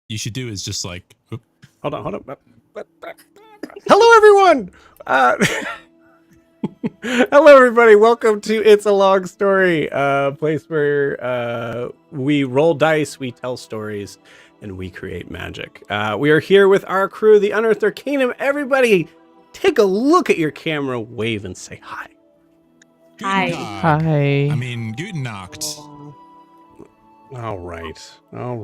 you should do is just like, hold on. Hello, everyone. Hello, everybody. Welcome to It's a Long Story, a place where we roll dice, we tell stories, and we create magic. We are here with our crew, the Unearthed Arcanum. Everybody, take a look at your camera, wave, and say hi. Hi. Guten Tag. Hi. I mean, guten Nacht. All right. Oh.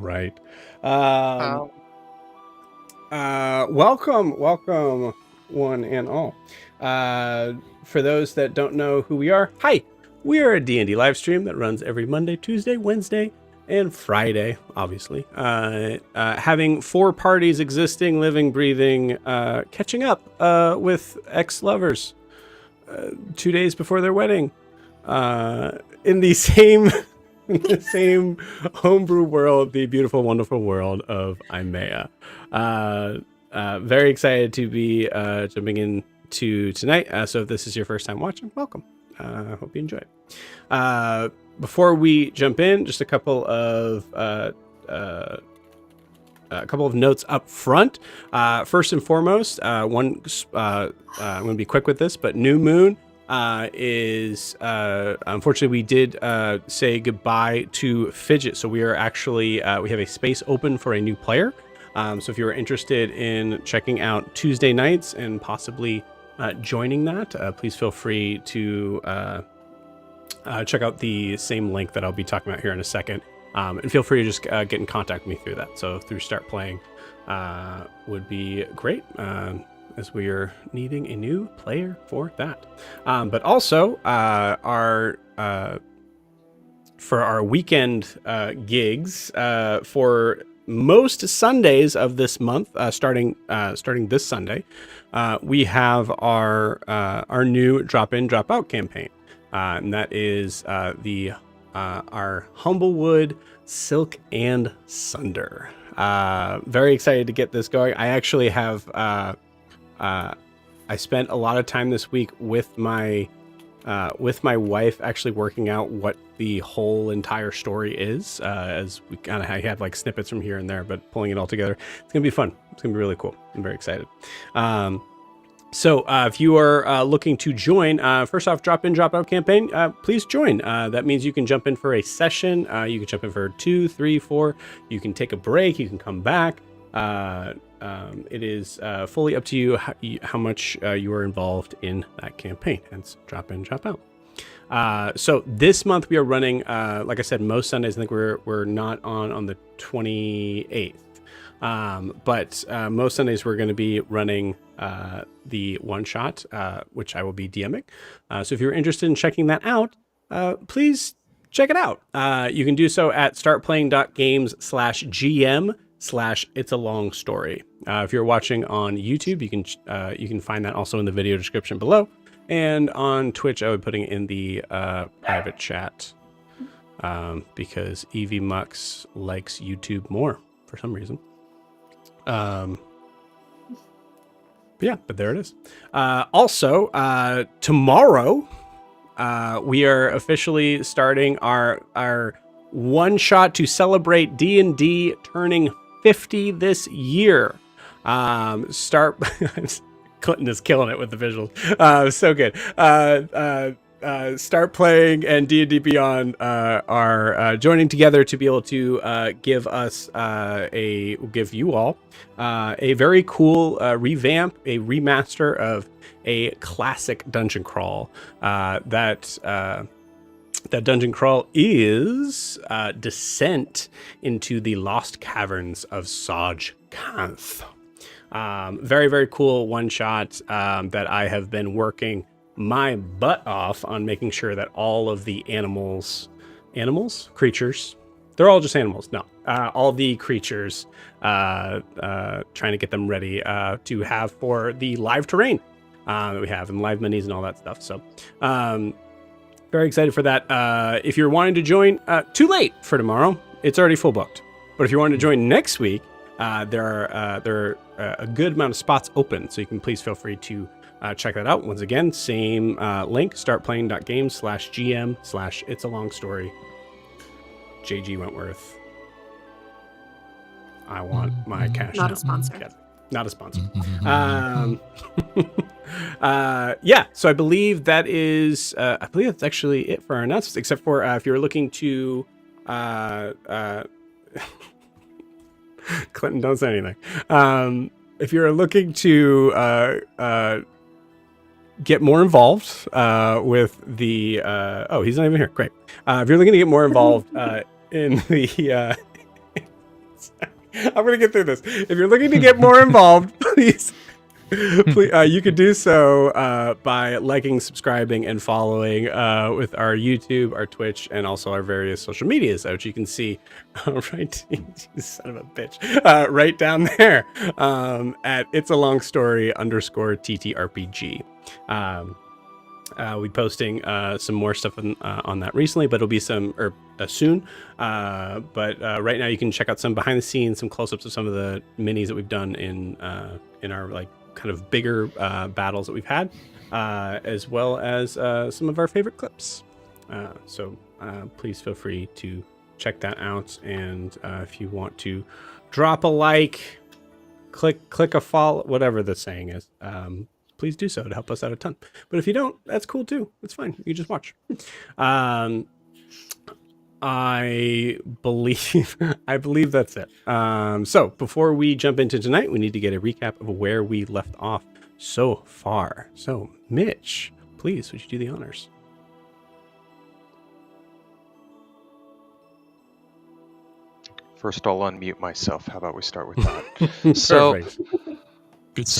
Welcome, one and all. For those that don't know who we are, hi. We are a D&D live stream that runs every Monday, Tuesday, Wednesday, and Friday, obviously. Having 4 parties existing, living, breathing, catching up with ex-lovers 2 days before their wedding. In the same homebrew world, the beautiful, wonderful world of Imea. Very excited to be jumping into tonight. So if this is your first time watching, welcome. Hope you enjoy it. Before we jump in, just a couple of notes up front. First and foremost, I'm going to be quick with this, but New Moon is unfortunately we did say goodbye to Fidget, so we are actually we have a space open for a new player. So if you are interested in checking out Tuesday nights and possibly joining that, please feel free to check out the same link that I'll be talking about here in a second, and feel free to just get in contact with me through that. So through Start Playing would be great, as we are needing a new player for that. But also for our weekend gigs for most Sundays of this month, starting this Sunday, we have our new drop in, drop out campaign, and that is our Humblewood Silk and Sunder. Very excited to get this going. I actually have I spent a lot of time this week with my wife actually working out what the whole entire story is, as we kind of had like snippets from here and there, but pulling it all together. It's going to be fun. It's going to be really cool. I'm very excited. So if you are looking to join, first off, drop in, drop out campaign, please join. That means you can jump in for a session. You can jump in for 2, 3, 4. You can take a break. You can come back. It is fully up to you how much you are involved in that campaign. Hence, drop in, drop out. So this month we are running, like I said, most Sundays. I think we're not on the 28th, but most Sundays we're going to be running the one shot, which I will be DMing. So if you're interested in checking that out, please check it out. You can do so at startplaying.games/GM/It's a Long Story. If you're watching on YouTube, you can find that also in the video description below, and on Twitch I would putting it in the private chat, because Evie Mux likes YouTube more for some reason. Yeah, but there it is. Also, tomorrow we are officially starting our one shot to celebrate D&D turning 50 this year. Clinton is killing it with the visuals. So good. Start Playing and D&D Beyond are joining together to be able to give you all a very cool revamp, a remaster of a classic dungeon crawl. That dungeon crawl is Descent into the Lost Caverns of Saj Kanth. Very, very cool one shot that I have been working my butt off on making sure that all of the creatures, they're all just animals. No, all the creatures, trying to get them ready to have for the live terrain that we have, and live minis and all that stuff. So, very excited for that. If you're wanting to join, too late for tomorrow. It's already full booked. But if you want to join next week, there are a good amount of spots open. So you can please feel free to check that out. Once again, same link, startplaying.games/GM/It's a Long Story. JG Wentworth. I want my cash. Not now. a sponsor. Yeah, not a sponsor. Yeah, so I believe that is, I believe that's actually it for our announcements, except for if you're looking to, Clinton, don't say anything. If you're looking to get more involved with the oh, he's not even here. Great. If you're looking to get more involved in the I'm gonna get through this. If you're looking to get more involved, please you could do so by liking, subscribing, and following with our YouTube, our Twitch, and also our various social medias, which you can see right, you son of a bitch, right down there at It's a Long Story _TTRPG. We'll be posting some more stuff on that recently, but it'll be soon. But right now, you can check out some behind the scenes, some close-ups of some of the minis that we've done in our like kind of bigger battles that we've had, as well as some of our favorite clips. So please feel free to check that out. And if you want to drop a like, click a follow, whatever the saying is, please do so to help us out a ton. But if you don't, that's cool too. It's fine. You just watch. I believe that's it. So before we jump into tonight, we need to get a recap of where we left off so far. So Mitch, please, would you do the honors? First, I'll unmute myself. How about we start with that? So we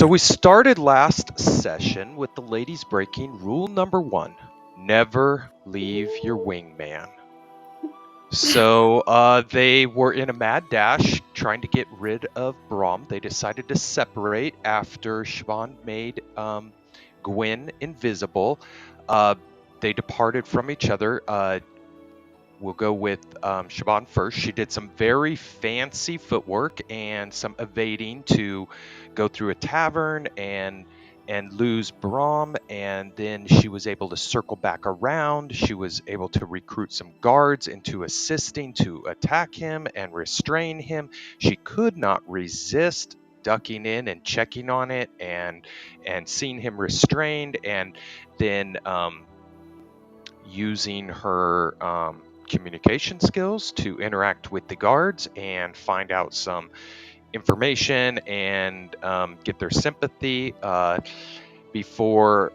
we started last session with the ladies breaking rule number 1: never leave your wingman. So they were in a mad dash trying to get rid of Braum. They decided to separate after Siobhan made Gwen invisible. They departed from each other. We'll go with Siobhan first. She did some very fancy footwork and some evading to go through a tavern and lose Braum, and then she was able to circle back around. She was able to recruit some guards into assisting to attack him and restrain him. She could not resist ducking in and checking on it and seeing him restrained, and then using her communication skills to interact with the guards and find out some information and get their sympathy before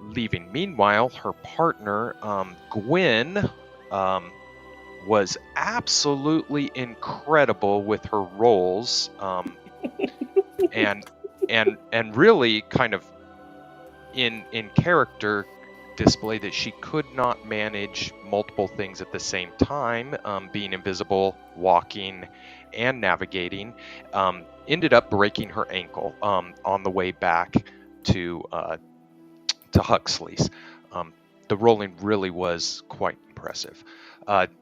leaving. Meanwhile, her partner, Gwen, was absolutely incredible with her roles and really kind of in character display that she could not manage multiple things at the same time, being invisible, walking, and navigating. Ended up breaking her ankle on the way back to Huxley's. The rolling really was quite impressive.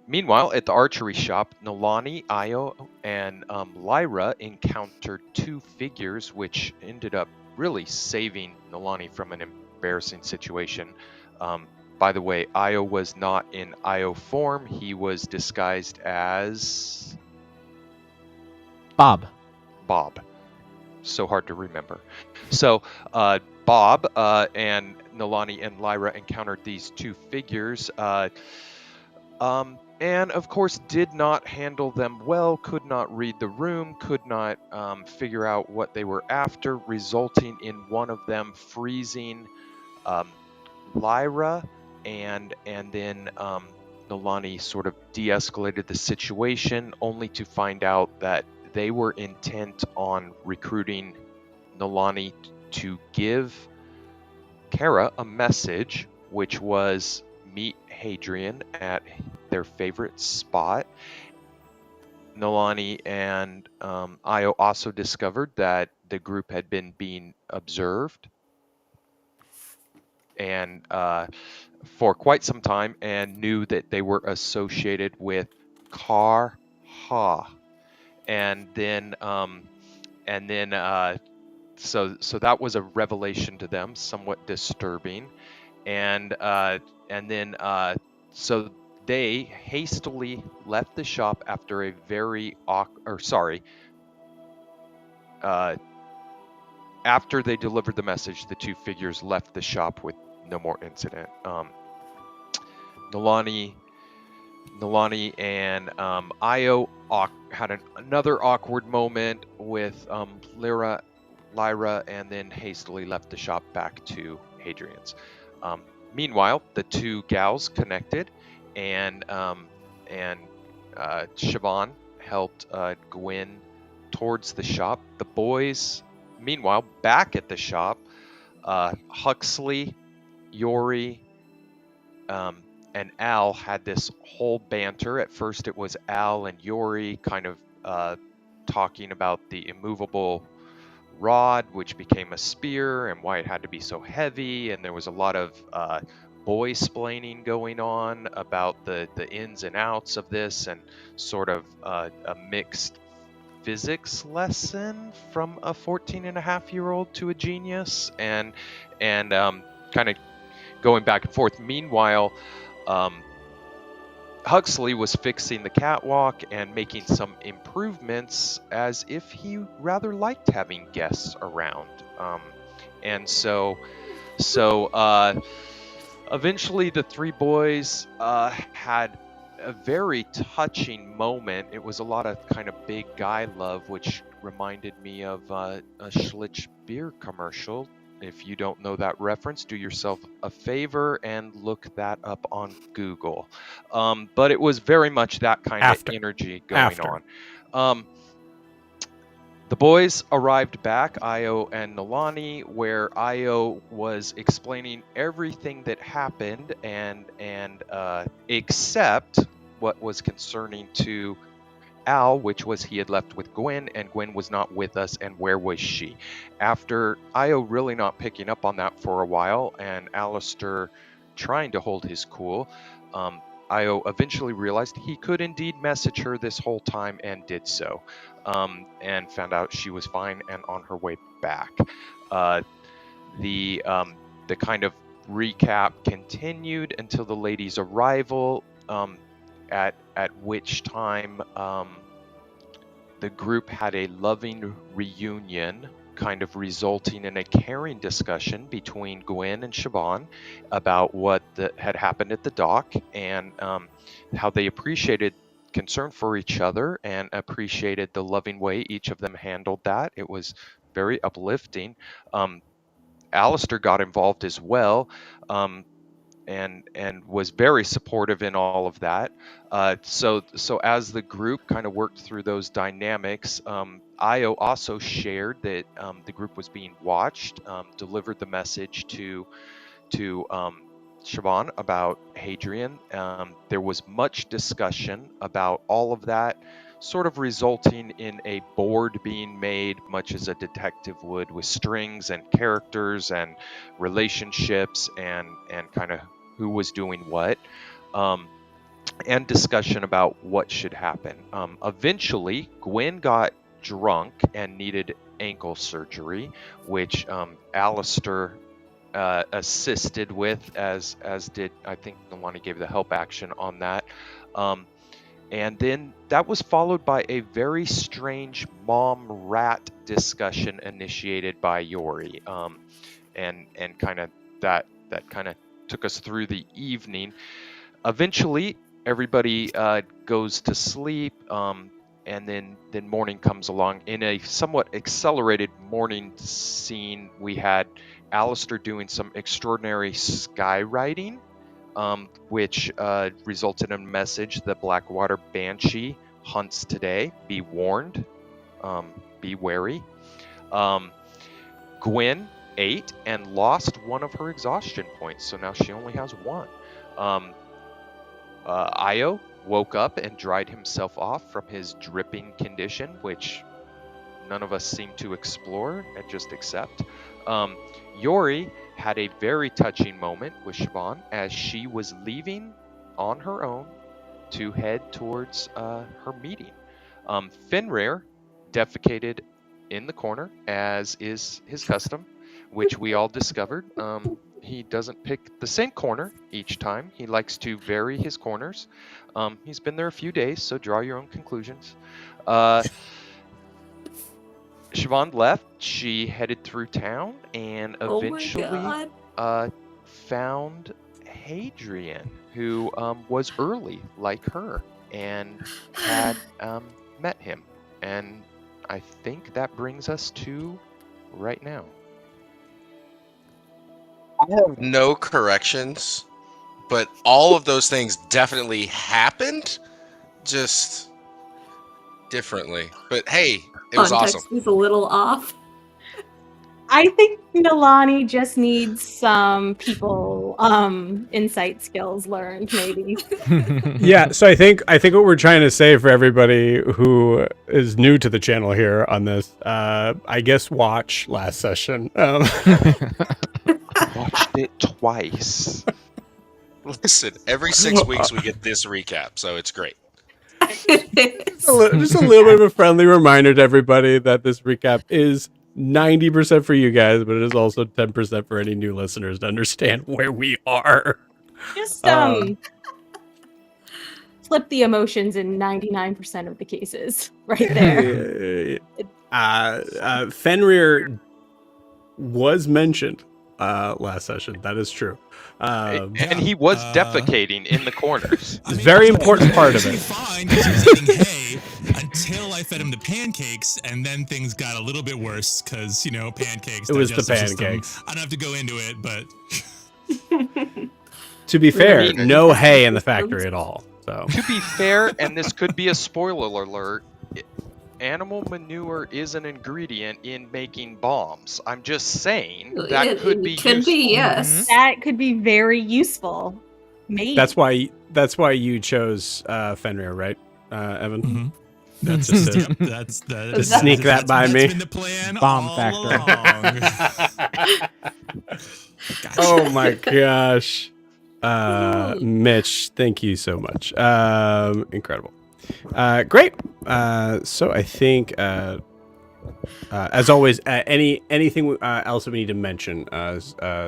Meanwhile, at the archery shop, Nolani, Io, and Lyra encountered two figures, which ended up really saving Nolani from an embarrassing situation. By the way, Io was not in Io form. He was disguised as Bob. So hard to remember. So Bob and Nolani and Lyra encountered these two figures, and of course did not handle them well, could not read the room, could not figure out what they were after, resulting in one of them freezing Lyra, and then Nolani sort of de-escalated the situation, only to find out that they were intent on recruiting Nolani to give Kara a message, which was meet Hadrian at their favorite spot. Nolani and Io also discovered that the group had been being observed and for quite some time, and knew that they were associated with Kar-Ha. And then so that was a revelation to them, somewhat disturbing. And then so they hastily left the shop after a very after they delivered the message, the two figures left the shop with no more incident. Nolani and Io had another awkward moment with Lyra, and then hastily left the shop back to Hadrian's. Meanwhile, the two gals connected, and Siobhan helped Gwyn towards the shop. The boys, meanwhile, back at the shop, Huxley, Yori, and Al had this whole banter. At first, it was Al and Yori kind of talking about the immovable rod, which became a spear, and why it had to be so heavy. And there was a lot of boy-splaining going on about the ins and outs of this, and sort of a mixed physics lesson from a 14-and-a-half-year-old to a genius, and kind of going back and forth. Meanwhile, Huxley was fixing the catwalk and making some improvements, as if he rather liked having guests around. And so eventually the three boys had a very touching moment. It was a lot of kind of big guy love, which reminded me of a Schlitz beer commercial. If you don't know that reference, do yourself a favor and look that up on Google. But it was very much that kind of energy going on. The boys arrived back, Io and Nalani, where Io was explaining everything that happened, and except what was concerning to Al, which was he had left with Gwyn, and Gwyn was not with us, and where was she? After Io really not picking up on that for a while, and Alistair trying to hold his cool, Io eventually realized he could indeed message her this whole time, and did so, and found out she was fine and on her way back. The kind of recap continued until the ladies' arrival, at which time the group had a loving reunion, kind of resulting in a caring discussion between Gwyn and Siobhan about what had happened at the dock, and how they appreciated concern for each other and appreciated the loving way each of them handled that. It was very uplifting. Alistair got involved as well, and was very supportive in all of that. So as the group kind of worked through those dynamics, Io also shared that the group was being watched, delivered the message to Siobhan about Hadrian. There was much discussion about all of that, sort of resulting in a board being made, much as a detective would, with strings and characters and relationships and kind of who was doing what, and discussion about what should happen. Eventually, Gwyn got drunk and needed ankle surgery, which Alistair assisted with, as did, I think, Nalani gave the help action on that. And then that was followed by a very strange mom rat discussion initiated by Yori, and kind of that kind of took us through the evening. Eventually, everybody goes to sleep, and then morning comes along. In a somewhat accelerated morning scene, we had Alistair doing some extraordinary skywriting, which resulted in a message: the Blackwater Banshee hunts today. Be warned. Be wary. Gwyn ate and lost one of her exhaustion points, so now she only has one. Io woke up and dried himself off from his dripping condition, which none of us seem to explore and just accept. Yori had a very touching moment with Siobhan as she was leaving on her own to head towards her meeting. Fenrir defecated in the corner, as is his custom, which we all discovered. He doesn't pick the same corner each time. He likes to vary his corners. He's been there a few days, so draw your own conclusions. Siobhan left. She headed through town and eventually found Hadrian, who was early like her and had met him. And I think that brings us to right now. I have no corrections, but all of those things definitely happened, just differently. But hey, it was awesome. Context is a little off. I think Nilani just needs some people insight skills learned, maybe. Yeah, so I think what we're trying to say for everybody who is new to the channel here on this, I guess watch last session. Watched it twice. Listen, every 6 weeks we get this recap, so it's great. Just a little bit of a friendly reminder to everybody that this recap is 90% for you guys, but it is also 10% for any new listeners to understand where we are. Just flip the emotions in 99% of the cases, right there. Fenrir was mentioned last session. That is true. And he was defecating in the corners. It's a very important part of it. Fine, 'cause he was eating hay until I fed him the pancakes, and then things got a little bit worse because pancakes. It was the digestive system. pancakes. I don't have to go into it, but To be fair, no hay in the factory at all. So To be fair, and this could be a spoiler alert, animal manure is an ingredient in making bombs. I'm just saying that could be Could useful. be, yes. That could be very useful. Maybe. that's why you chose Fenrir, right, Evan? Mhm. That's just it. Yep, that's Just sneak that by me. That's been the plan Bomb all factory. along. Oh my gosh. Mitch, thank you so much. Incredible. Great. So I think, as always, anything else that we need to mention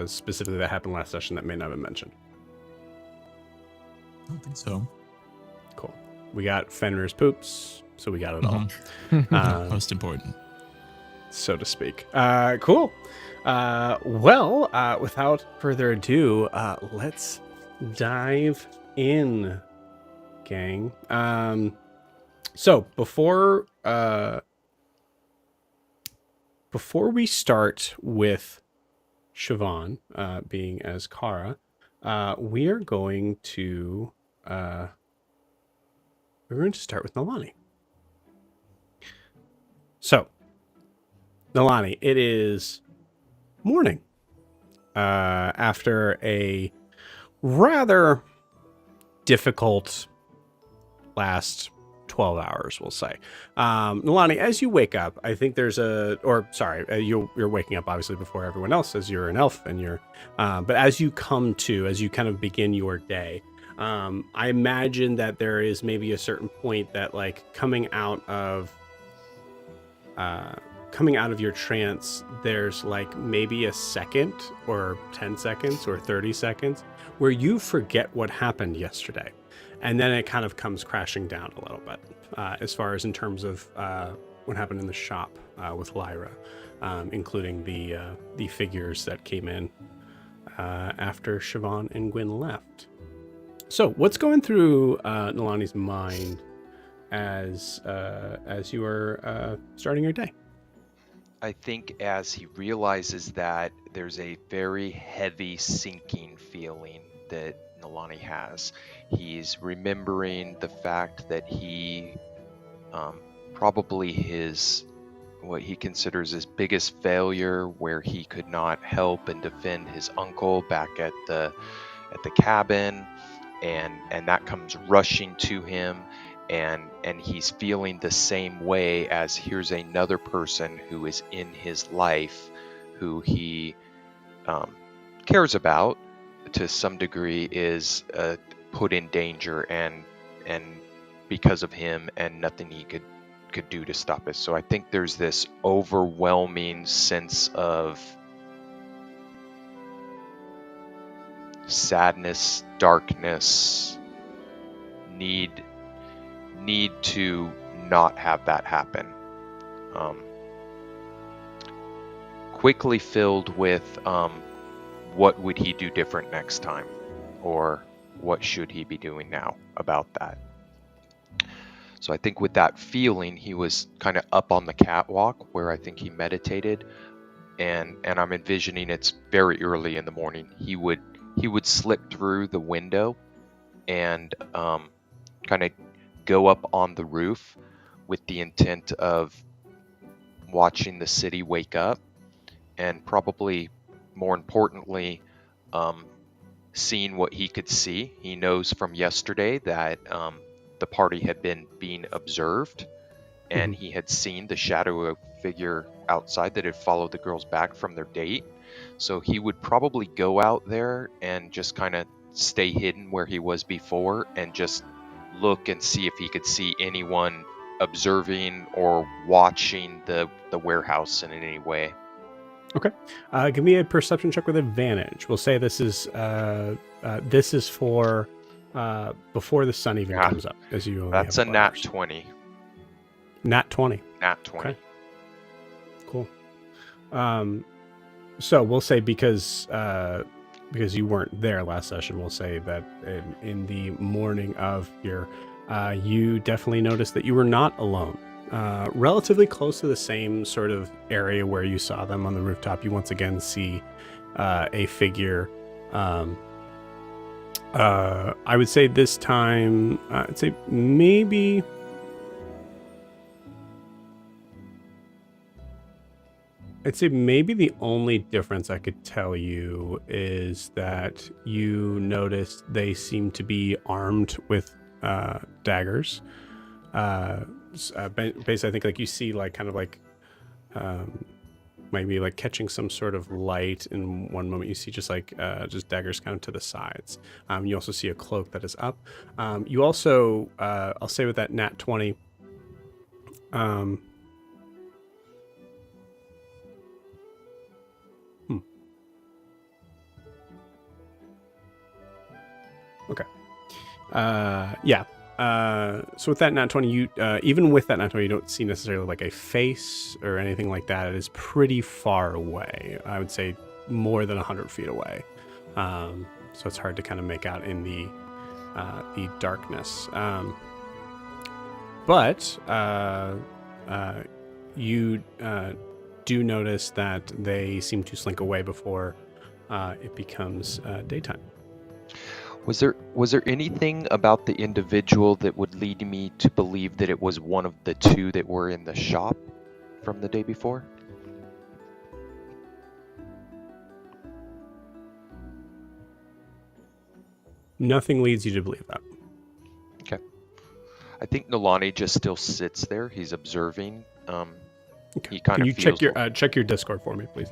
specifically that happened last session that may not have been mentioned? I don't think so. Cool. We got Fenrir's poops, so we got it all. Most important. So to speak. Cool. Well, without further ado, let's dive in, gang. So before we start with Siobhan being as Kara, we are going to start with Nilani. So, Nilani, it is morning after a rather difficult last 12 hours, we'll say. Nilani, as you wake up, I think there's you're waking up obviously before everyone else, as you're an elf, and but as you kind of begin your day, I imagine that there is maybe a certain point that, like, coming out of your trance, there's like maybe a second or 10 seconds or 30 seconds where you forget what happened yesterday. And then it kind of comes crashing down a little bit, as far as in terms of what happened in the shop with Lyra, including the figures that came in after Siobhan and Gwyn left. So what's going through Nilani's mind as you are starting your day? I think as he realizes that there's a very heavy sinking feeling that Nilani has, he's remembering the fact that he probably what he considers his biggest failure, where he could not help and defend his uncle back at the cabin, and that comes rushing to him. And he's feeling the same way as here's another person who is in his life who he cares about to some degree, is put in danger, and because of him, and nothing he could do to stop it. So I think there's this overwhelming sense of sadness, darkness, need to not have that happen. Quickly filled with what would he do different next time, or what should he be doing now about that. So I think with that feeling, he was kind of up on the catwalk where I think he meditated, and I'm envisioning it's very early in the morning. He would slip through the window and kind of go up on the roof with the intent of watching the city wake up, and probably more importantly, seeing what he could see. He knows from yesterday that the party had been being observed, and he had seen the shadow of figure outside that had followed the girls back from their date. So he would probably go out there and just kind of stay hidden where he was before and just look and see if he could see anyone observing or watching the warehouse in any way. Okay. Give me a perception check with advantage. We'll say this is for before the sun even comes up. As you only That's have a 4 nat hours. 20. Nat 20. Nat 20. Okay. Cool. So we'll say because you weren't there last session, we'll say that in the morning of your, you definitely noticed that you were not alone. Relatively close to the same sort of area where you saw them on the rooftop, you once again see a figure. I would say this time, I'd say maybe the only difference I could tell you is that you noticed they seem to be armed with daggers. Basically, I think like you see like kind of like maybe like catching some sort of light. In one moment, you see just daggers kind of to the sides. You also see a cloak that is up. You also, I'll say with that nat 20. Okay. Yeah. So with that nat 20, you even with that nat 20, you don't see necessarily like a face or anything like that. It is pretty far away. I would say more than 100 feet away. So it's hard to kind of make out in the darkness. But you do notice that they seem to slink away before it becomes daytime. Was there anything about the individual that would lead me to believe that it was one of the two that were in the shop from the day before? Nothing leads you to believe that. Okay. I think Nolani just still sits there. He's observing. Okay. He kind Can of you check your Discord for me, please?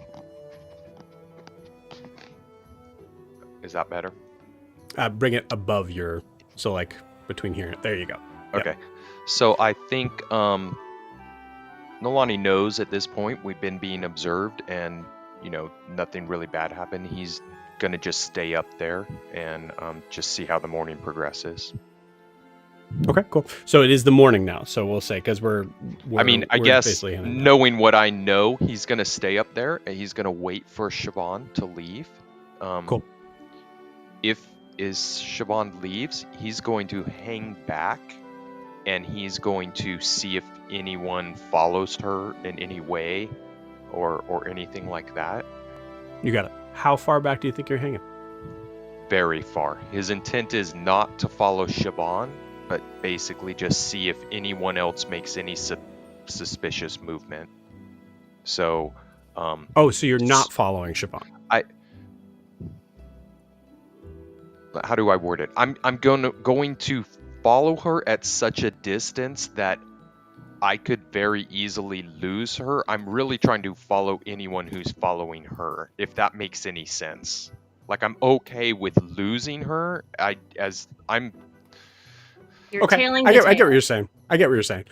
Is that better? Bring it above your, so like between here. There you go. Okay. Yep. So I think Nolani knows at this point we've been being observed, and nothing really bad happened. He's gonna just stay up there and just see how the morning progresses. Okay, cool. So it is the morning now. So we'll say because we're I guess knowing what I know, he's gonna stay up there and he's gonna wait for Siobhan to leave. Cool. If Siobhan leaves, he's going to hang back and he's going to see if anyone follows her in any way or anything like that. You got it. How far back do you think you're hanging? Very far. His intent is not to follow Siobhan, but basically just see if anyone else makes any suspicious movement. So so you're not following Siobhan. How do I word it? I'm going to follow her at such a distance that I could very easily lose her. I'm really trying to follow anyone who's following her, if that makes any sense. Like, I'm okay with losing her. You're tailing the I get tail. what you're saying.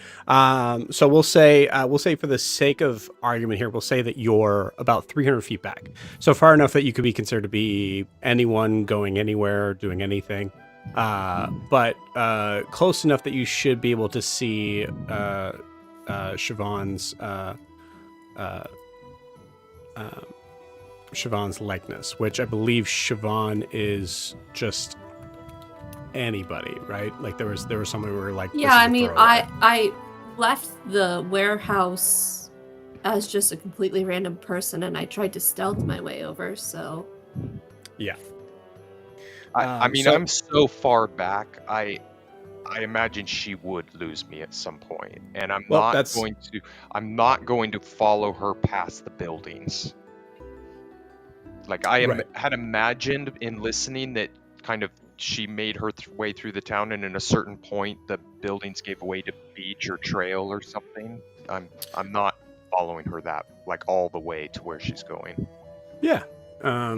So we'll say for the sake of argument here, we'll say that you're about 300 feet back. So far enough that you could be considered to be anyone going anywhere, doing anything. But close enough that you should be able to see Siobhan's likeness, which I believe Siobhan is just anybody, right? Like there was somebody where like, yeah, I mean, I left the warehouse as just a completely random person, and I tried to stealth my way over, so... Yeah. I mean, so- I'm so far back. I imagine she would lose me at some point, and I'm Well, not that's- going to. I'm not going to follow her past the buildings. Like I Right. had imagined in listening that kind of she made her way through the town, and at a certain point, the buildings gave way to beach or trail or something. I'm not following her that like all the way to where she's going. Yeah.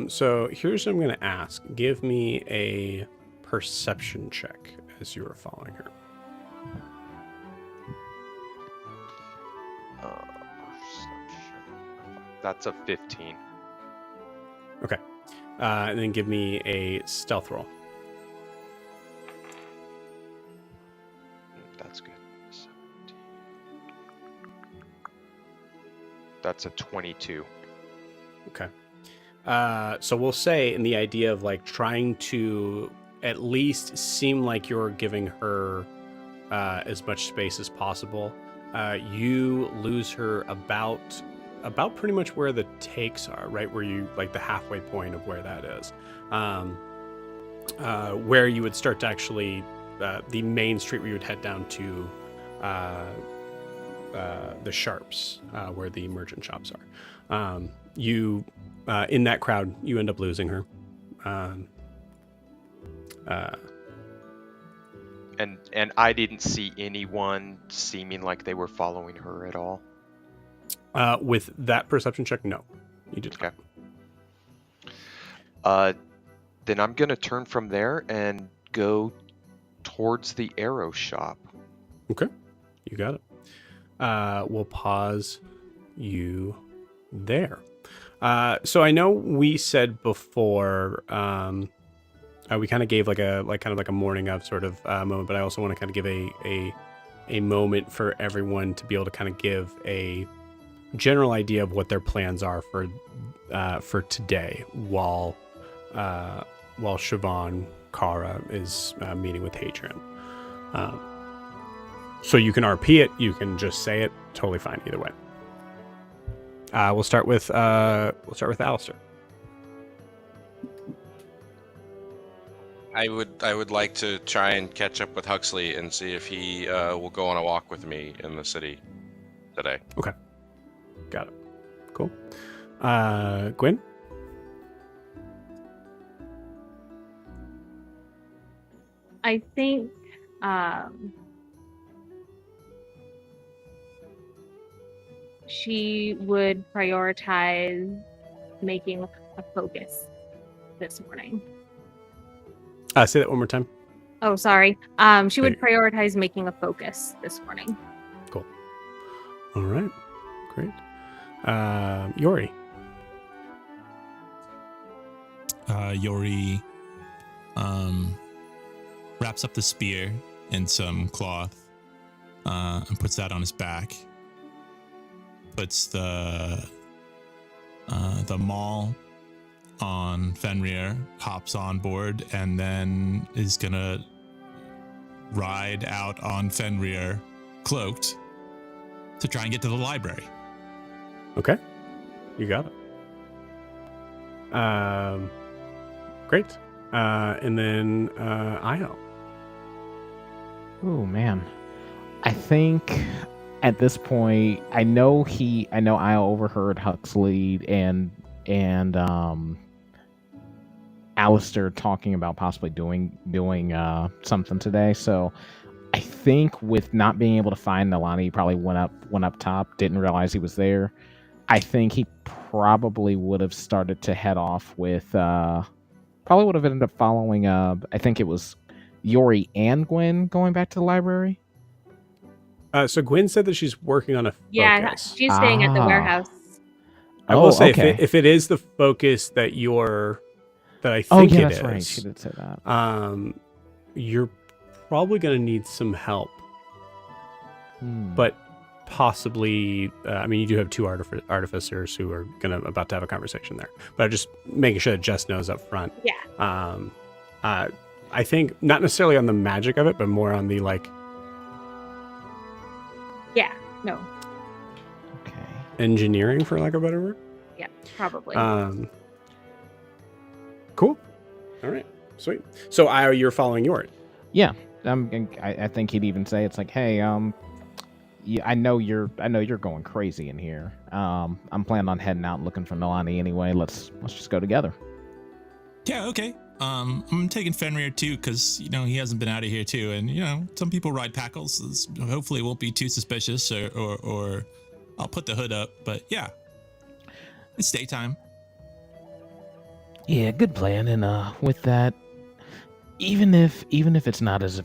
So here's what I'm going to ask. Give me a perception check as you are following her. Perception. That's a 15. Okay. And then give me a stealth roll. That's good. 17. That's a 22. Okay. So we'll say in the idea of like trying to at least seem like you're giving her as much space as possible, you lose her about pretty much where the takes are, right? Where you like the halfway point of where that is, where you would start to actually the main street where you would head down to the Sharps, where the merchant shops are. You in that crowd, you end up losing her. And I didn't see anyone seeming like they were following her at all. With that perception check, no, you did not. Okay. Then I'm gonna turn from there and go towards the arrow shop. Okay, you got it. We'll pause you there. So I know we said before, we kind of gave like a morning of sort of moment, but I also want to kind of give a moment for everyone to be able to kind of give a general idea of what their plans are for today while Siobhan Kara is meeting with Hadrian. So you can RP it, you can just say it, totally fine either way. We'll start with Alistair. I would like to try and catch up with Huxley and see if he will go on a walk with me in the city today. Okay, got it. Cool. Gwen. I think she would prioritize making a focus this morning. Say that one more time. Oh, sorry. She would prioritize making a focus this morning. Cool. All right. Great. Yori. Yori wraps up the spear in some cloth and puts that on his back. Puts the maul on Fenrir, hops on board, and then is gonna ride out on Fenrir cloaked to try and get to the library. Okay, you got it. Great. And then Io. Oh man, I think at this point, I know Io overheard Huxley and Alistair talking about possibly doing something today. So I think with not being able to find Nalani, he probably went up top, didn't realize he was there. I think he probably would have started to head off with probably would have ended up following I think it was Yori and Gwen going back to the library. So Gwen said that she's working on a focus. Yeah, she's staying at the warehouse. I will say okay. if it is the focus that I think it that's is, right. She did say that. You're probably going to need some help, but possibly, I mean, you do have two artificers who are about to have a conversation there, but I'm just making sure that Jess knows up front. Yeah. I think not necessarily on the magic of it, but more on the like. Yeah. No. Okay. engineering, for lack of a better word. Yeah, probably. Cool. All right. Sweet. So, Io, you're following Yort. Yeah, I think he'd even say it's like, hey, yeah, I know you're going crazy in here. I'm planning on heading out and looking for Nalani anyway. Let's just go together. Yeah, okay. I'm taking Fenrir too, because he hasn't been out of here too, and some people ride packles. Hopefully, it won't be too suspicious, or I'll put the hood up. But yeah, it's daytime. Yeah, good plan. And with that, even if it's not as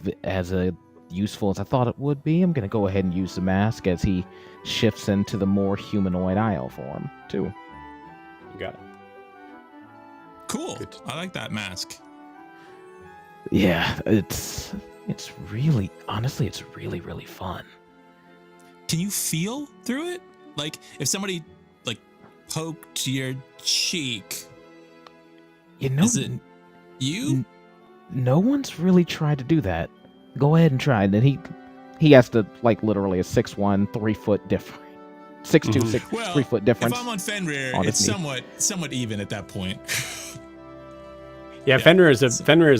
useful as I thought it would be, I'm gonna go ahead and use the mask as he shifts into the more humanoid Io form too. You got it. Cool. I like that mask. Yeah, it's really, honestly, it's really, really fun. Can you feel through it? Like if somebody poked your cheek. Is it you? No one's really tried to do that. Go ahead and try. And then he has to literally a 6'1", 3 foot difference. 6'2", 3 foot difference. If I'm on Fenrir, it's somewhat even at that point. Yeah, Fenrir is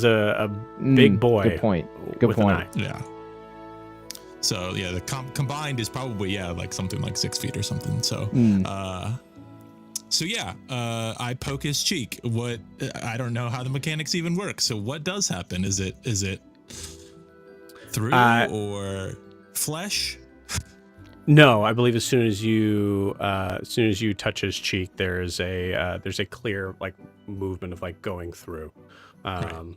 a big boy. Good point. Good point. Yeah. So yeah, the combined is probably something like 6 feet or something. So so yeah, I poke his cheek. What I don't know how the mechanics even work. So what does happen? Is it through or flesh? No, I believe as soon as you touch his cheek, there's a clear movement of going through. And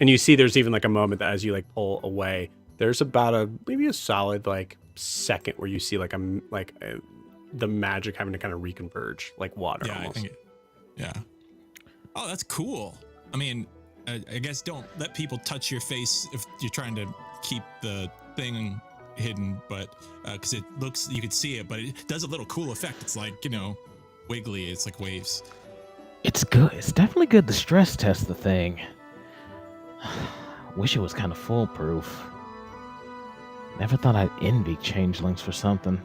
you see there's even a moment that as you pull away, there's about maybe a solid second where you see the magic having to kind of reconverge like water. Yeah, almost. Yeah. Oh, that's cool. I mean, I guess don't let people touch your face if you're trying to keep the thing hidden, but because it looks, you can see it, but it does a little cool effect. It's wiggly. It's like waves. It's good. It's definitely good to stress test the thing. Wish it was kind of foolproof. Never thought I'd envy changelings for something,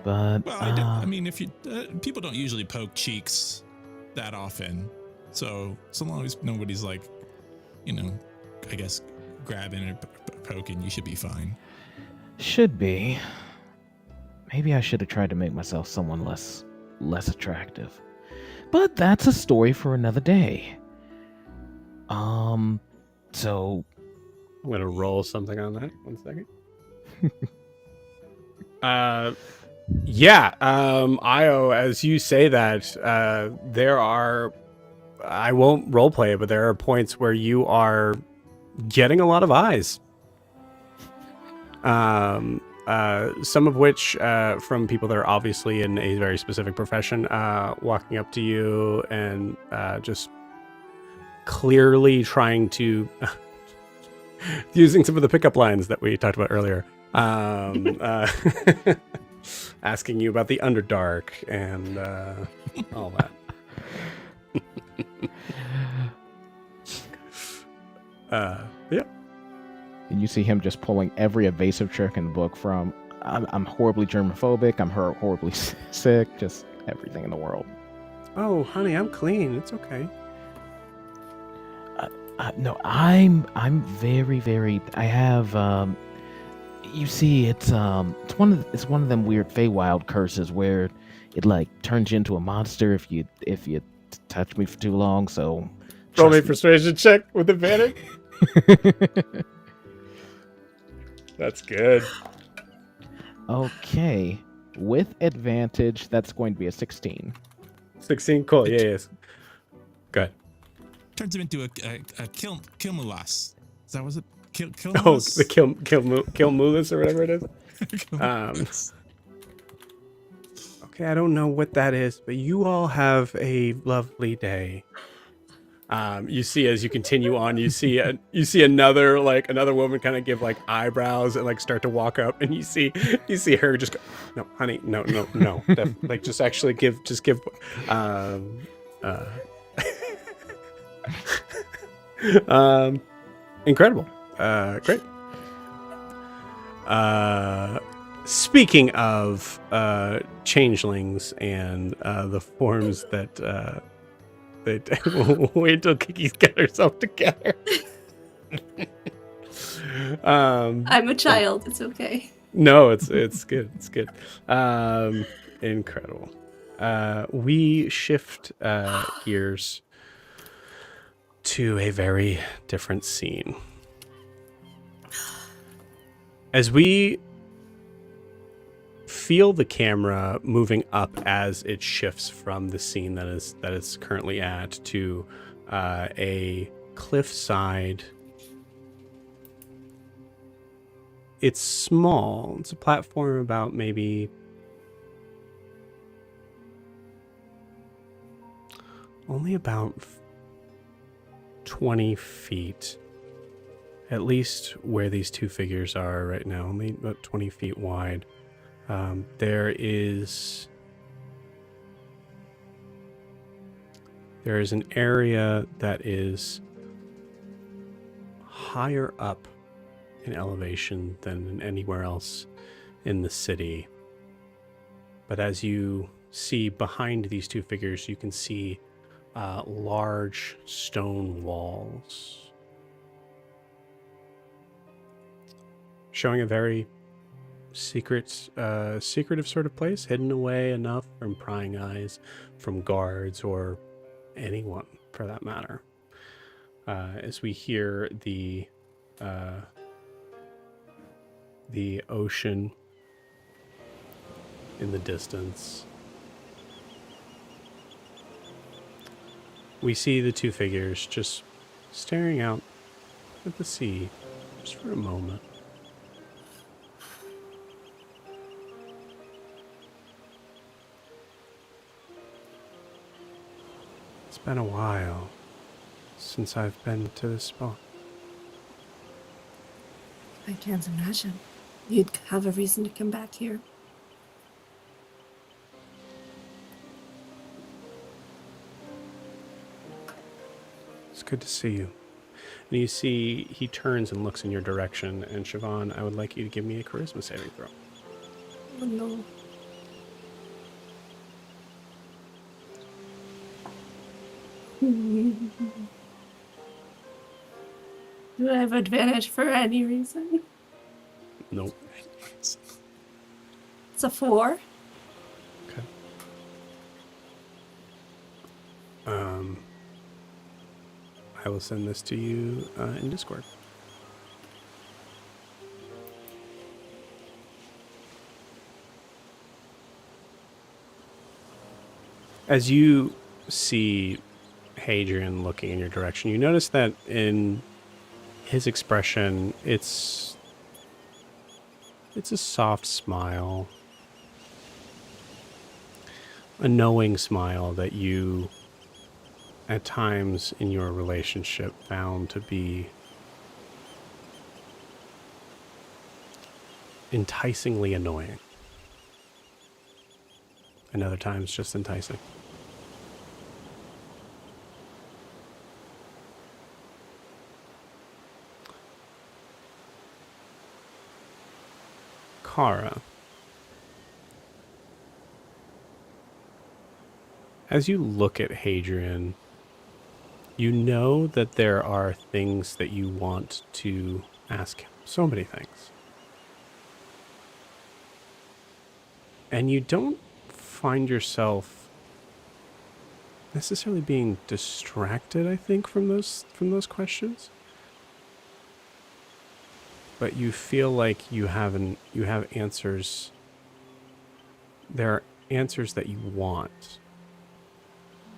but well, I mean, if you people don't usually poke cheeks that often, so long as nobody's I guess grabbing or poking, you should be fine. Should be. Maybe I should have tried to make myself someone less attractive, but that's a story for another day. So I'm gonna roll something on that. 1 second. Io, as you say that, there are, I won't roleplay it, but there are points where you are getting a lot of eyes. Some of which from people that are obviously in a very specific profession, walking up to you and just clearly trying to using some of the pickup lines that we talked about earlier. Asking you about the Underdark and all that. Yeah. And you see him just pulling every evasive trick in the book from I'm horribly germophobic, I'm horribly sick, just everything in the world. Oh, honey, I'm clean. It's okay. No, I'm very, very. I have. You see, it's one of them weird Feywild curses where it turns you into a monster if you touch me for too long. So roll me persuasion check with advantage. That's good. Okay, with advantage, that's going to be a 16. 16, cool. Yeah, yes. Good. Turns him into a Kilmulas. Is that was it? Oh, the Kilmulas or whatever it is. Okay, I don't know what that is, but you all have a lovely day. You see as you continue on, you see another woman kind of give eyebrows and start to walk up, and you see her just go, no, honey, no. Just actually give. Incredible. Great. speaking of changelings and the forms that wait till Kiki's got herself together. I'm a child. It's okay. No, it's good. It's good. Incredible. We shift gears to a very different scene. As we feel the camera moving up as it shifts from the scene that it's currently at to a cliffside. It's small. It's a platform about maybe only about 20 feet. At least where these two figures are right now, only about 20 feet wide. There is an area that is higher up in elevation than anywhere else in the city. But as you see behind these two figures, you can see large stone walls showing a very secretive sort of place, hidden away enough from prying eyes from guards or anyone for that matter. As we hear the ocean in the distance, we see the two figures just staring out at the sea just for a moment. It's been a while since I've been to this spot. I can't imagine. You'd have a reason to come back here. It's good to see you. And you see he turns and looks in your direction. And Siobhan, I would like you to give me a charisma saving throw. Oh no. Do I have advantage for any reason? Nope. It's a 4. Okay. I will send this to you in Discord. As you see Hadrian looking in your direction, you notice that in his expression, it's a soft smile, a knowing smile that you, at times in your relationship, found to be enticingly annoying, and other times just enticing. Kara, as you look at Hadrian, you know that there are things that you want to ask him. So many things. And you don't find yourself necessarily being distracted, I think, from those questions. But you feel like you have answers. There are answers that you want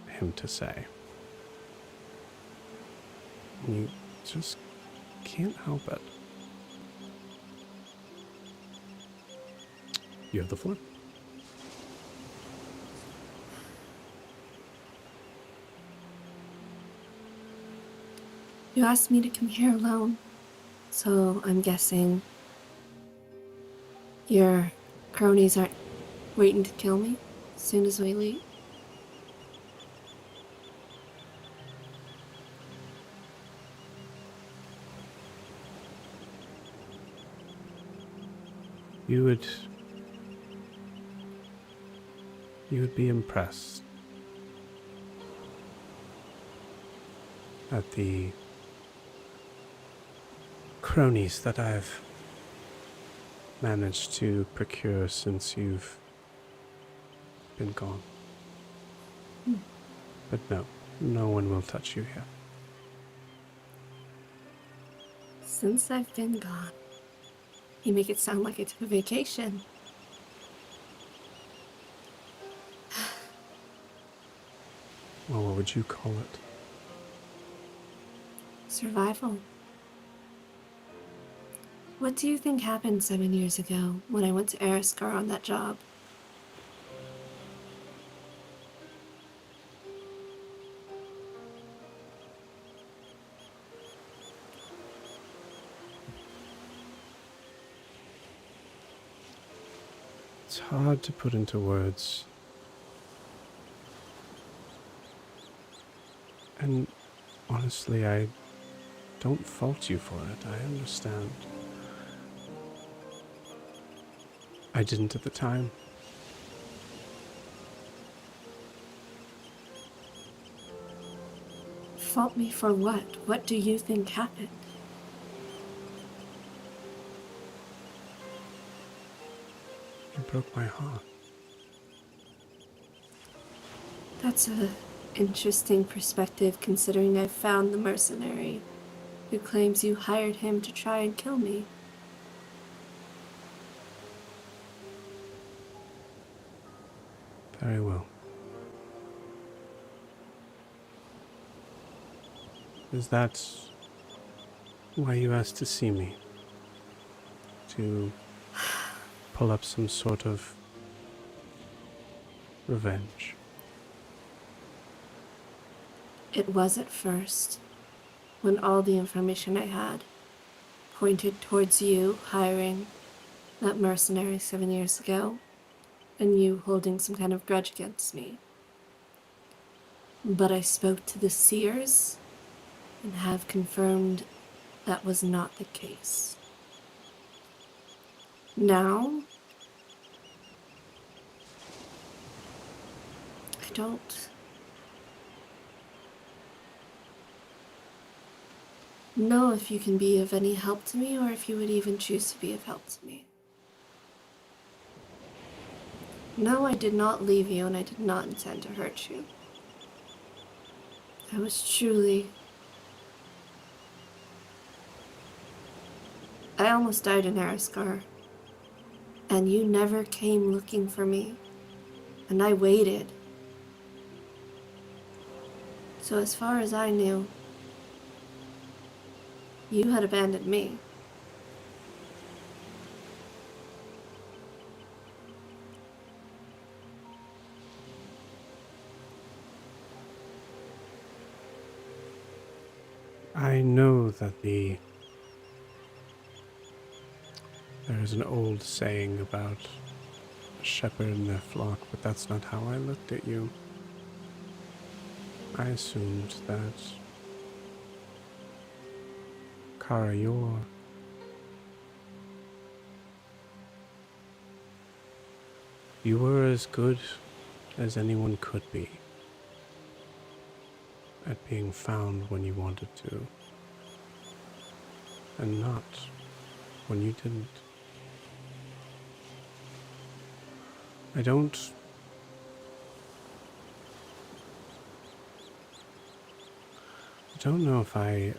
him to say. And you just can't help it. You have the floor. You asked me to come here alone, so I'm guessing your cronies aren't waiting to kill me as soon as we leave. You would You would be impressed at the cronies that I've managed to procure since you've been gone. But no, no one will touch you here. Since I've been gone, you make it sound like I took a vacation. Well, what would you call it? Survival. What do you think happened 7 years ago when I went to Eriscar on that job? It's hard to put into words. And honestly, I don't fault you for it. I understand. I didn't at the time. Fault me for what? What do you think happened? You broke my heart. That's a interesting perspective considering I've found the mercenary who claims you hired him to try and kill me. Very well. Is that why you asked to see me? To pull up some sort of revenge? It was at first, when all the information I had pointed towards you hiring that mercenary 7 years ago, and you holding some kind of grudge against me. But I spoke to the seers and have confirmed that was not the case. Now, I don't know if you can be of any help to me or if you would even choose to be of help to me. No, I did not leave you and I did not intend to hurt you. I was truly... I almost died in Eriscar, and you never came looking for me, and I waited. So as far as I knew, you had abandoned me. I know that there is an old saying about a shepherd and their flock, but that's not how I looked at you. I assumed that Kara, you were as good as anyone could be at being found when you wanted to, and not when you didn't. I don't know if I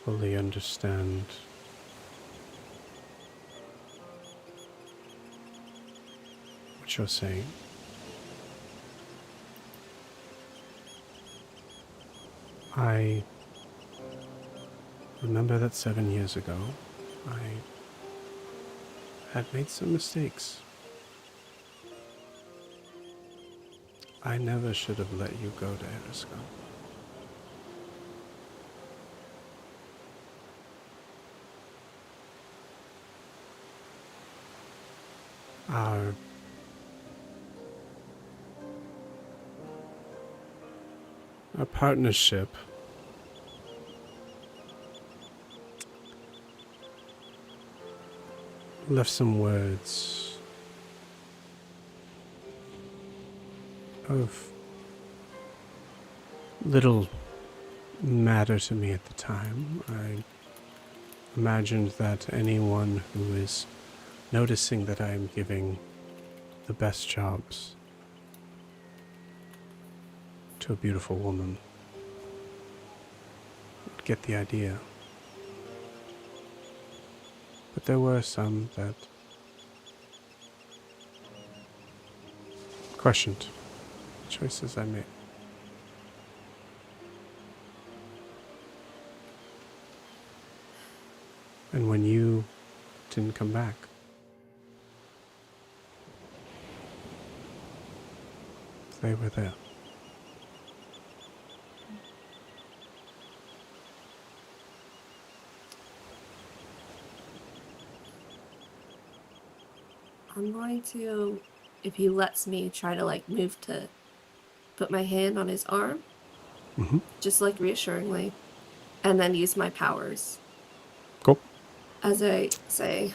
fully understand what you're saying. I remember that 7 years ago, I had made some mistakes. I never should have let you go to Erisco. Our partnership left some words of little matter to me at the time. I imagined that anyone who is noticing that I am giving the best jobs to a beautiful woman would get the idea. But there were some that questioned the choices I made. And when you didn't come back, they were there. I'm going to, if he lets me, try to like move to put my hand on his arm, just like reassuringly, and then use my powers. Cool. As I say,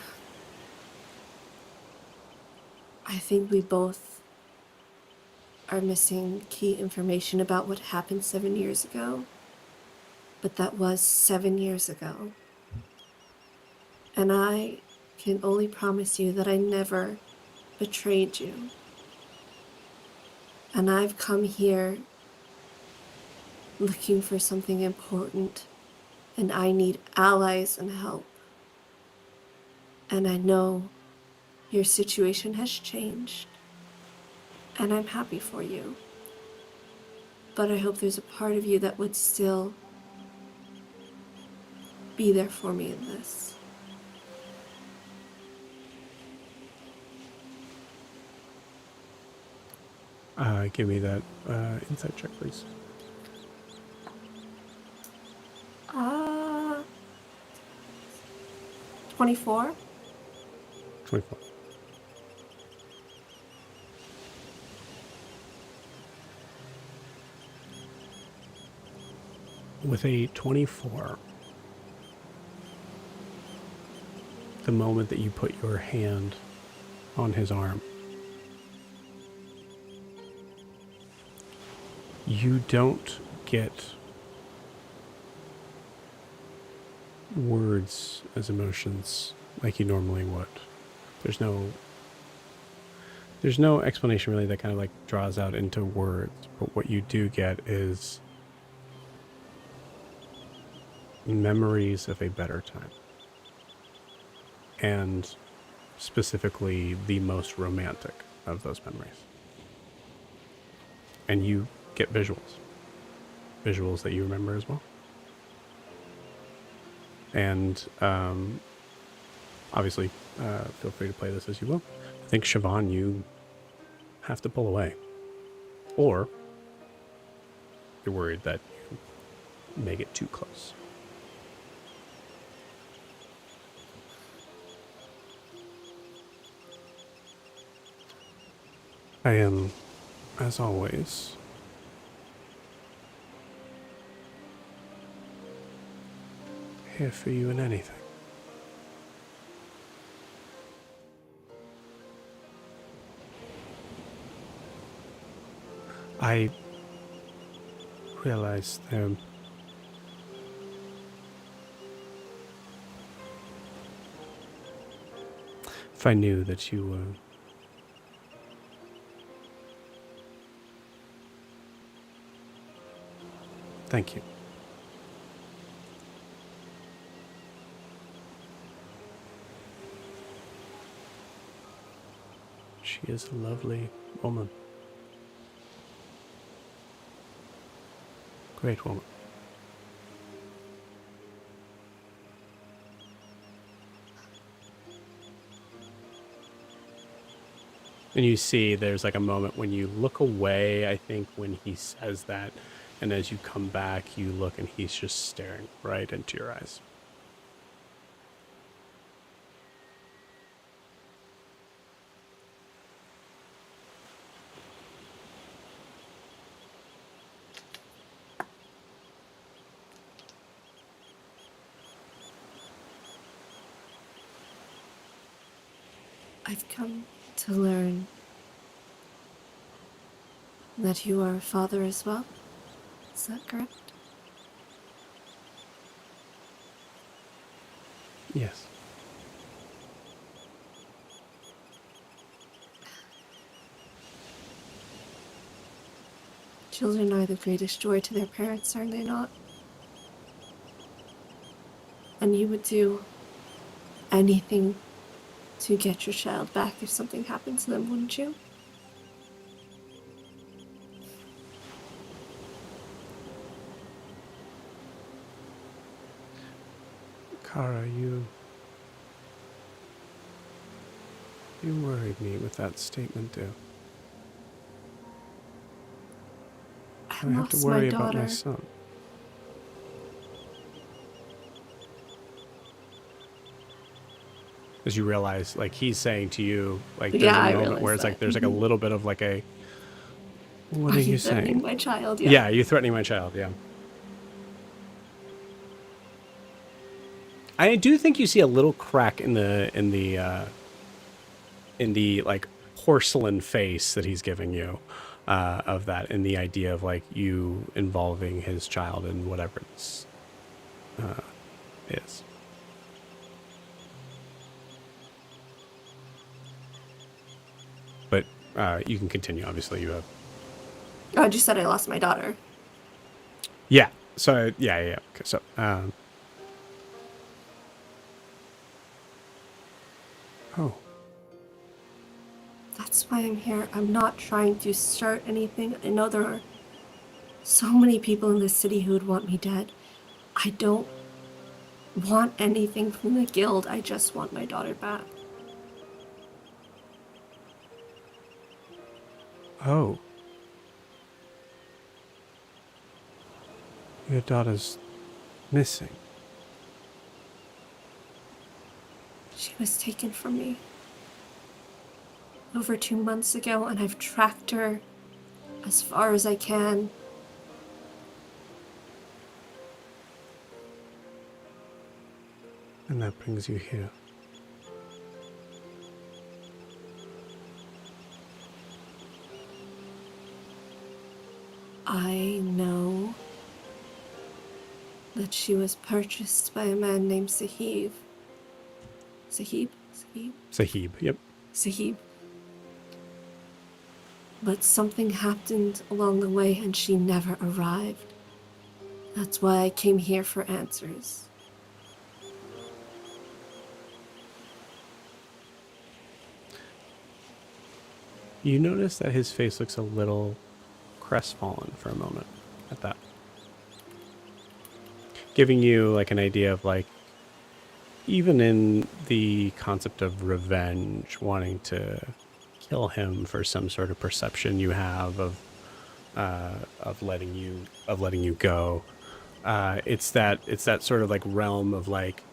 I think we both are missing key information about what happened 7 years ago, but that was 7 years ago. And I can only promise you that I never betrayed you. And I've come here looking for something important, and I need allies and help. And I know your situation has changed, and I'm happy for you. But I hope there's a part of you that would still be there for me in this. Give me that insight check, please. 24? 24. With a 24, the moment that you put your hand on his arm, you don't get words as emotions like you normally would. There's no explanation really that kind of like draws out into words, but what you do get is memories of a better time. And specifically the most romantic of those memories. And you get visuals that you remember as well. And obviously, feel free to play this as you will. I think, Siobhan, you have to pull away. Or you're worried that you may get too close. I am, as always, here for you in anything. I realized if I knew that you were thank you. She is a lovely woman. Great woman. And you see there's like a moment when you look away, I think, when he says that. And as you come back, you look and he's just staring right into your eyes. I've come to learn that you are a father as well. Is that correct? Yes. Children are the greatest joy to their parents, are they not? And you would do anything to get your child back if something happened to them, wouldn't you? Kara, you worried me with that statement, too. I have to lost worry my about my daughter. son. As you realize, like, he's saying to you, like, there's Yeah, a I moment realized where it's like, that. there's like a little bit of like a, what are you threatening saying? my child? Yeah, you're threatening my child, yeah. I do think you see a little crack in the like porcelain face that he's giving you, of that, in the idea of like you involving his child in whatever this is. But you can continue. Obviously, you have. Oh, I just said I lost my daughter. Yeah. So yeah. Okay, so oh. That's why I'm here. I'm not trying to start anything. I know there are so many people in this city who would want me dead. I don't want anything from the guild. I just want my daughter back. Oh. Your daughter's missing. She was taken from me over 2 months ago, and I've tracked her as far as I can. And that brings you here. I know that she was purchased by a man named Sahib. Sahib? Sahib, yep. Sahib. But something happened along the way and she never arrived. That's why I came here for answers. You notice that his face looks a little crestfallen for a moment at that. Giving you like an idea of like, even in the concept of revenge, wanting to kill him for some sort of perception you have of letting you go. It's that sort of like realm of like,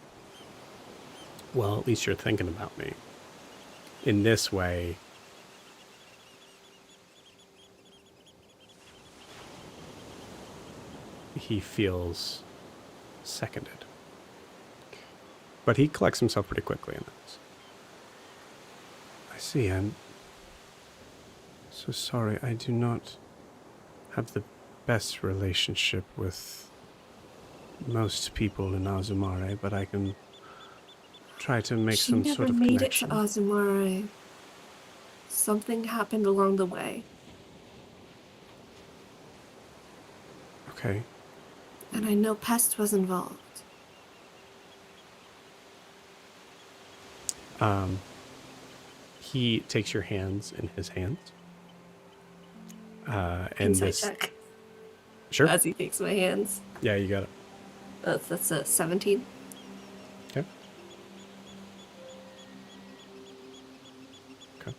well, at least you're thinking about me. In this way, he feels seconded. But he collects himself pretty quickly in this. I see. I'm so sorry. I do not have the best relationship with most people in Azumare, but I can try to make some sort of She never made connection. it to Azumare. Something happened along the way. Okay. And I know Pest was involved. He takes your hands in his hands. And Insight this, check. sure. As he takes my hands. Yeah, you got it. That's a 17. Okay. Okay.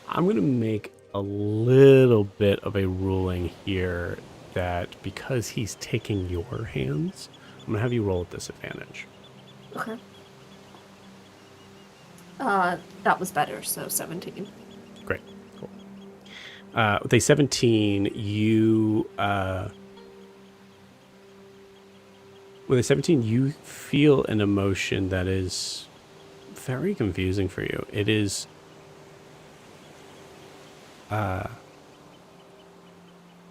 I'm going to make a little bit of a ruling here that because he's taking your hands, I'm going to have you roll at disadvantage. Okay. That was better, so 17. Great. Cool. With a 17, you With a 17, you feel an emotion that is very confusing for you. It is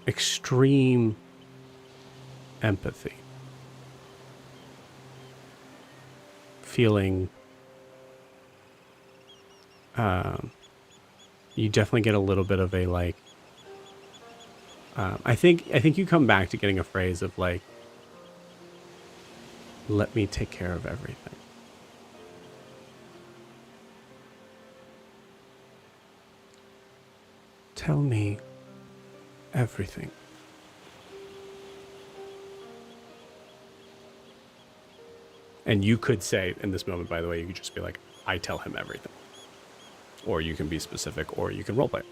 extreme empathy. Feeling you definitely get a little bit of a like I think you come back to getting a phrase of like, let me take care of everything. Tell me everything. And you could say in this moment, by the way, you could just be like, I tell him everything. Or you can be specific, or you can roleplay.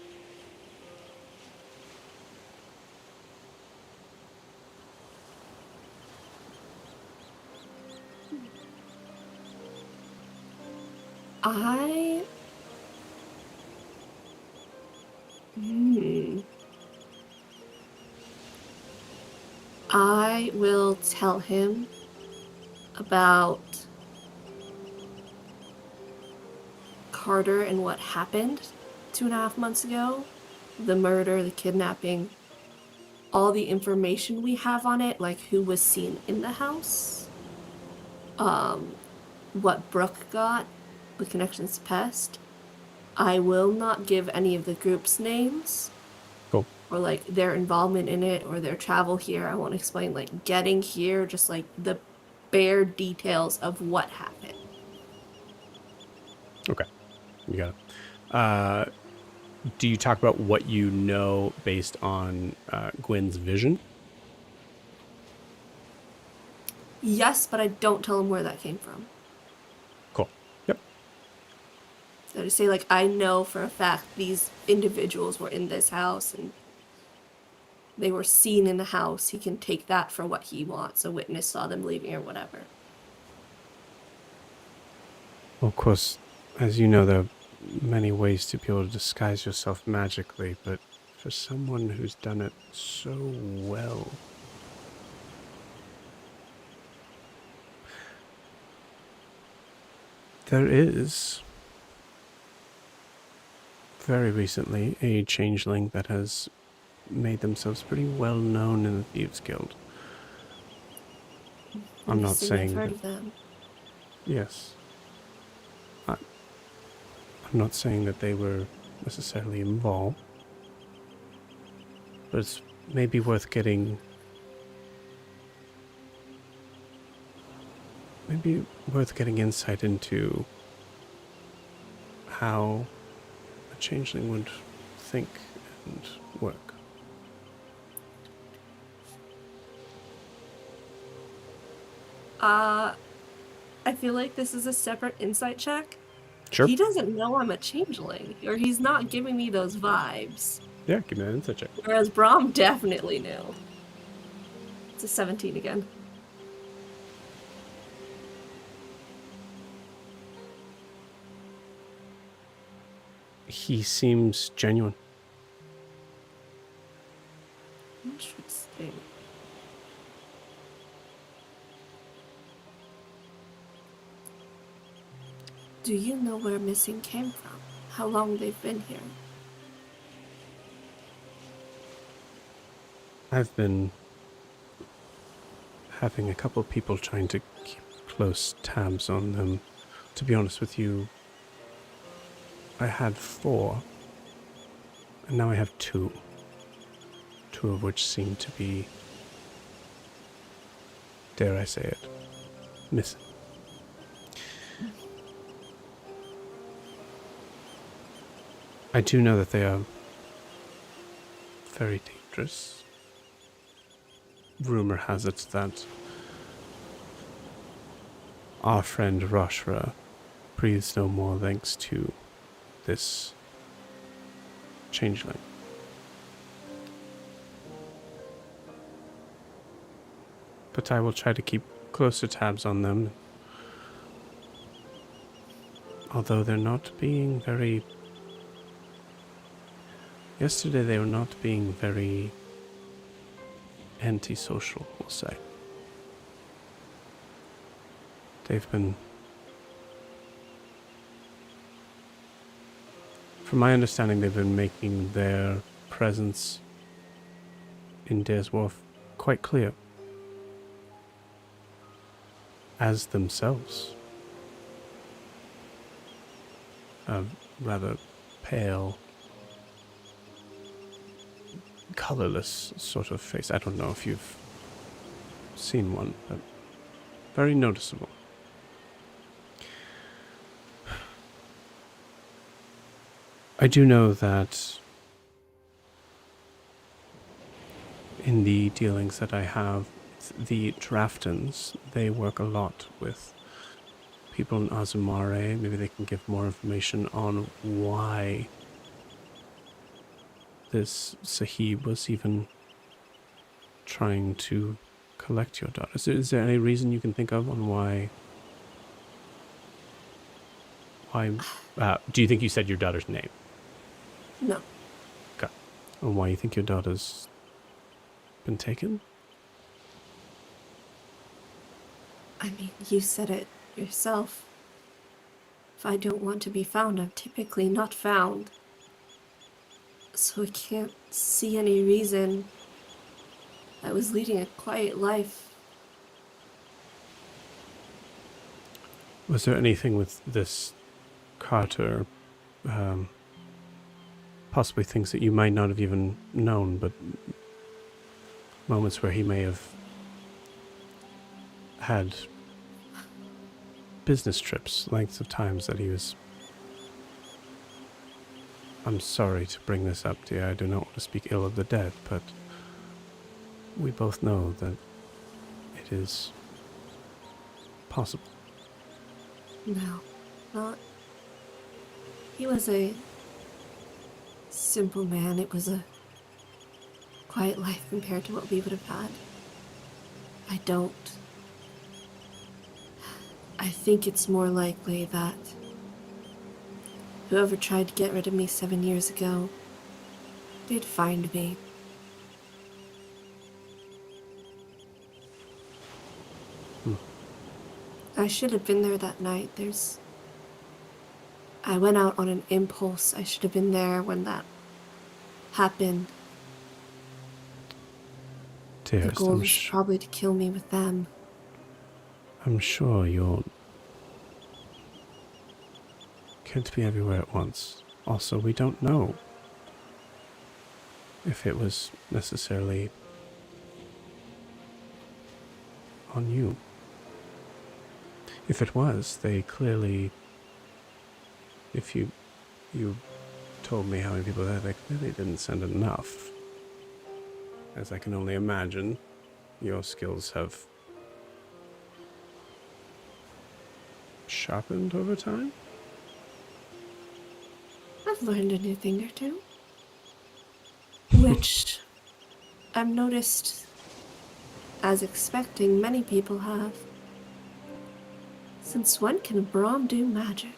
I will tell him about Carter and what happened 2.5 months ago. The murder, the kidnapping, all the information we have on it, like who was seen in the house, what Brooke got, the connections to Pest. I will not give any of the group's names. Cool. Or like their involvement in it or their travel here. I won't explain like getting here, just like the bare details of what happened. Okay. You got it. Do you talk about what you know based on Gwen's vision? Yes, but I don't tell him where that came from. Cool. Yep. So to say, like, I know for a fact these individuals were in this house and they were seen in the house. He can take that for what he wants. A witness saw them leaving or whatever. Well, of course, as you know, there are many ways to be able to disguise yourself magically, but for someone who's done it so well... There is, very recently, a changeling that has made themselves pretty well known in the Thieves Guild. I'm not saying I've heard that, of them. yes. I'm not saying that they were necessarily involved, but it's maybe worth getting... Maybe worth getting insight into how a changeling would think and work. I feel like this is a separate insight check. Sure. He doesn't know I'm a changeling, or he's not giving me those vibes. Yeah, give me an insight check. Whereas Brahm definitely knew. It's a 17 again. He seems genuine. Interesting. Do you know where missing came from? How long they've been here? I've been having a couple of people trying to keep close tabs on them. To be honest with you, I had 4, and now I have 2. 2 of which seem to be, dare I say it, missing. I do know that they are very dangerous. Rumor has it that our friend Roshra breathes no more thanks to this changeling. But I will try to keep closer tabs on them. Although they're not being very... Yesterday they were not being very antisocial, we'll say. They've been... From my understanding, they've been making their presence in Dair's Wharf quite clear. As themselves. A rather pale, colorless sort of face. I don't know if you've seen one, but very noticeable. I do know that in the dealings that I have, the Draftons, they work a lot with people in Azumare. Maybe they can give more information on why this Sahib was even trying to collect your daughter. Is there any reason you can think of on why... do you think you said your daughter's name? No. Okay. And why you think your daughter's been taken? I mean, you said it yourself. If I don't want to be found, I'm typically not found. So I can't see any reason. I was leading a quiet life. Was there anything with this Carter, possibly things that you might not have even known, but moments where he may have had business trips, lengths of times that he was... I'm sorry to bring this up, dear. I do not want to speak ill of the dead, but we both know that it is possible. No, not. He was a simple man. It was a quiet life compared to what we would have had. I don't. I think it's more likely that whoever tried to get rid of me 7 years ago did find me. I should have been there that night. I went out on an impulse. I should have been there when that happened. Dearest, the goal was probably to kill me with them. I'm sure you can't be everywhere at once. Also, we don't know if it was necessarily on you. If it was, they clearly... If you told me how many people there, they clearly didn't send enough. As I can only imagine, your skills have sharpened over time? I've learned a new thing or two. Which I've noticed, as expecting, many people have. Since when can a Brahm do magic?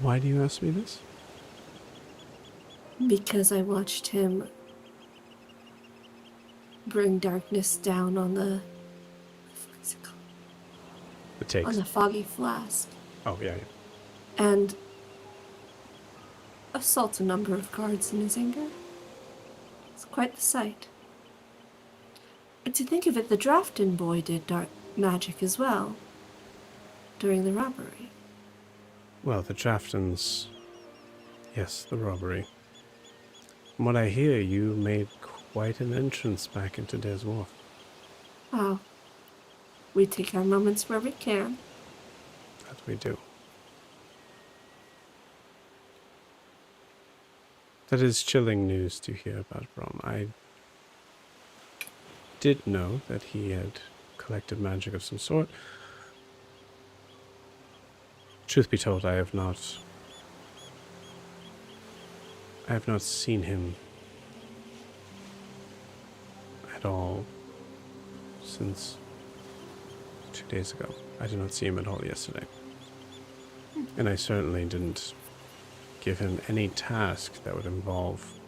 Why do you ask me this? Because I watched him bring darkness down on the... What's it called? The takes. On the foggy flask. Oh, yeah. And assault a number of guards in his anger. It's quite the sight. But to think of it, the Drafton boy did dark magic as well during the robbery. Well, the Draftons... Yes, the robbery. From what I hear, you made quite an entrance back into Dair's Wharf. Wow. We take our moments where we can. That we do. That is chilling news to hear about Brahm. I did know that he had collected magic of some sort. Truth be told, I have not seen him at all since 2 days ago. I did not see him at all yesterday. And I certainly didn't give him any task that would involve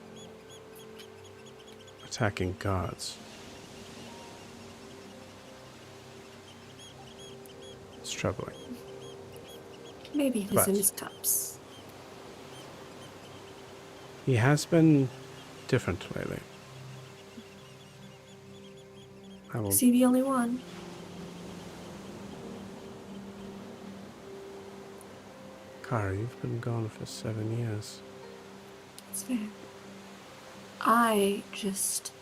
attacking guards. It's troubling. Maybe he was in But- his cups. He has been different lately. I will Is he the only one? Kara, you've been gone for 7 years. It's fair. I just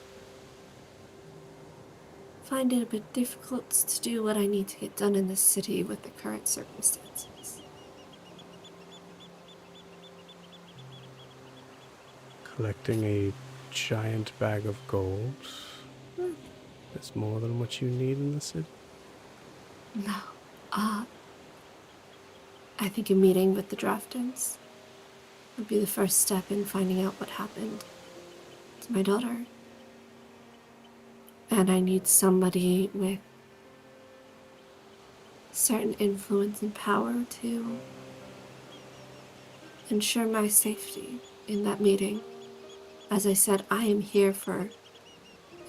find it a bit difficult to do what I need to get done in this city with the current circumstances. Collecting a giant bag of gold is more than what you need in the city. No. I think a meeting with the Draftons would be the first step in finding out what happened to my daughter. And I need somebody with certain influence and power to ensure my safety in that meeting. As I said, I am here for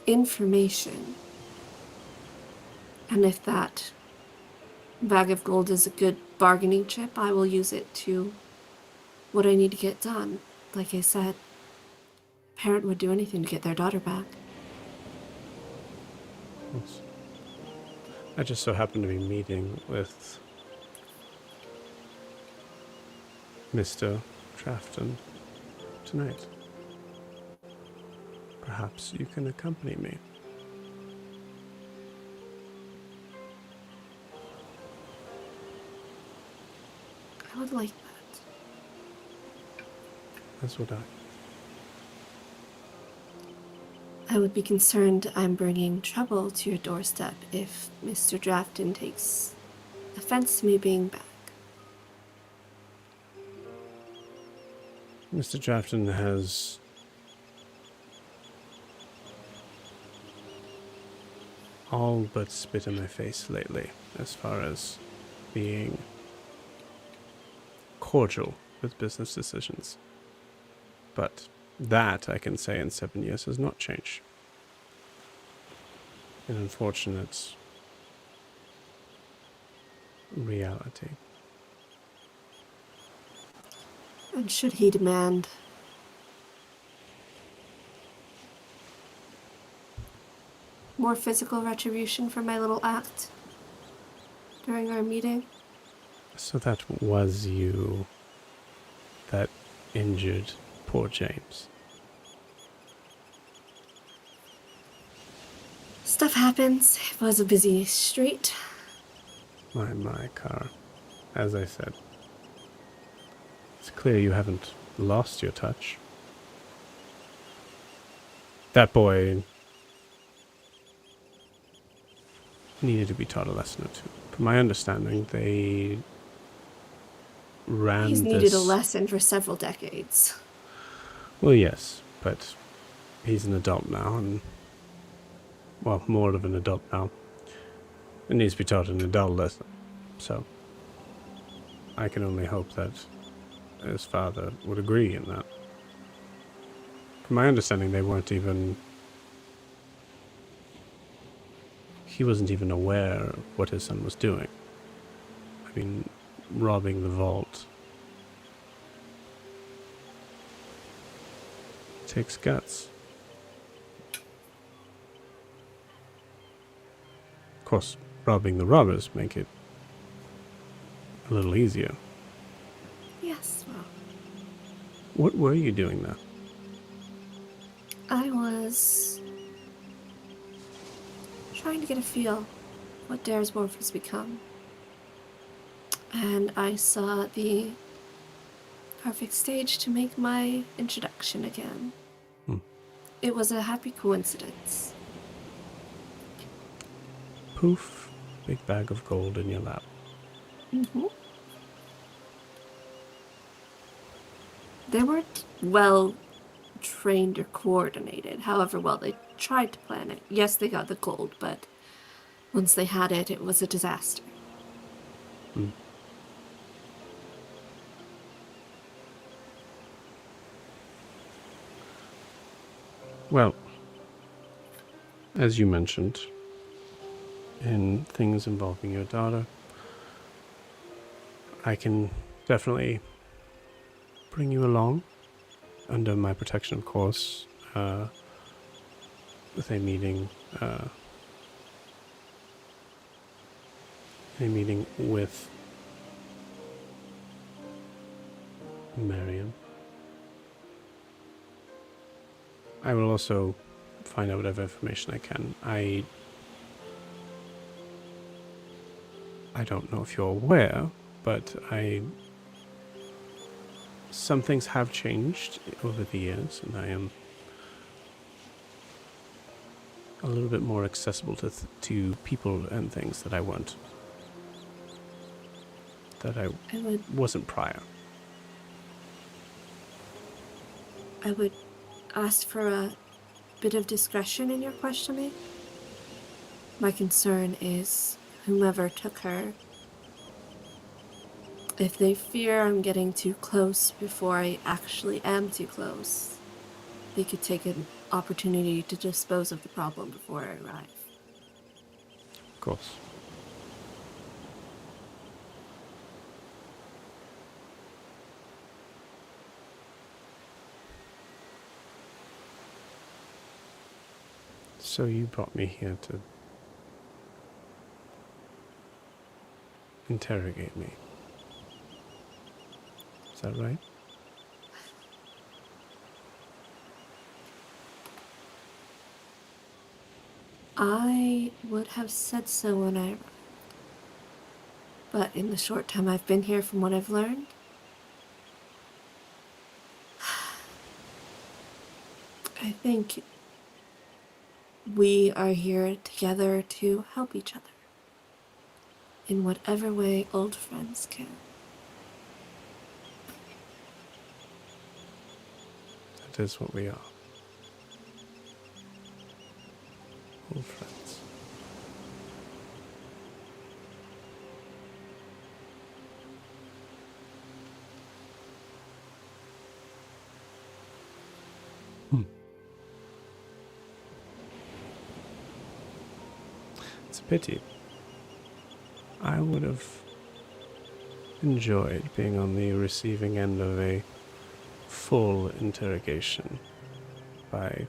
information. And if that bag of gold is a good bargaining chip, I will use it to what I need to get done. Like I said, a parent would do anything to get their daughter back. Yes. I just so happen to be meeting with Mr. Trafton tonight. Perhaps you can accompany me. I would like that. As would I. I would be concerned I'm bringing trouble to your doorstep if Mr. Drafton takes offense to me being back. Mr. Drafton has all but spit in my face lately as far as being cordial with business decisions. But that, I can say, in 7 years has not changed. An unfortunate reality. And should he demand more physical retribution for my little act during our meeting? So that was you that injured poor James. Stuff happens. It was a busy street. My car. As I said, it's clear you haven't lost your touch. That boy needed to be taught a lesson or two. From my understanding, they ran He's this... needed a lesson for several decades. Well, yes, but he's an adult now, and, well, more of an adult now. It needs to be taught an adult lesson. So, I can only hope that his father would agree in that. From my understanding, they weren't even... He wasn't even aware of what his son was doing. I mean, robbing the vault takes guts. Of course, robbing the robbers make it a little easier. Yes, well, What were you doing there? I was trying to get a feel what Dair's Wharf has become. And I saw the perfect stage to make my introduction again. It was a happy coincidence. Poof, big bag of gold in your lap. Mm-hmm. They weren't well trained or coordinated, however well they tried to plan it. Yes, they got the gold, but Once they had it, it was a disaster. Well, as you mentioned, in things involving your daughter, I can definitely bring you along under my protection, of course, with a meeting with Marion. I will also find out whatever information I can. I don't know if you're aware, but some things have changed over the years, and I am a little bit more accessible to people and things that I weren't. That I wasn't prior. I would ask for a bit of discretion in your questioning. My concern is whomever took her, if they fear I'm getting too close before I actually am too close, they could take an opportunity to dispose of the problem before I arrive. Of course. So you brought me here to interrogate me. Is that right? I would have said so when I arrived. But in the short time I've been here, from what I've learned, I think we are here together to help each other in whatever way old friends can. That is what we are. Old friends. It's a pity. I would have enjoyed being on the receiving end of a full interrogation by...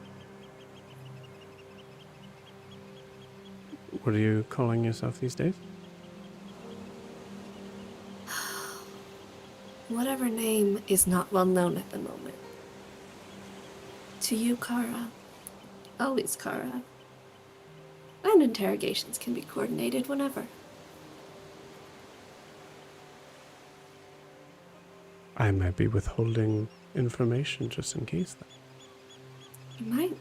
What are you calling yourself these days? Whatever name is not well known at the moment. To you, Kara. Always Kara. And interrogations can be coordinated whenever. I might be withholding information just in case then. You might.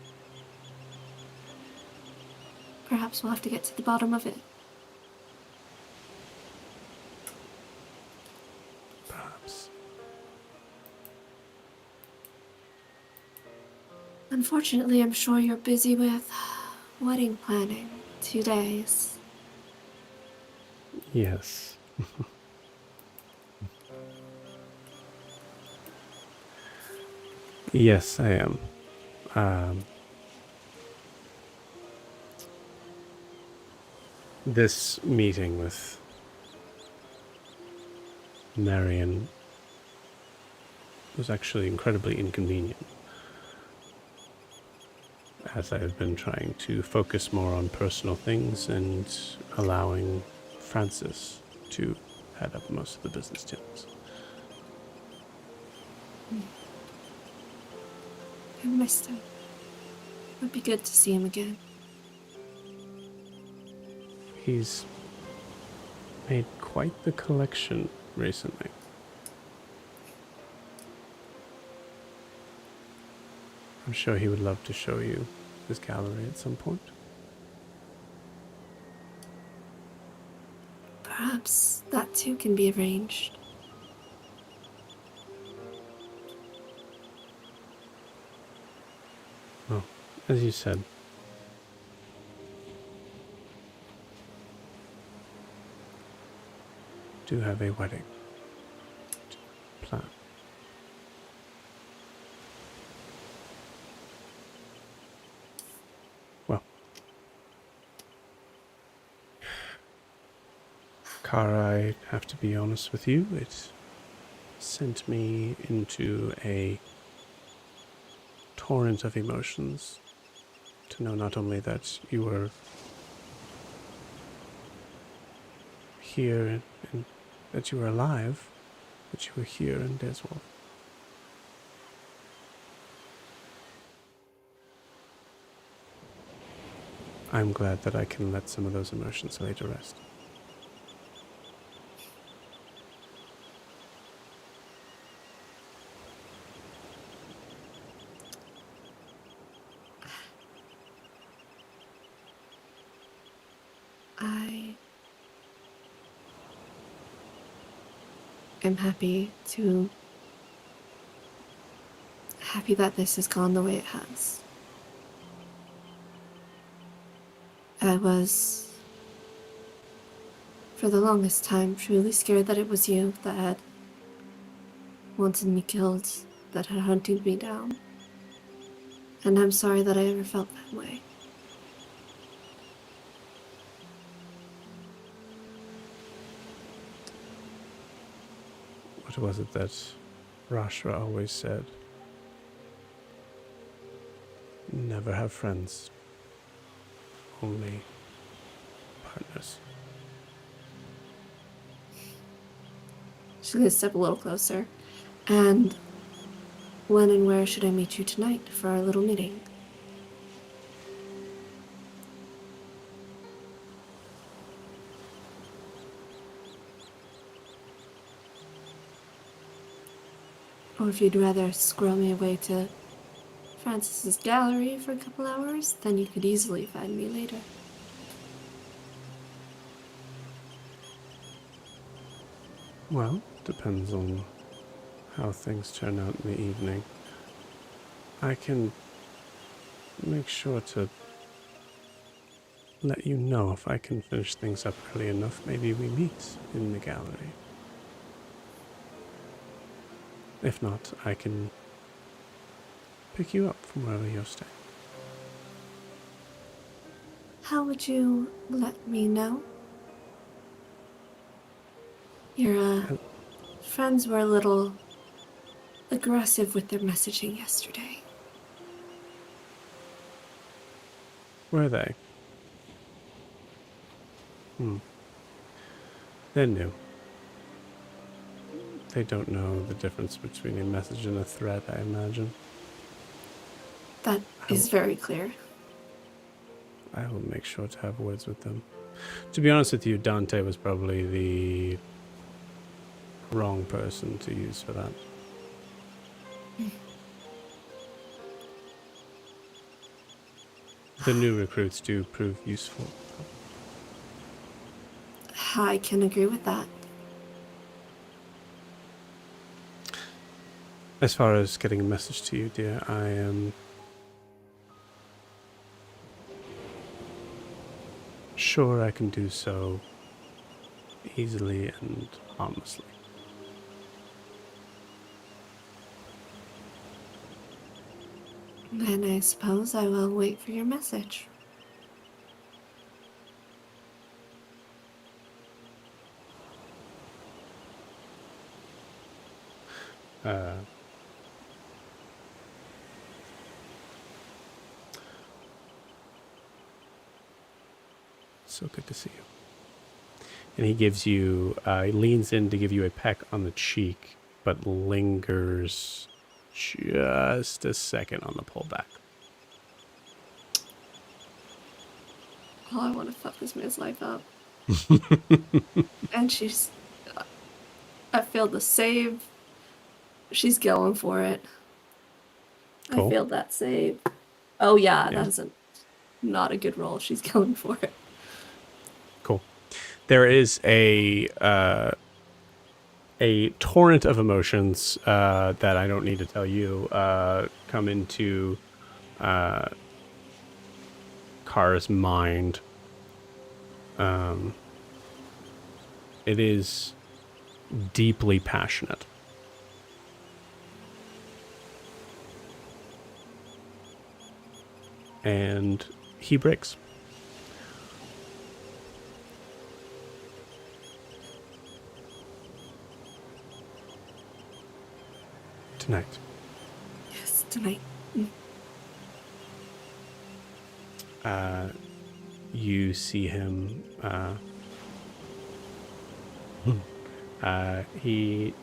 Perhaps we'll have to get to the bottom of it. Perhaps. Unfortunately, I'm sure you're busy with wedding planning. 2 days. Yes. Yes, I am. This meeting with Marion was actually incredibly inconvenient, as I have been trying to focus more on personal things and allowing Francis to head up most of the business deals. I missed him. It would be good to see him again. He's made quite the collection recently. I'm sure he would love to show you his gallery at some point. Perhaps that too can be arranged. Well, as you said, do have a wedding plan. Well, Kara, I have to be honest with you, it sent me into a torrent of emotions to know not only that you were here and that you were alive, but you were here in Dair's Wharf. I'm glad that I can let some of those emotions lay to rest. I am happy that this has gone the way it has. I was, for the longest time, truly scared that it was you that had wanted me killed, that had hunted me down. And I'm sorry that I ever felt that way. What was it that Rashra always said? Never have friends, only partners. She's gonna step a little closer. And when and where should I meet you tonight for our little meeting? Or if you'd rather squirrel me away to Francis's gallery for a couple hours, then you could easily find me later. Well, depends on how things turn out in the evening. I can make sure to let you know if I can finish things up early enough. Maybe we meet in the gallery. If not, I can pick you up from wherever you're staying. How would you let me know? Your friends were a little aggressive with their messaging yesterday. Were they? They're new. They don't know the difference between a message and a threat, I imagine. That is very clear. I will make sure to have words with them. To be honest with you, Dante was probably the wrong person to use for that. The new recruits do prove useful. I can agree with that. As far as getting a message to you, dear, I am sure I can do so easily and harmlessly. Then I suppose I will wait for your message. So good to see you. And he gives you, he leans in to give you a peck on the cheek, but lingers just a second on the pullback. Oh, I want to fuck this man's life up. And I failed the save. She's going for it. Cool. I failed that save. Oh yeah, Yeah. that's not a good roll. She's going for it. Cool. There is a torrent of emotions that I don't need to tell you come into Kara's mind. It is deeply passionate. And he breaks. Tonight. Yes, tonight. You see him. He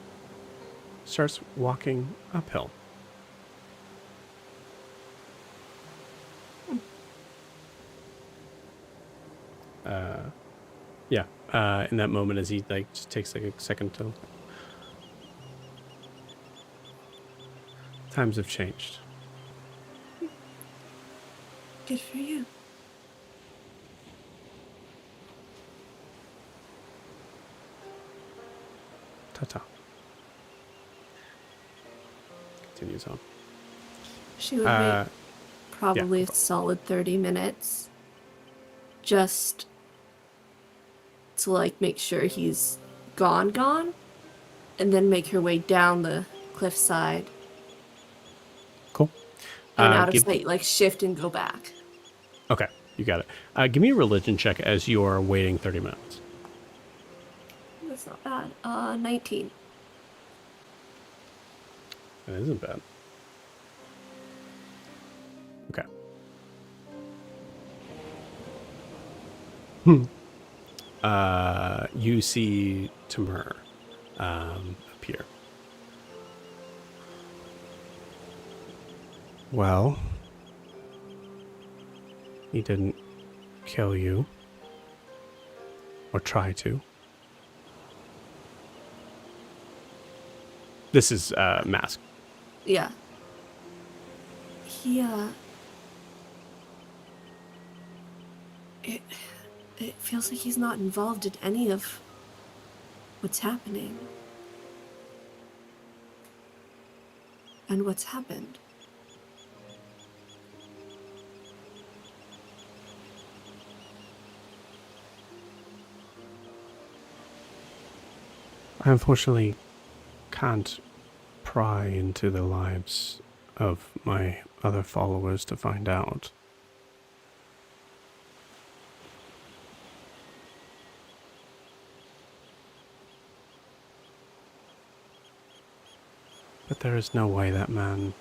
starts walking uphill. Yeah. In that moment, as he like just takes like a second to. Times have changed. Good for you. Ta-ta. Continues on. She would wait probably a solid 30 minutes just to like make sure he's gone, and then make her way down the cliffside Cool. and out of sight, like shift and go back. Okay, you got it. Give me a religion check as you are waiting 30 minutes. That's not bad. 19. That isn't bad. Okay. You see Tamur appear. Well, he didn't kill you. Or try to. This is Mask. Yeah. He, It feels like he's not involved in any of what's happening. And what's happened. I unfortunately can't pry into the lives of my other followers to find out. But there is no way that man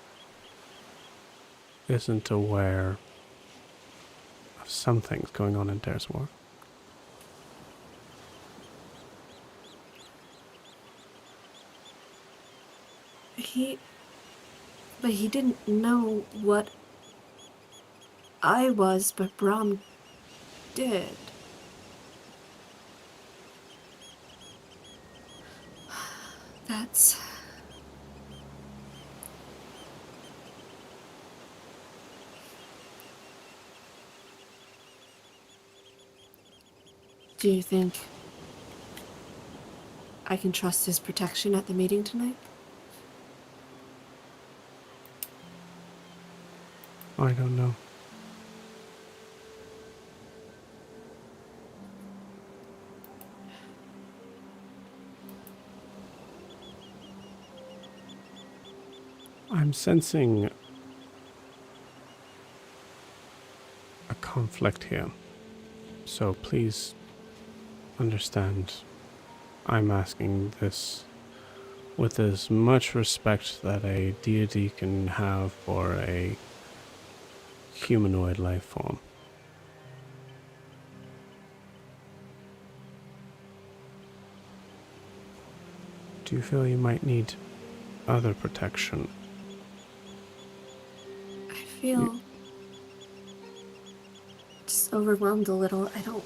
isn't aware of some things going on in Dair's Wharf. But he didn't know what I was, but Brahm did. That's... Do you think I can trust his protection at the meeting tonight? I don't know. I'm sensing a conflict here. So please understand, I'm asking this with as much respect that a deity can have for a humanoid life form. Do you feel you might need other protection? I feel just overwhelmed a little. I don't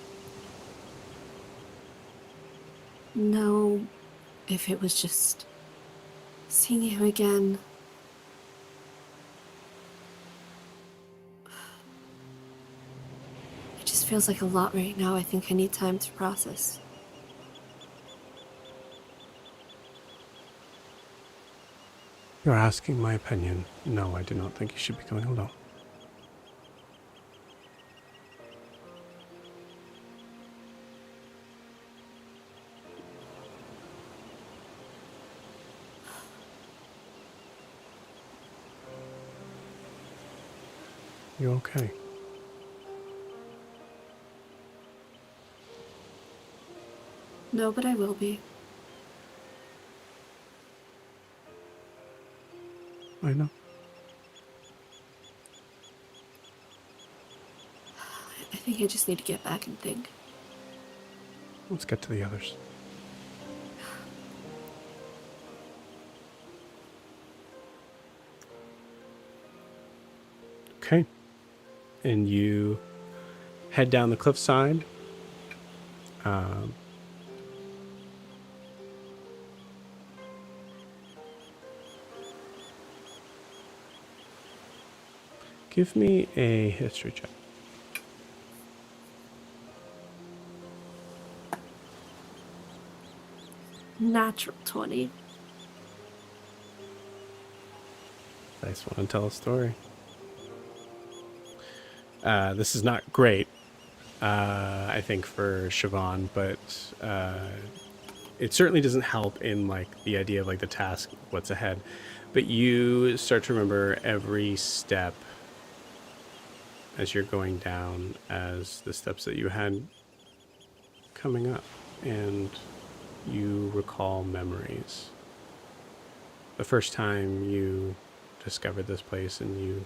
know if it was just seeing him again. It just feels like a lot right now. I think I need time to process. You're asking my opinion. No, I do not think you should be going alone. You okay? No, but I will be. I know. I think I just need to get back and think. Let's get to the others. Okay. And you head down the cliffside. Give me a history check. Natural 20. Dice want to tell a story. This is not great, I think, for Siobhan, but it certainly doesn't help in like the idea of like the task, what's ahead. But you start to remember every step as you're going down, as the steps that you had coming up, and you recall memories. The first time you discovered this place and you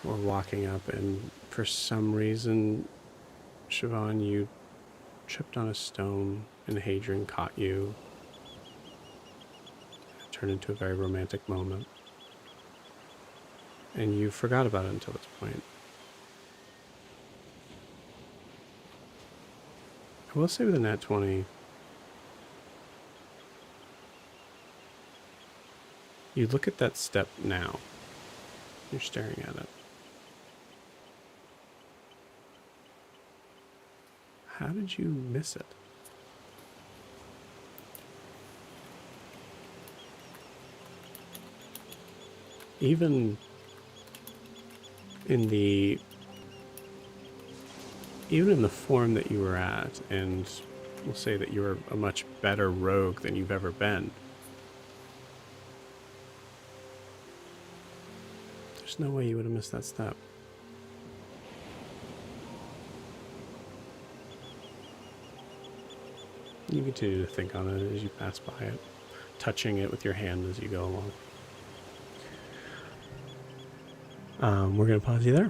were walking up, and for some reason, Siobhan, you tripped on a stone and Hadrian caught you. It turned into a very romantic moment. And you forgot about it until this point. I will say with a nat 20, you look at that step now. You're staring at it. How did you miss it? Even in the form that you were at, and we'll say that you're a much better rogue than you've ever been, there's no way you would have missed that step. You continue to think on it as you pass by it, touching it with your hand as you go along. We're going to pause you there.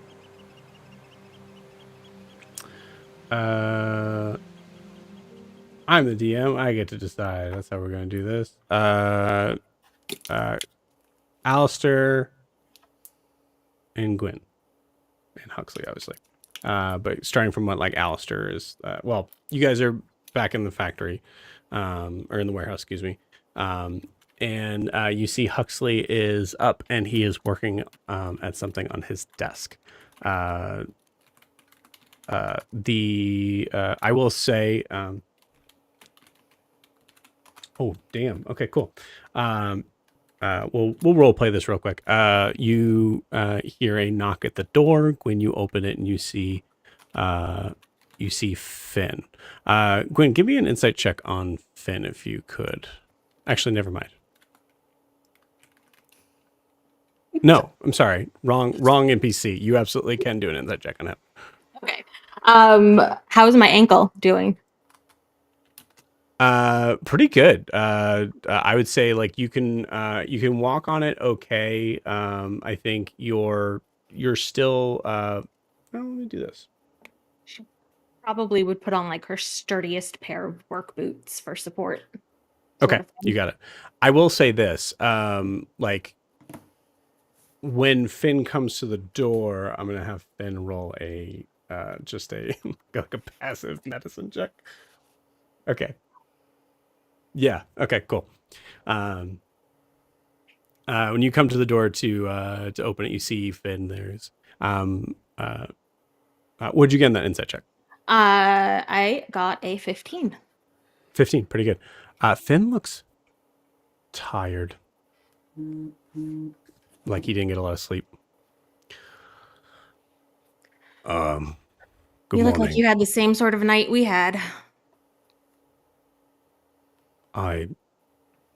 I'm the DM. I get to decide. That's how we're going to do this. Alistair and Gwyn. And Huxley, obviously. But starting from what, like, Alistair is... well, you guys are back in the factory. Or in the warehouse, excuse me. And you see Huxley is up and he is working at something on his desk. I will say... oh, damn. Okay, cool. We'll role play this real quick. You hear a knock at the door. When you open it and you see Finn. Gwen, give me an insight check on Finn if you could. Actually, never mind. No, I'm sorry. Wrong NPC. You absolutely can do an insight check on him. Okay. How's my ankle doing? Pretty good. I would say like you can walk on it okay. I think you're still well, let me do this. She probably would put on like her sturdiest pair of work boots for support. Okay, you got it. I will say this, like when Finn comes to the door, I'm gonna have Finn roll a just a like a passive medicine check. Okay. Yeah. Okay. Cool. When you come to the door to open it, you see Finn. There's what'd you get in that insight check? I got a 15. 15. Pretty good. Finn looks tired. Like he didn't get a lot of sleep. Good You look morning. like you had the same sort of night we had. I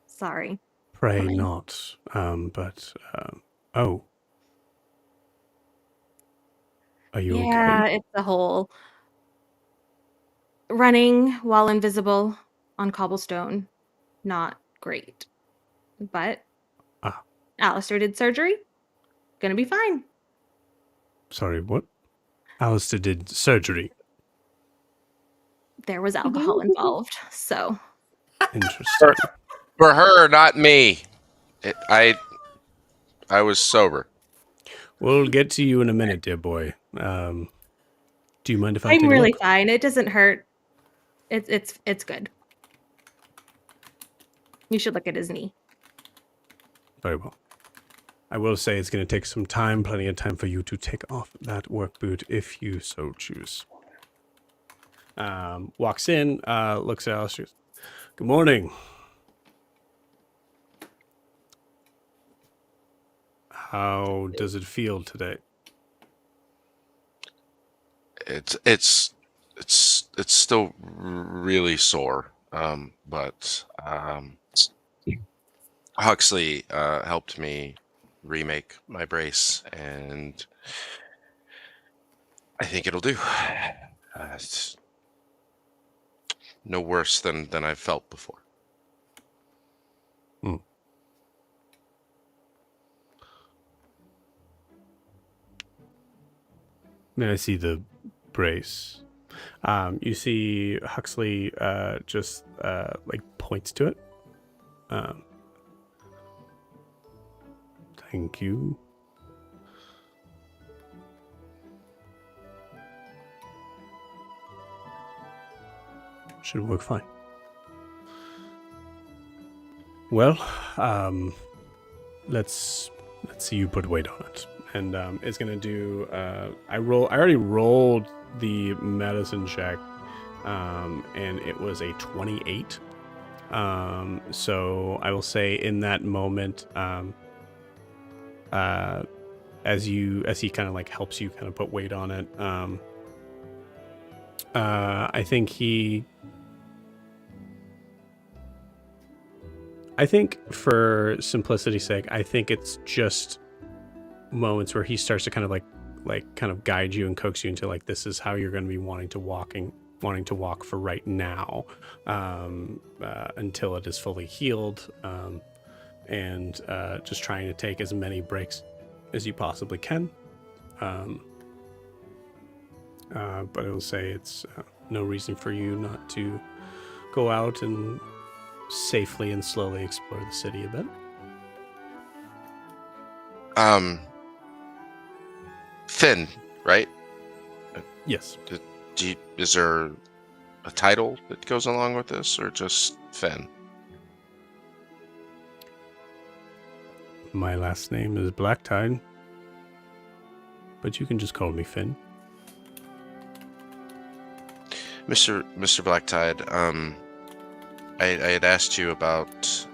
Sorry. pray Fine. not. But oh, Are you Yeah, okay? it's the whole running while invisible on cobblestone. Not great. But Ah, Alistair did surgery. Gonna be fine. sorry, what? Alistair did surgery. There was alcohol involved, so Interesting. For her, not me. I was sober. We'll get to you in a minute, dear boy. Do you mind if I I'm take a really look? fine. It doesn't hurt. It's good. You should look at his knee. Very well. I will say it's going to take some time, plenty of time for you to take off that work boot if you so choose. Walks in, looks at Alistair. Good morning. How does it feel today? It's still really sore. But Huxley helped me remake my brace, and I think it'll do. It's no worse than I've felt before. I see the brace. You see Huxley just like points to it. Thank you. Should work fine. Well, let's see you put weight on it. And it's gonna do. I already rolled the medicine check, and it was a 28. So I will say in that moment, as he kind of like helps you kind of put weight on it, I think for simplicity's sake, I think it's just moments where he starts to kind of kind of guide you and coax you into like, this is how you're going to be wanting to walk for right now, until it is fully healed, and just trying to take as many breaks as you possibly can. But I will say it's no reason for you not to go out and safely and slowly explore the city a bit. Finn, right? Yes. Is there a title that goes along with this, or just Finn? My last name is Blacktide, but you can just call me Finn. Mr. Blacktide, I had asked you about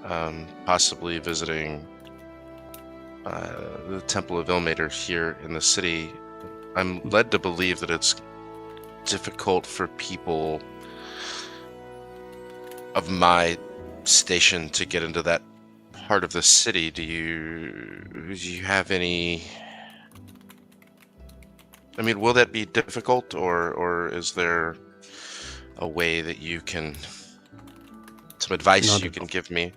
possibly visiting the Temple of Ilmater here in the city. I'm led to believe that it's difficult for people of my station to get into that part of the city. Do you have any? I mean, will that be difficult, or is there a way that you can, some advice you can give me?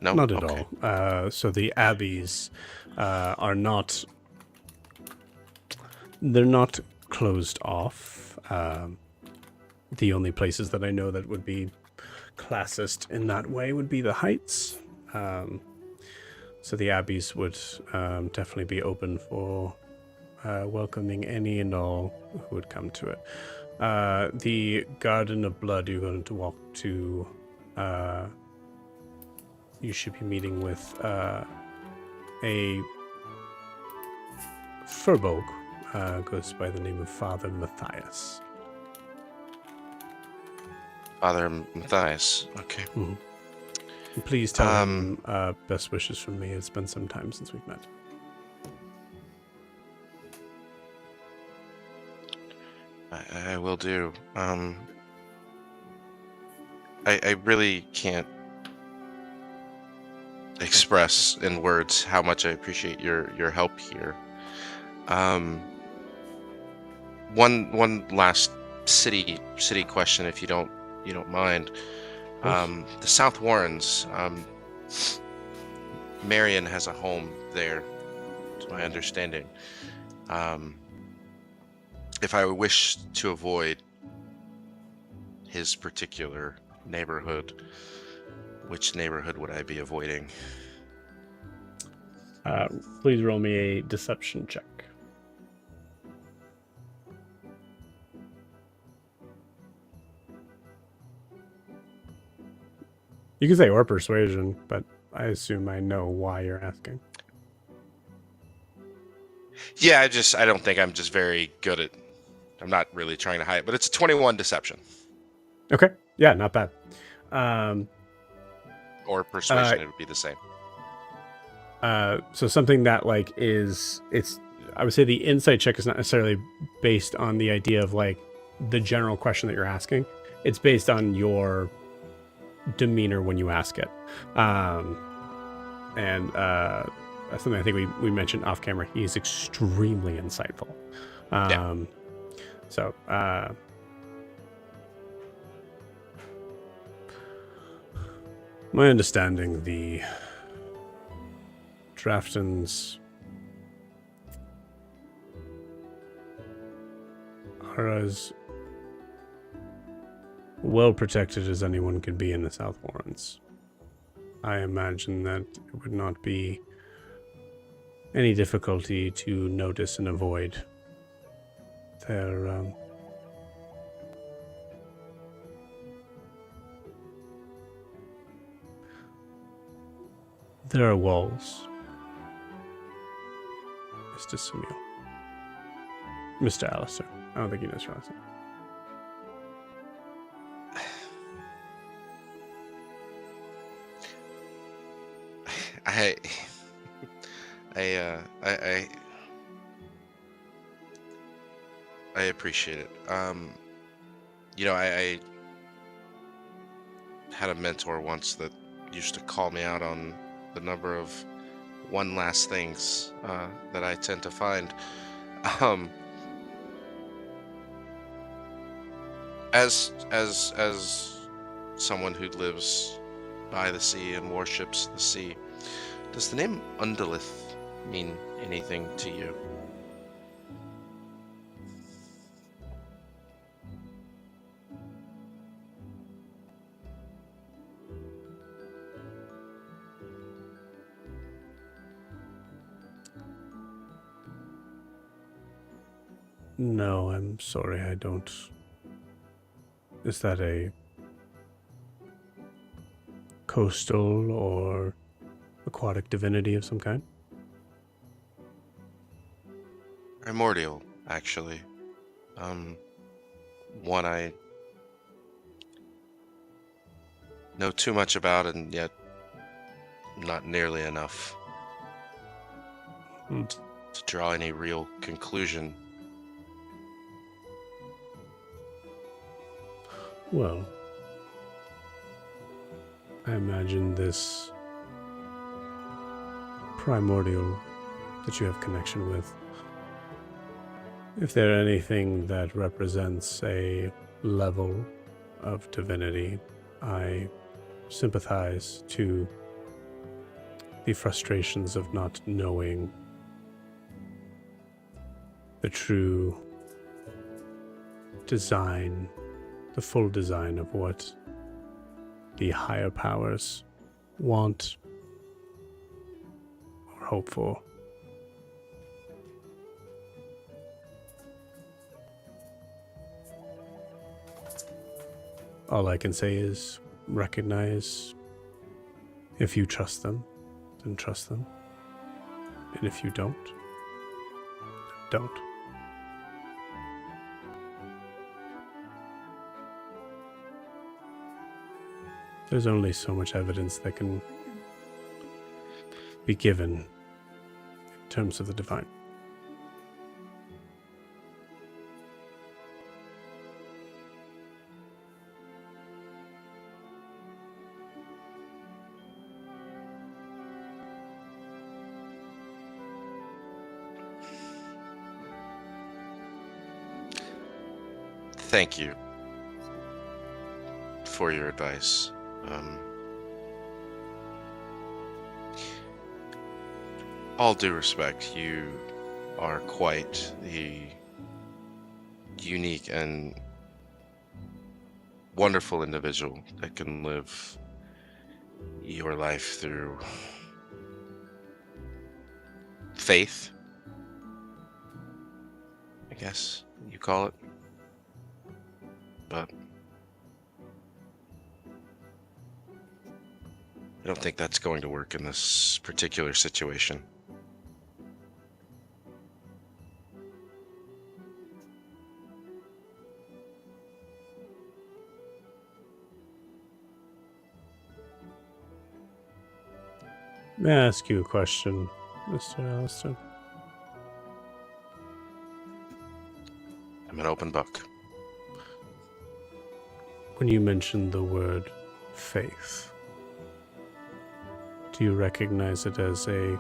No, not at okay. all. So the abbeys are not. They're not closed off. The only places that I know that would be classist in that way would be the Heights. So the abbeys would definitely be open for welcoming any and all who would come to it. The Garden of Blood you're going to walk to, you should be meeting with a Furbolg, goes by the name of Father Matthias. Father Matthias, okay. Mm-hmm. Please tell him best wishes from me. It's been some time since we've met. I will do. I really can't express in words how much I appreciate your help here. One last city question, if you don't mind. The South Warrens. Marion has a home there, to my understanding. If I wish to avoid his particular neighborhood, which neighborhood would I be avoiding? Please roll me a deception check. You can say or persuasion, but I assume I know why you're asking. Yeah, I don't think I'm just very good at. I'm not really trying to hide it, but it's a 21 deception. Okay. Yeah, not bad. Or persuasion, it would be the same. So something that like it's I would say the insight check is not necessarily based on the idea of like the general question that you're asking. It's based on your demeanor when you ask it. And that's something I think we mentioned off camera. He's extremely insightful. So my understanding, the Draftons are as well protected as anyone could be in the South Warrens. I imagine that it would not be any difficulty to notice and avoid their there are walls, Mr. Samuel. Mr. Alistair. I don't think he knows your last name. I appreciate it. I had a mentor once that used to call me out on the number of one last things that I tend to find. As someone who lives by the sea and worships the sea, does the name Undulith mean anything to you? No, I'm sorry, I don't. Is that a coastal or aquatic divinity of some kind? Primordial, actually. One I know too much about, and yet not nearly enough to draw any real conclusion. Well, I imagine this primordial that you have connection with, if there anything that represents a level of divinity, I sympathize to the frustrations of not knowing the true design, the full design of what the higher powers want or hope for. All I can say is recognize if you trust them, then trust them. And if you don't, don't. There's only so much evidence that can be given in terms of the divine. thank you for your advice. All due respect, you are quite the unique and wonderful individual that can live your life through faith, I guess you call it. But I don't think that's going to work in this particular situation. May I ask you a question, Mr. Alistair? I'm an open book. When you mentioned the word faith, do you recognize it as a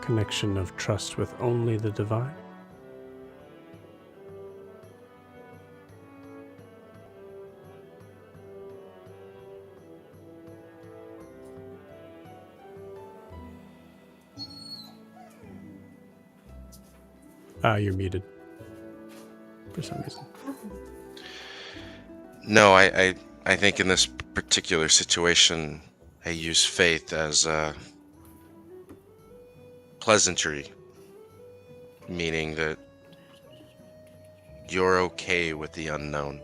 connection of trust with only the divine? You're muted for some reason. No, I think in this particular situation, I use faith as a pleasantry, meaning that you're okay with the unknown.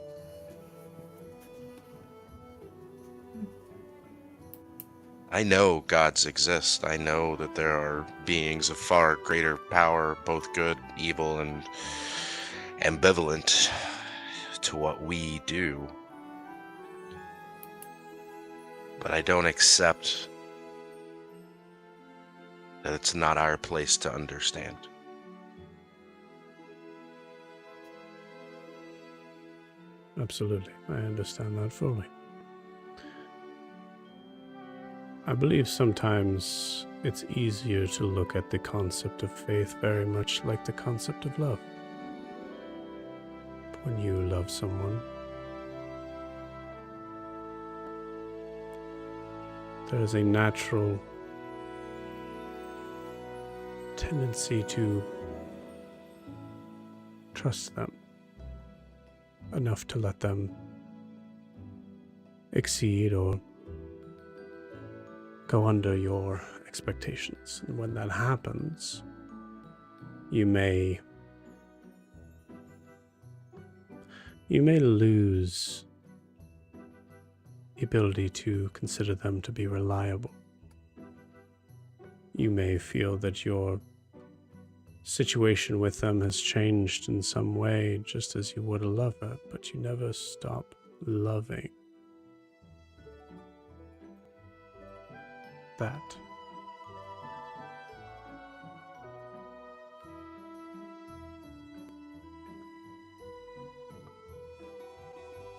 I know gods exist. I know that there are beings of far greater power, both good, evil, and ambivalent to what we do. But I don't accept that it's not our place to understand. Absolutely, I understand that fully. I believe sometimes it's easier to look at the concept of faith very much like the concept of love. When you love someone, there is a natural tendency to trust them enough to let them exceed or go under your expectations. And when that happens, you may lose the ability to consider them to be reliable. You may feel that your situation with them has changed in some way, just as you would a lover, but you never stop loving that.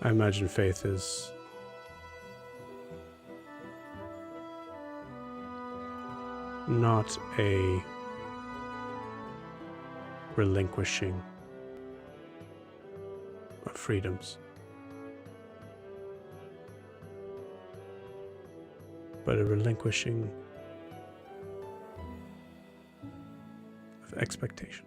I imagine faith is not a relinquishing of freedoms, but a relinquishing of expectation.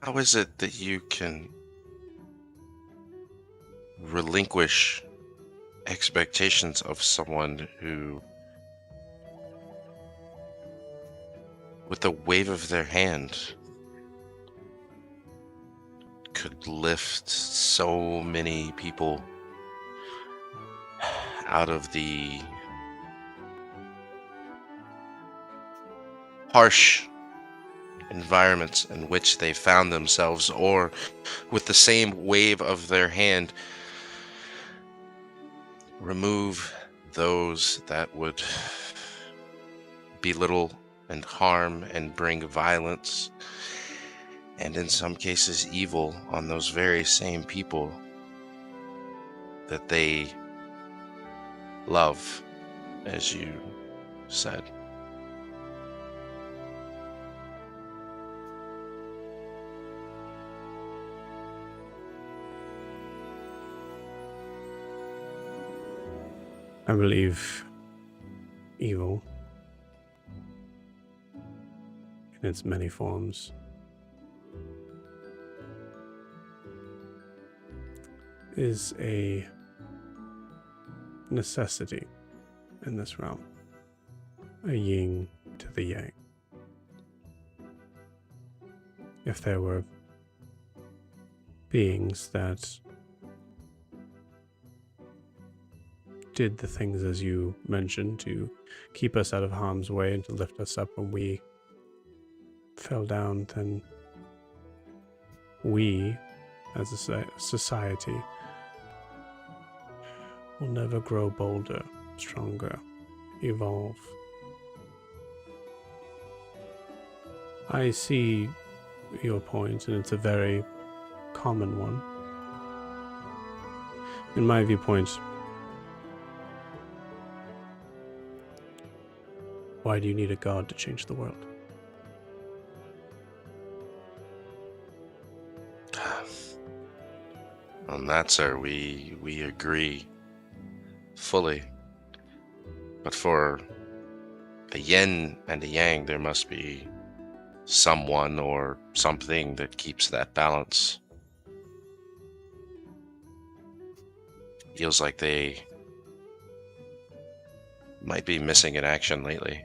How is it that you can relinquish expectations of someone who, with a wave of their hand, could lift so many people out of the harsh environments in which they found themselves, or with the same wave of their hand remove those that would belittle and harm and bring violence, and in some cases evil, on those very same people that they love as you said. I believe evil, in its many forms, is a necessity in this realm, a yin to the yang. If there were beings that did the things as you mentioned to keep us out of harm's way and to lift us up when we fell down, then we, as a society, will never grow bolder, stronger, evolve. I see your point, and it's a very common one. In my viewpoint, why do you need a god to change the world? On that, sir, we agree fully. But for a yin and a yang, there must be someone or something that keeps that balance. Feels like they might be missing in action lately.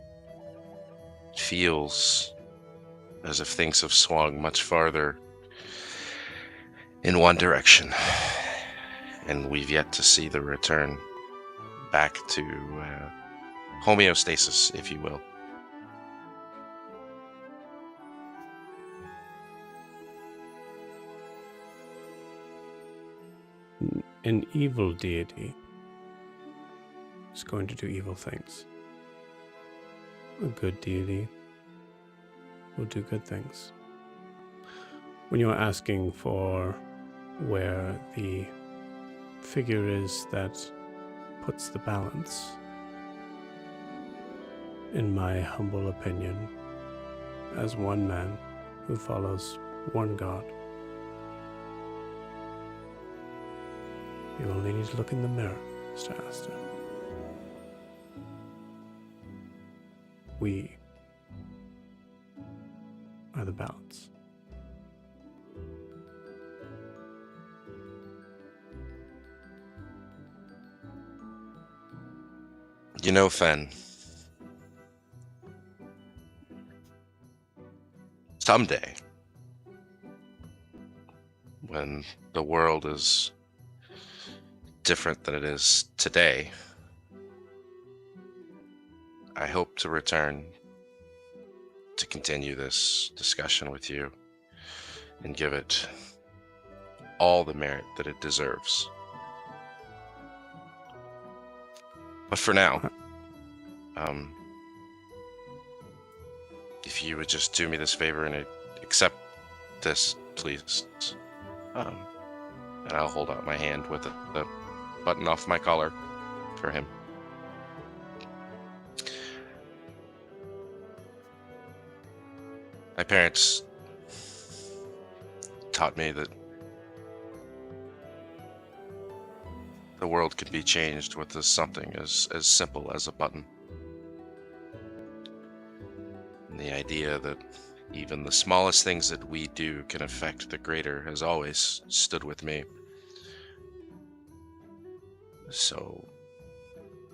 It feels as if things have swung much farther in one direction, and we've yet to see the return back to homeostasis, if you will. An evil deity is going to do evil things. A good deity will do good things. When you're asking for where the figure is that puts the balance, in my humble opinion, as one man who follows one God, you only need to look in the mirror, Mr. Astor. We are the balance. You know, Fen, someday, when the world is different than it is today, I hope to return to continue this discussion with you and give it all the merit that it deserves. But for now, if you would just do me this favor and accept this, please, and I'll hold out my hand with the button off my collar for him. My parents taught me that the world can be changed with something as simple as a button. And the idea that even the smallest things that we do can affect the greater has always stood with me. So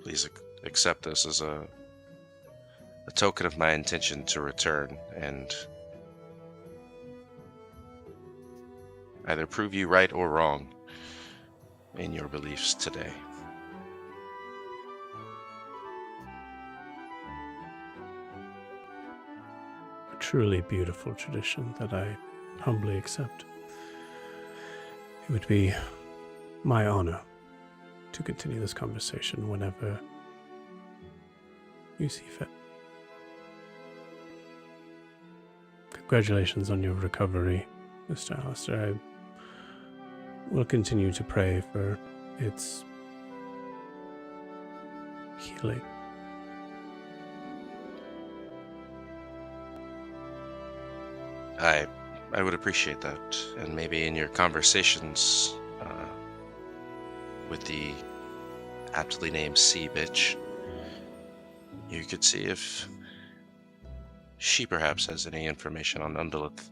please accept this as a token of my intention to return and either prove you right or wrong in your beliefs today. A truly beautiful tradition that I humbly accept. It would be my honor to continue this conversation whenever you see fit. Congratulations on your recovery, Mr. Alistair. I will continue to pray for its healing I would appreciate that, and maybe in your conversations with the aptly named Sea Bitch, you could see if she perhaps has any information on Undulith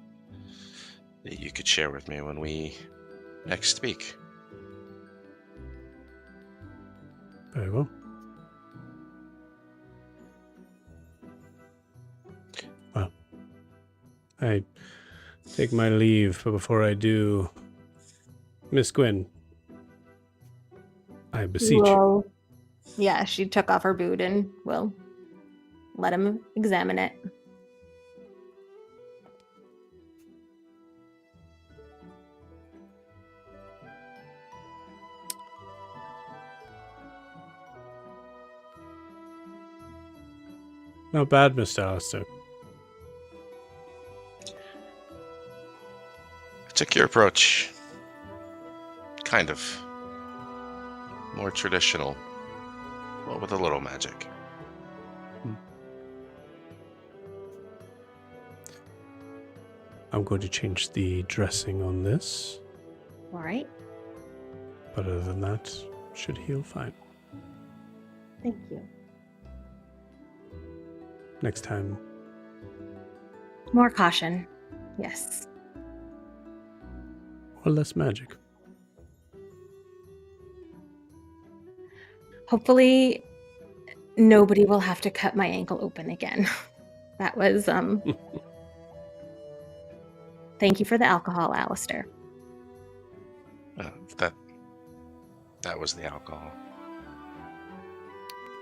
that you could share with me when we next speak. Very well. Well, I take my leave, but before I do, Miss Gwyn, I beseech you. Well, yeah, she took off her boot and will let him examine it. Not bad, Mr. Alistair. I took your approach, kind of more traditional, but with a little magic. I'm going to change the dressing on this, All right. but other than that, should heal fine. Thank you. Next time, More caution. Yes. or less magic. Hopefully, nobody will have to cut my ankle open again. That was, Thank you for the alcohol, Alistair. That was the alcohol.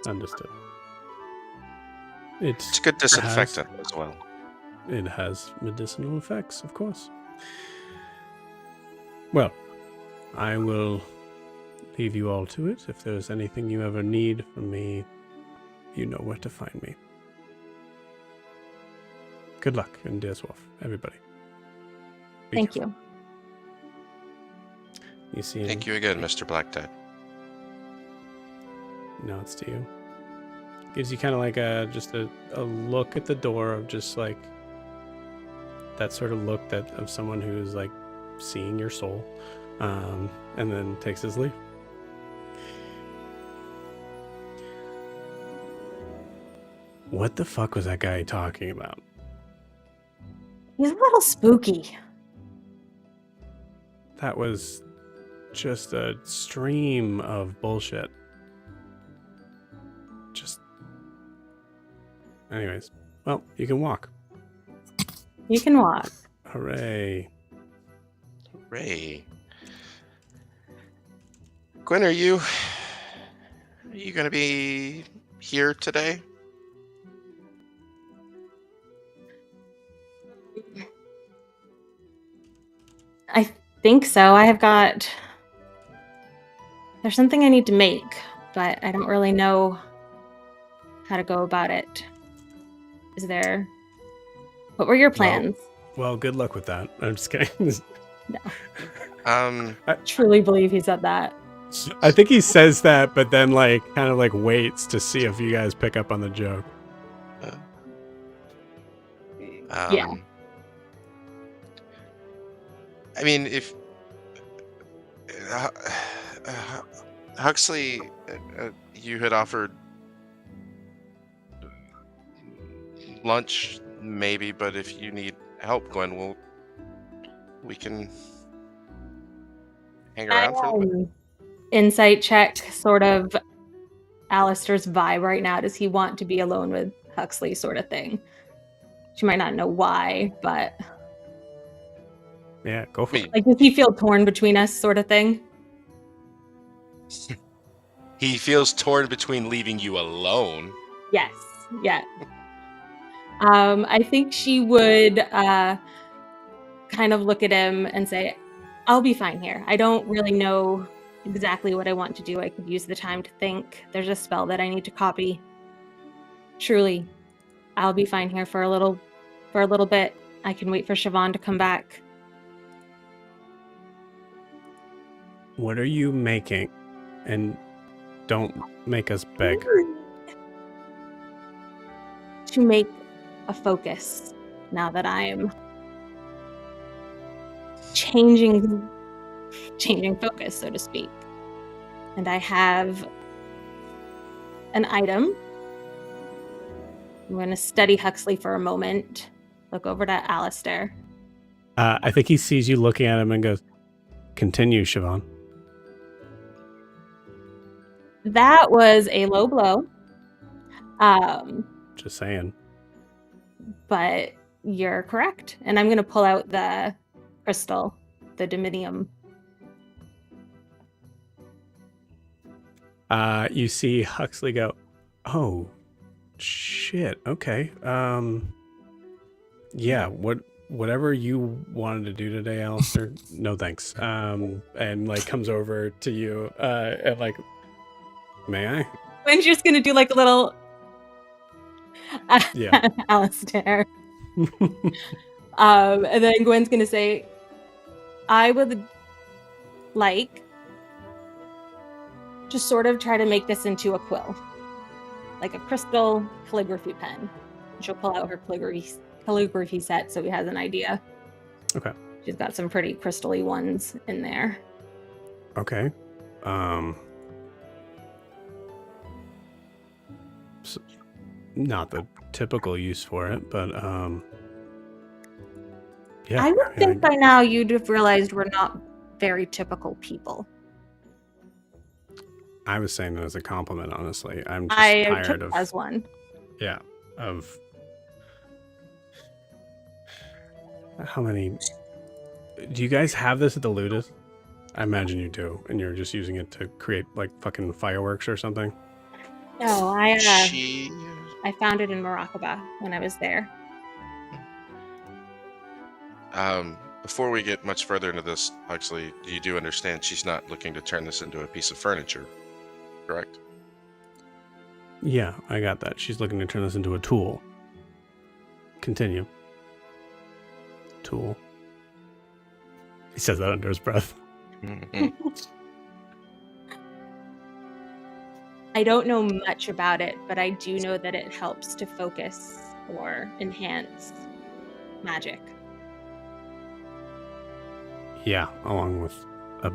Understood. It's a good disinfectant as well. It has medicinal effects, of course. Well, I will leave you all to it. If there's anything you ever need from me, you know where to find me. Good luck in Dair's Wharf, everybody. Be Thank careful. you. You see Thank you again, Mr. Blacktide. nods to you. Gives you kind of like just a look at the door of just like that sort of look that of someone who's like seeing your soul, and then takes his leave. What the fuck was that guy talking about? He's a little spooky. That was just a stream of bullshit. Just. Anyways, well, you can walk. You can walk. Hooray. Ray. Gwen, are you going to be here today? I think so. There's something I need to make, but I don't really know how to go about it. What were your plans? Well, good luck with that. I'm just kidding. No. Um, I truly believe he said that. I think he says that, but then like kind of like waits to see if you guys pick up on the joke. Yeah. I mean, if Huxley, you had offered lunch, maybe, but if you need help, Gwen, we can hang around for a little bit. Insight check, sort of Alistair's vibe right now. Does he want to be alone with Huxley, sort of thing? She might not know why, but Yeah, go for it. like, does he feel torn between us, sort of thing? He feels torn between leaving you alone. Yes. Yeah. I think she would kind of look at him and say, I'll be fine here. I don't really know exactly what I want to do. I could use the time to think. There's a spell that I need to copy. Truly, I'll be fine here for a little bit. I can wait for Siobhan to come back. What are you making? And don't make us beg. To make a focus now that I am changing focus, so to speak. And I have an item. I'm going to study Huxley for a moment. Look over to Alistair. I think he sees you looking at him and goes, "Continue, Siobhan." That was a low blow. Just saying. But you're correct. And I'm going to pull out the crystal, the dominium. You see Huxley go, "Oh, shit. Okay. Yeah, whatever you wanted to do today, Alistair, no thanks." And like comes over to you, and like, "May I?" Gwen's just going to do like a little Yeah. Alistair. And then Gwen's going to say, I would like to sort of try to make this into a quill, like a crystal calligraphy pen. She'll pull out her calligraphy set so he has an idea. Okay. She's got some pretty crystal-y ones in there. Okay. So, not the typical use for it, but yeah. I would think by now you'd have realized we're not very typical people. I was saying that as a compliment, honestly. I'm just I tired took of as one. Yeah, of how many. Do you guys have this at the Ludus? I imagine you do, and you're just using it to create like fucking fireworks or something. No, I She. found it in Morocco when I was there. Before we get much further into this, Huxley, you do understand she's not looking to turn this into a piece of furniture, correct? Yeah, I got that. She's looking to turn this into a tool. Continue. Tool. He says that under his breath. I don't know much about it, but I do know that it helps to focus or enhance magic. Yeah, along with a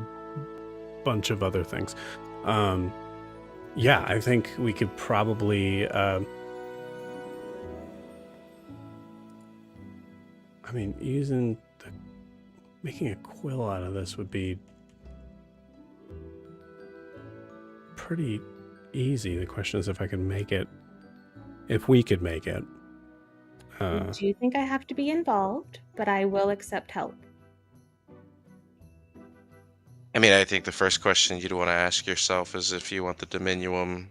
bunch of other things. Yeah, I think we could probably. I mean, making a quill out of this would be pretty easy. The question is if I could make it. If we could make it. I do think I have to be involved, but I will accept help. I mean, I think the first question you'd want to ask yourself is if you want the Dominium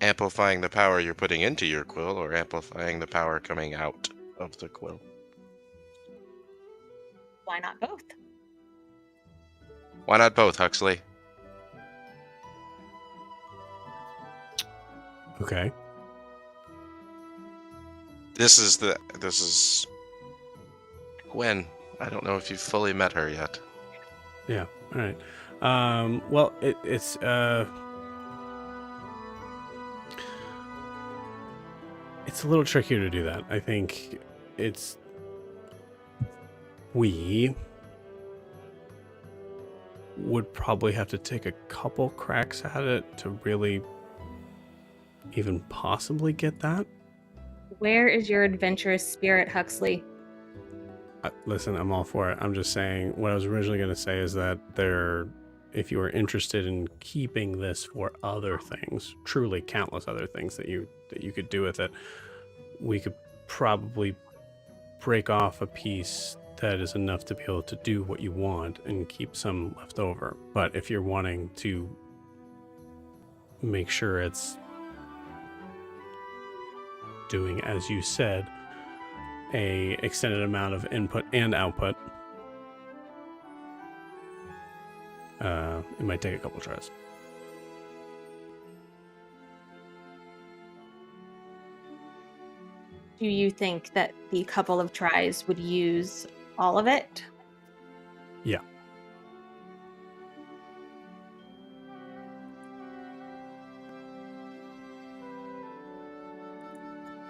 amplifying the power you're putting into your quill or amplifying the power coming out of the quill. Why not both? Why not both, Huxley? Okay. This is Gwen. I don't know if you've fully met her yet. Yeah. All right. Well, it's a little trickier to do that. I think we would probably have to take a couple cracks at it to really even possibly get that. Where is your adventurous spirit, Huxley? Listen, I'm all for it. I'm just saying what I was originally going to say is that if you were interested in keeping this for other things, truly countless other things that you could do with it, we could probably break off a piece that is enough to be able to do what you want and keep some left over. But if you're wanting to make sure it's doing, as you said, a extended amount of input and output, it might take a couple tries. Do you think that the couple of tries would use all of it? Yeah.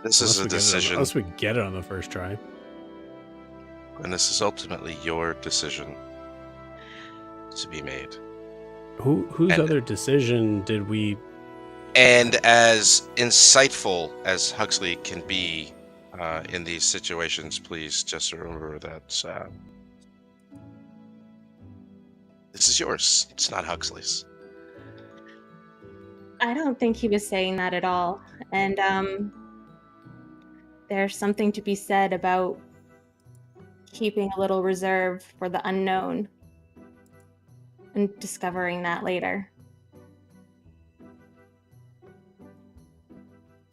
This is a decision. Unless we get it on the first try. and this is ultimately your decision to be made. Whose other decision did we... And as insightful as Huxley can be in these situations, please just remember that this is yours. It's not Huxley's. I don't think he was saying that at all. And there's something to be said about keeping a little reserve for the unknown and discovering that later.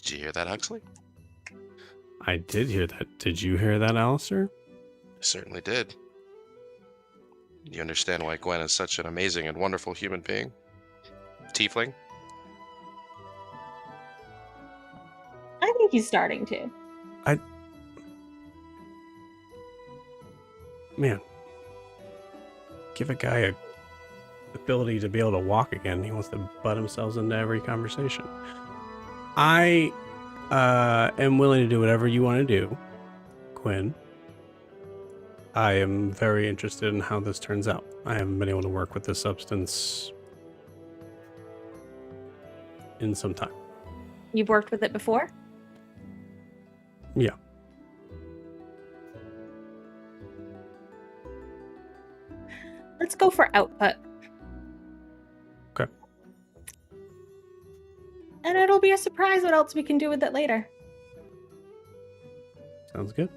Did you hear that, Huxley? I did hear that. Did you hear that, Alistair? I certainly did. You understand why Gwen is such an amazing and wonderful human being? Tiefling? I think he's starting to. Man, give a guy a ability to be able to walk again. He wants to butt himself into every conversation. I am willing to do whatever you want to do, Quinn. I am very interested in how this turns out. I haven't been able to work with this substance in some time. You've worked with it before? Yeah. Let's go for output. Okay. And it'll be a surprise what else we can do with it later. Sounds good.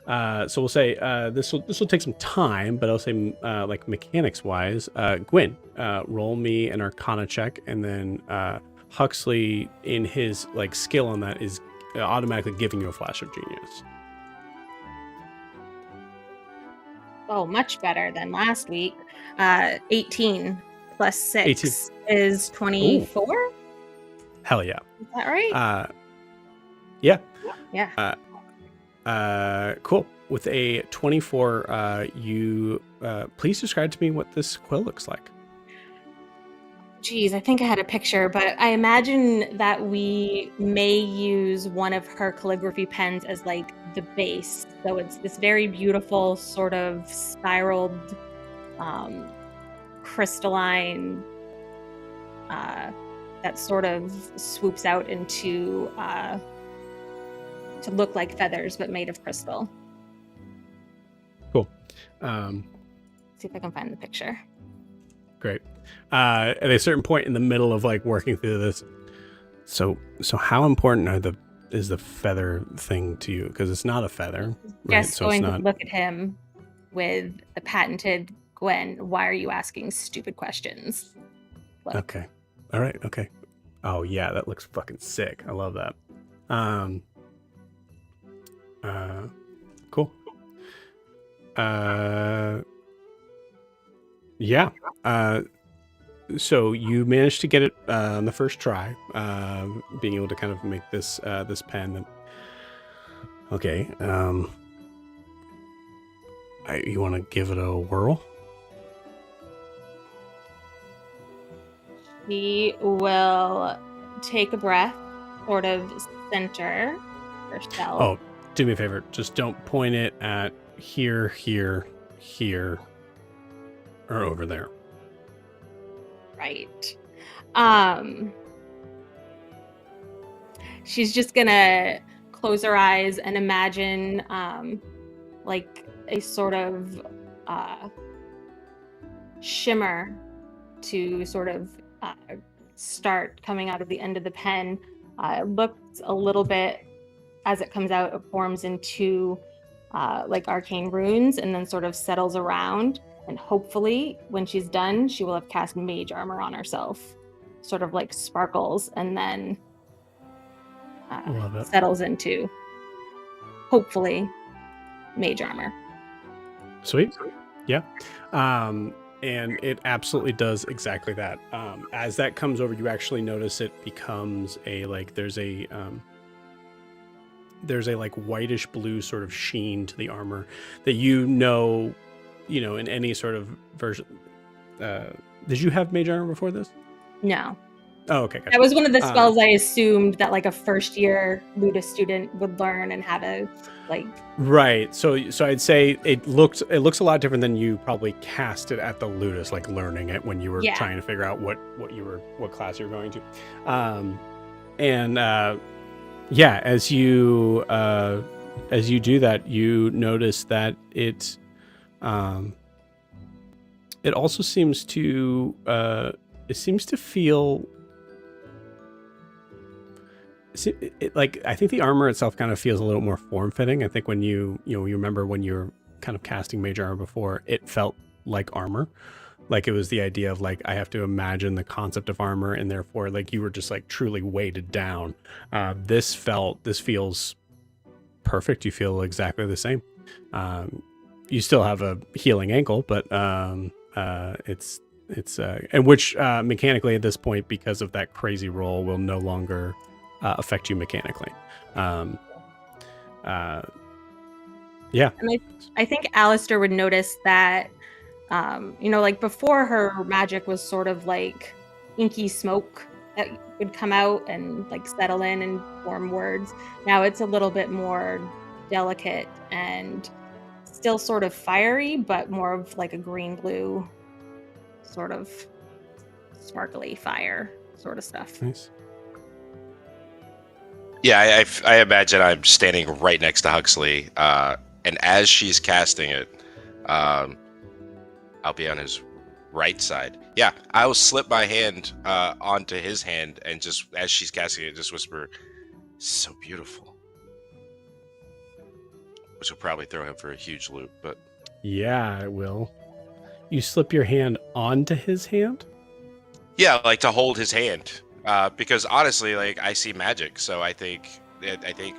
So we'll say this will take some time, but I'll say like mechanics wise, Gwyn, roll me an Arcana check, and then Huxley, in his like skill on that, is automatically giving you a flash of genius. Oh, much better than last week. 18 plus 6 18. is 24. Ooh. Hell yeah. Is that right? Yeah. Yeah. Cool. With a 24, you please describe to me what this quill looks like. Geez, I think I had a picture, but I imagine that we may use one of her calligraphy pens as like the base. So it's this very beautiful sort of spiraled, crystalline, that sort of swoops out into to look like feathers, but made of crystal. Cool. See if I can find the picture. Great. At a certain point in the middle of like working through this, so how important is the feather thing to you? Because it's not a feather, right? Just going to look at him with the patented Gwen. Why are you asking stupid questions? Look. Okay. All right. Okay. Oh yeah, that looks fucking sick. I love that. Cool. Yeah. So you managed to get it on the first try, being able to kind of make this pen. Okay. You want to give it a whirl? He will take a breath, sort of center herself. Oh, do me a favor. Just don't point it at here, here, here, or over there. Right. She's just gonna close her eyes and imagine like a sort of shimmer to sort of start coming out of the end of the pen. It looks a little bit, as it comes out, it forms into like arcane runes and then sort of settles around. And hopefully when she's done, she will have cast mage armor on herself. Sort of like sparkles and then settles into, hopefully, mage armor. Sweet. Yeah. And it absolutely does exactly that. As that comes over, you actually notice it becomes a, like, there's a like whitish blue sort of sheen to the armor that in any sort of version. Did you have mage armor before this? No. Oh, okay. Gotcha. That was one of the spells I assumed that like a first year Ludus student would learn and how to like. Right. So I'd say it looks a lot different than you probably cast it at the Ludus, like learning it when you were Yeah. trying to figure out what class you were going to. Yeah, as you do that, you notice that it also seems to feel like, I think the armor itself kind of feels a little more form-fitting. I think when you remember when you were kind of casting mage armor before, it felt like armor. Like it was the idea of like, I have to imagine the concept of armor, and therefore like you were just like truly weighted down. This feels perfect. You feel exactly the same. You still have a healing ankle, but it's and which mechanically at this point, because of that crazy roll, will no longer affect you mechanically. Yeah. And I think Alistair would notice that, like before, her magic was sort of like inky smoke that would come out and like settle in and form words. Now it's a little bit more delicate and still sort of fiery, but more of like a green-blue sort of sparkly fire sort of stuff. Nice. Yeah, I imagine I'm standing right next to Huxley, and as she's casting it, I'll be on his right side. Yeah, I will slip my hand onto his hand, and just as she's casting it, just whisper, "So beautiful," which will probably throw him for a huge loop. But yeah, it will. You slip your hand onto his hand? yeah, like to hold his hand. Because honestly, like I see magic, so I think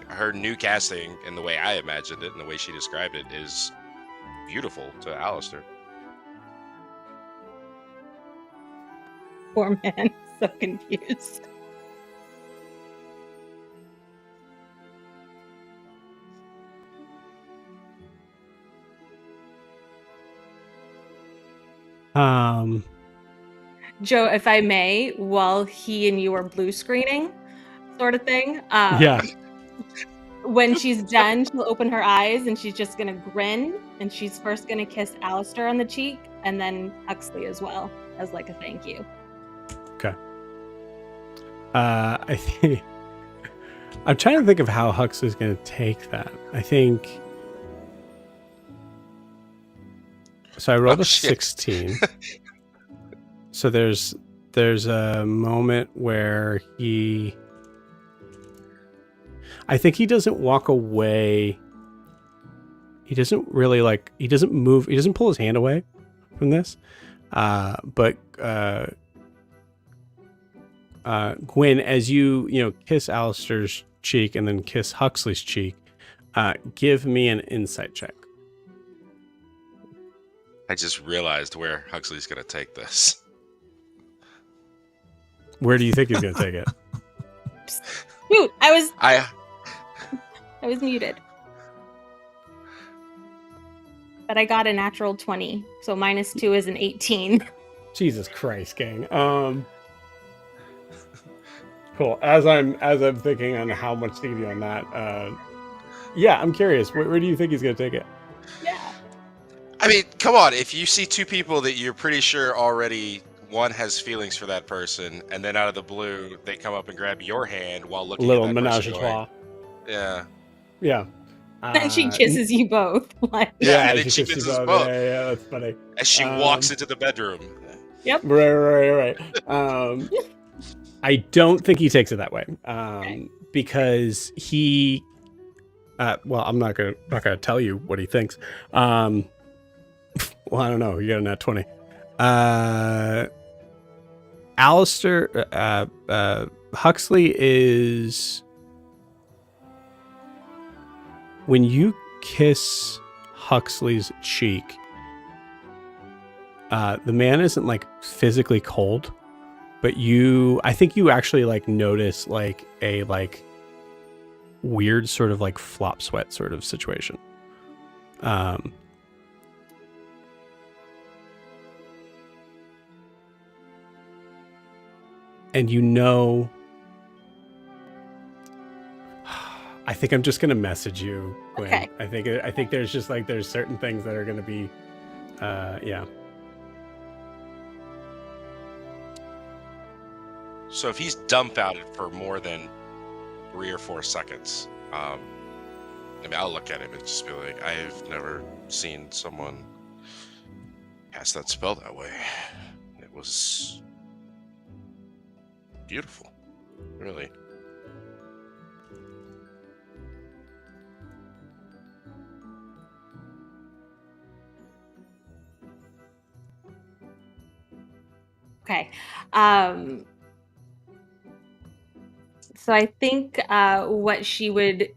her new casting and the way I imagined it and the way she described it is beautiful to Alistair. Poor man, so confused. Joe, if I may, while he and you are blue screening, sort of thing. Yeah. When she's done, she'll open her eyes and she's just gonna grin, and she's first gonna kiss Alistair on the cheek and then Huxley as well, as like a thank you. Okay. I think I'm trying to think of how Huxley's gonna take that. I think so. I rolled a 16. So there's a moment where I think he doesn't walk away. He doesn't really he doesn't move. He doesn't pull his hand away from this. But Gwen, as you kiss Alistair's cheek and then kiss Huxley's cheek, give me an insight check. I just realized where Huxley's gonna take this. Where do you think he's going to take it? Shoot, I was muted. But I got a natural 20, so -2 is an 18. Jesus Christ, gang. Cool. As I'm thinking on how much to give you on that, yeah, I'm curious. Where do you think he's going to take it? Yeah. I mean, come on. If you see two people that you're pretty sure already one has feelings for that person, and then out of the blue they come up and grab your hand while looking Little at that menage a person trois. Yeah. Yeah. Then she kisses you both. Yeah, and then she kisses us both. Yeah, that's funny. As she walks into the bedroom. Yep. Right. I don't think he takes it that way. Okay. Because he well, I'm not gonna tell you what he thinks. Well, I don't know. You got a nat 20. Alistair, Huxley is, when you kiss Huxley's cheek, the man isn't like physically cold, but I think you actually like notice like a like weird sort of like flop sweat sort of situation. And you know, I think I'm just gonna message you, Gwen. Okay. I think there's just like there's certain things that are gonna be, yeah. So if he's dumbfounded for more than 3 or 4 seconds, I mean, I'll look at him and just be like, I've never seen someone cast that spell that way. It was beautiful, really. Okay. So I think what she would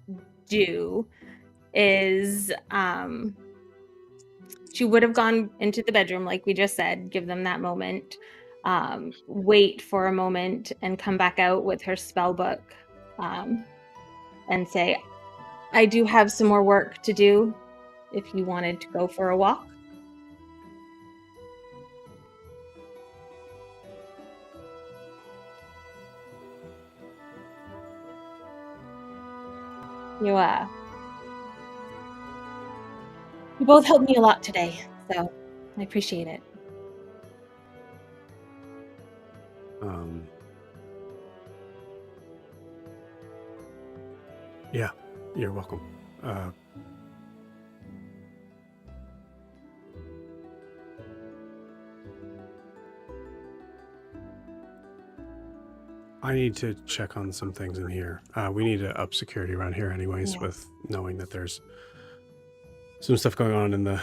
do is she would have gone into the bedroom, like we just said, give them that moment, wait for a moment, and come back out with her spell book and say, I do have some more work to do if you wanted to go for a walk. You both helped me a lot today, so I appreciate it. Yeah, you're welcome. I need to check on some things in here. We need to up security around here anyways, Yeah. with knowing that there's some stuff going on in the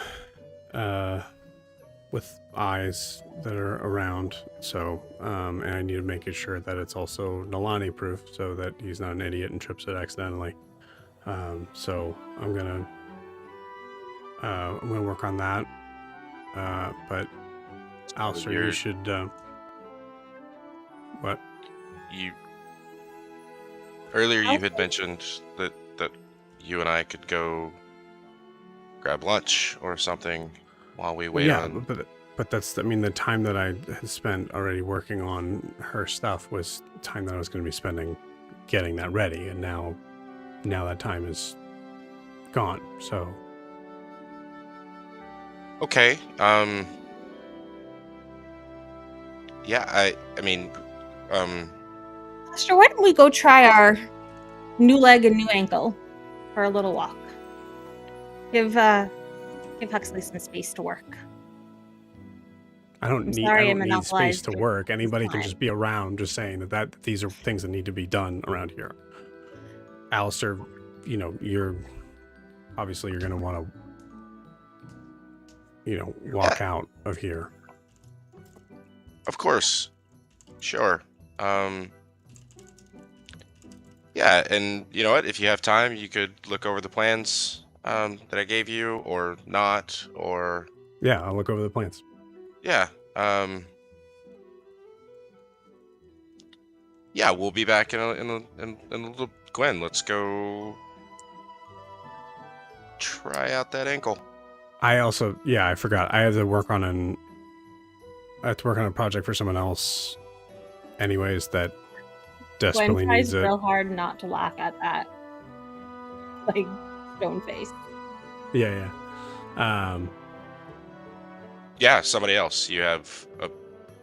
with eyes that are around. So and I need to make sure that it's also Nalani proof so that he's not an idiot and trips it accidentally. So I'm gonna work on that. But Alistair, you should what? Earlier you had mentioned that you and I could go grab lunch or something while we wait on. But that's, I mean, the time that I had spent already working on her stuff was time that I was going to be spending getting that ready, and now that time is gone. So okay. Yeah, I mean, Lester, why don't we go try our new leg and new ankle for a little walk? Give Huxley some space to work. I don't need space to work. Anybody can just be around, just saying that these are things that need to be done around here. Alistair, you know, you're going to want to, walk out of here. Of course. Sure. Yeah, and you know what? If you have time, you could look over the plans that I gave you, or not, or... Yeah, I'll look over the plans. Yeah. Yeah, we'll be back in a little. Gwen, let's go try out that ankle. I also, I forgot. I have to work on a project for someone else anyways that desperately Gwen needs tries it. real hard not to laugh at that. Like, stone face. Yeah. Yeah, somebody else. You have a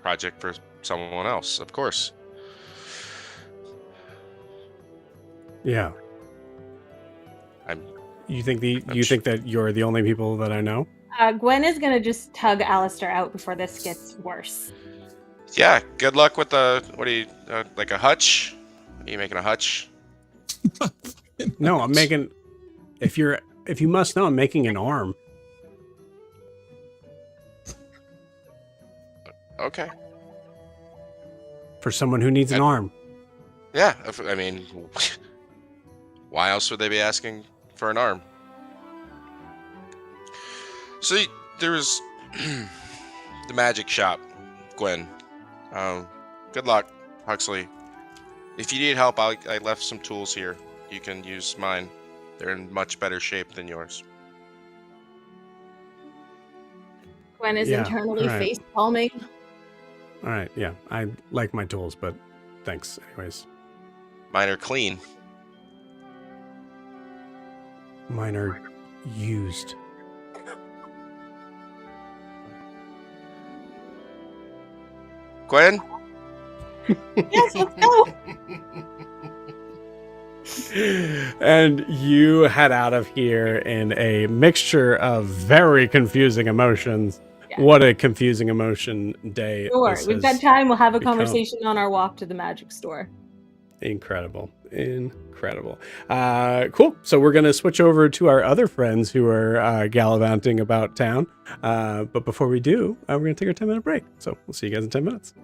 project for someone else, of course. Yeah. You think that you're the only people that I know? Gwen is gonna just tug Alistair out before this gets worse. Yeah, good luck with what are you, like a hutch? Are you making a hutch? No, I'm making, if you must know, I'm making an arm. Okay. For someone who needs an arm. Yeah, I mean, why else would they be asking for an arm? So there's the magic shop, Gwen. Good luck, Huxley. If you need help, I left some tools here. You can use mine. They're in much better shape than yours. Gwen is internally face palming. All right, yeah. I like my tools, but thanks. Anyways, Mine are clean. mine are used. Gwen? Yes, let's go. And you head out of here in a mixture of very confusing emotions. Yeah. What a confusing emotion day. Don't worry, this we've got has time. We'll have a become. conversation on our walk to the magic store. Incredible. Cool. So we're going to switch over to our other friends who are gallivanting about town. But before we do, we're going to take our 10-minute break. So we'll see you guys in 10 minutes.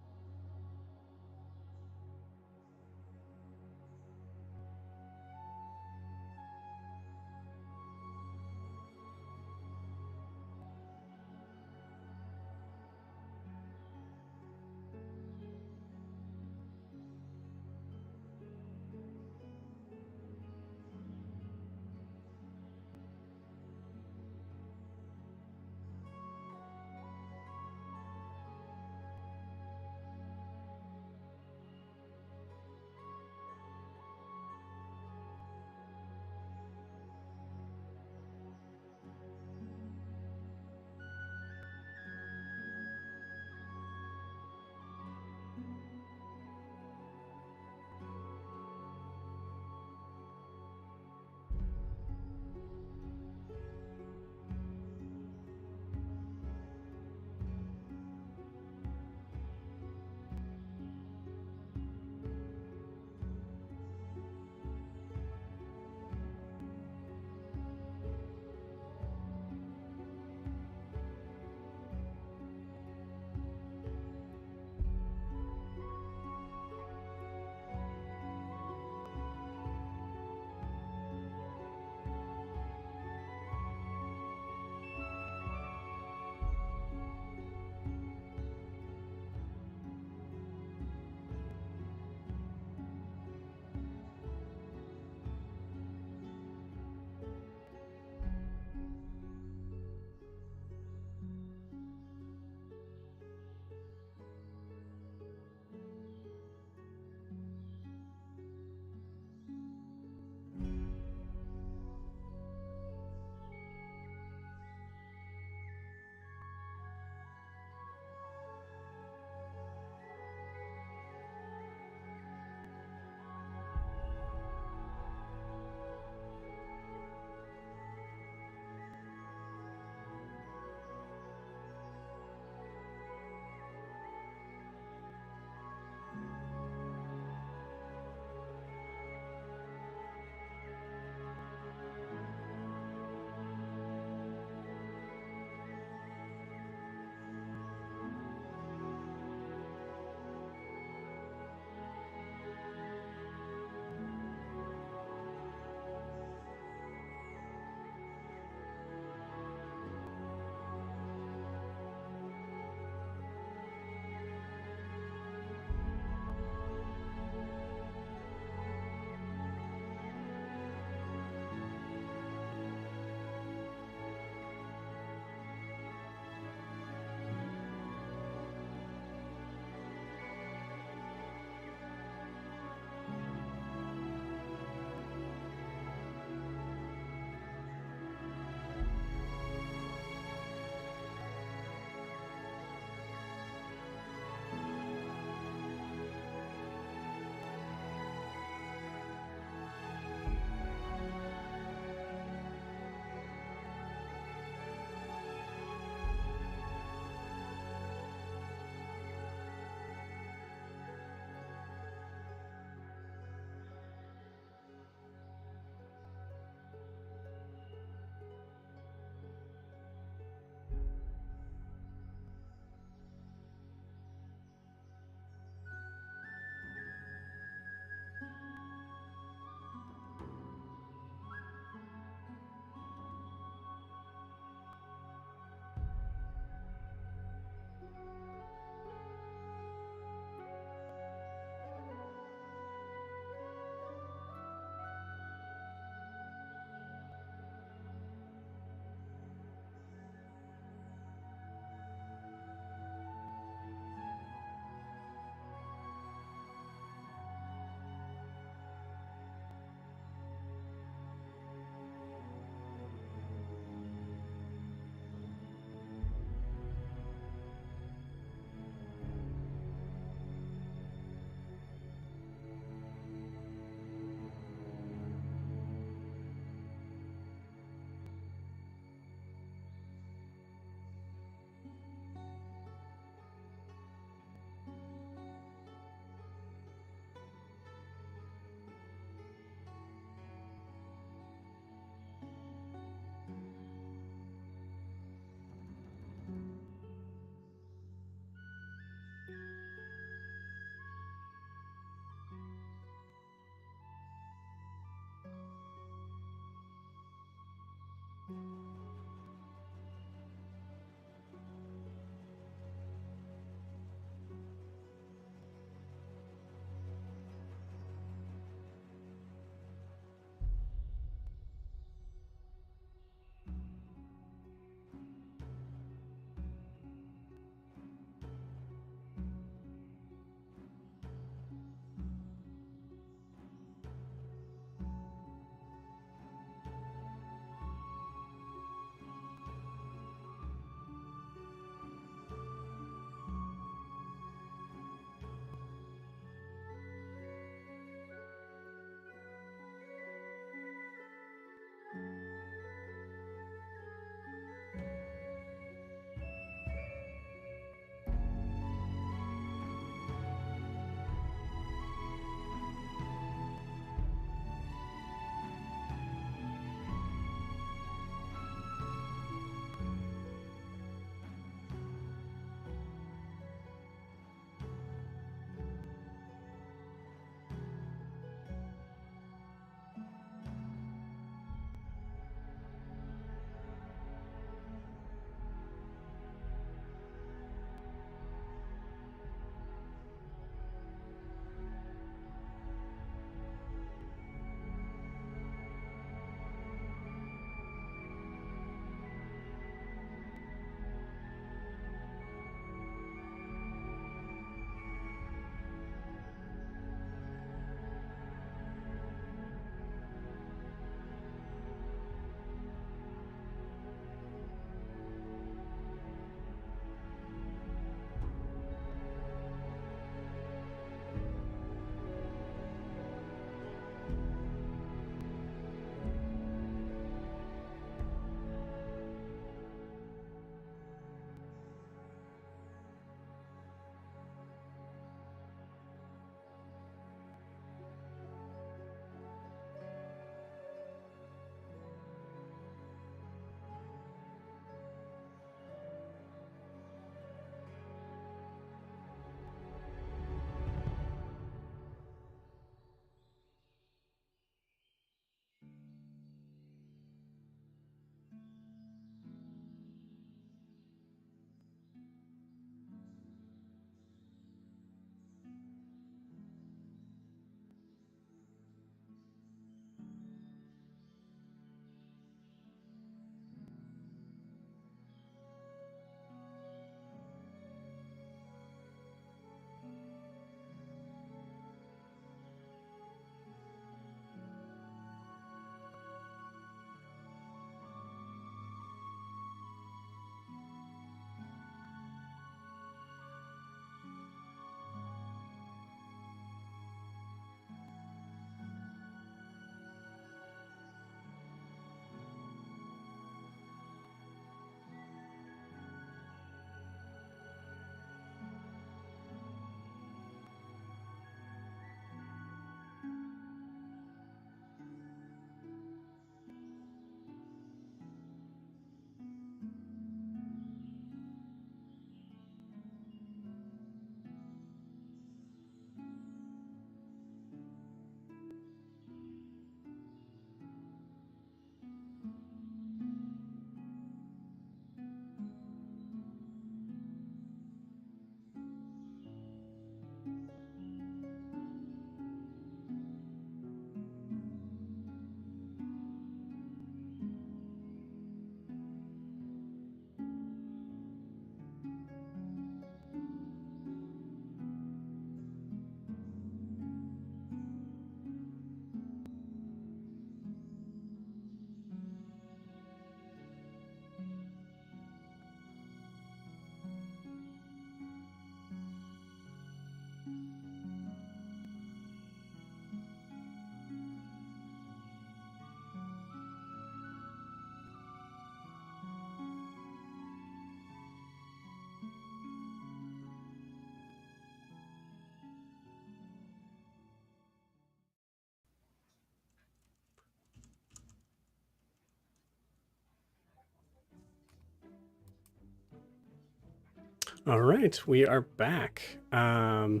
All right, we are back. Cool.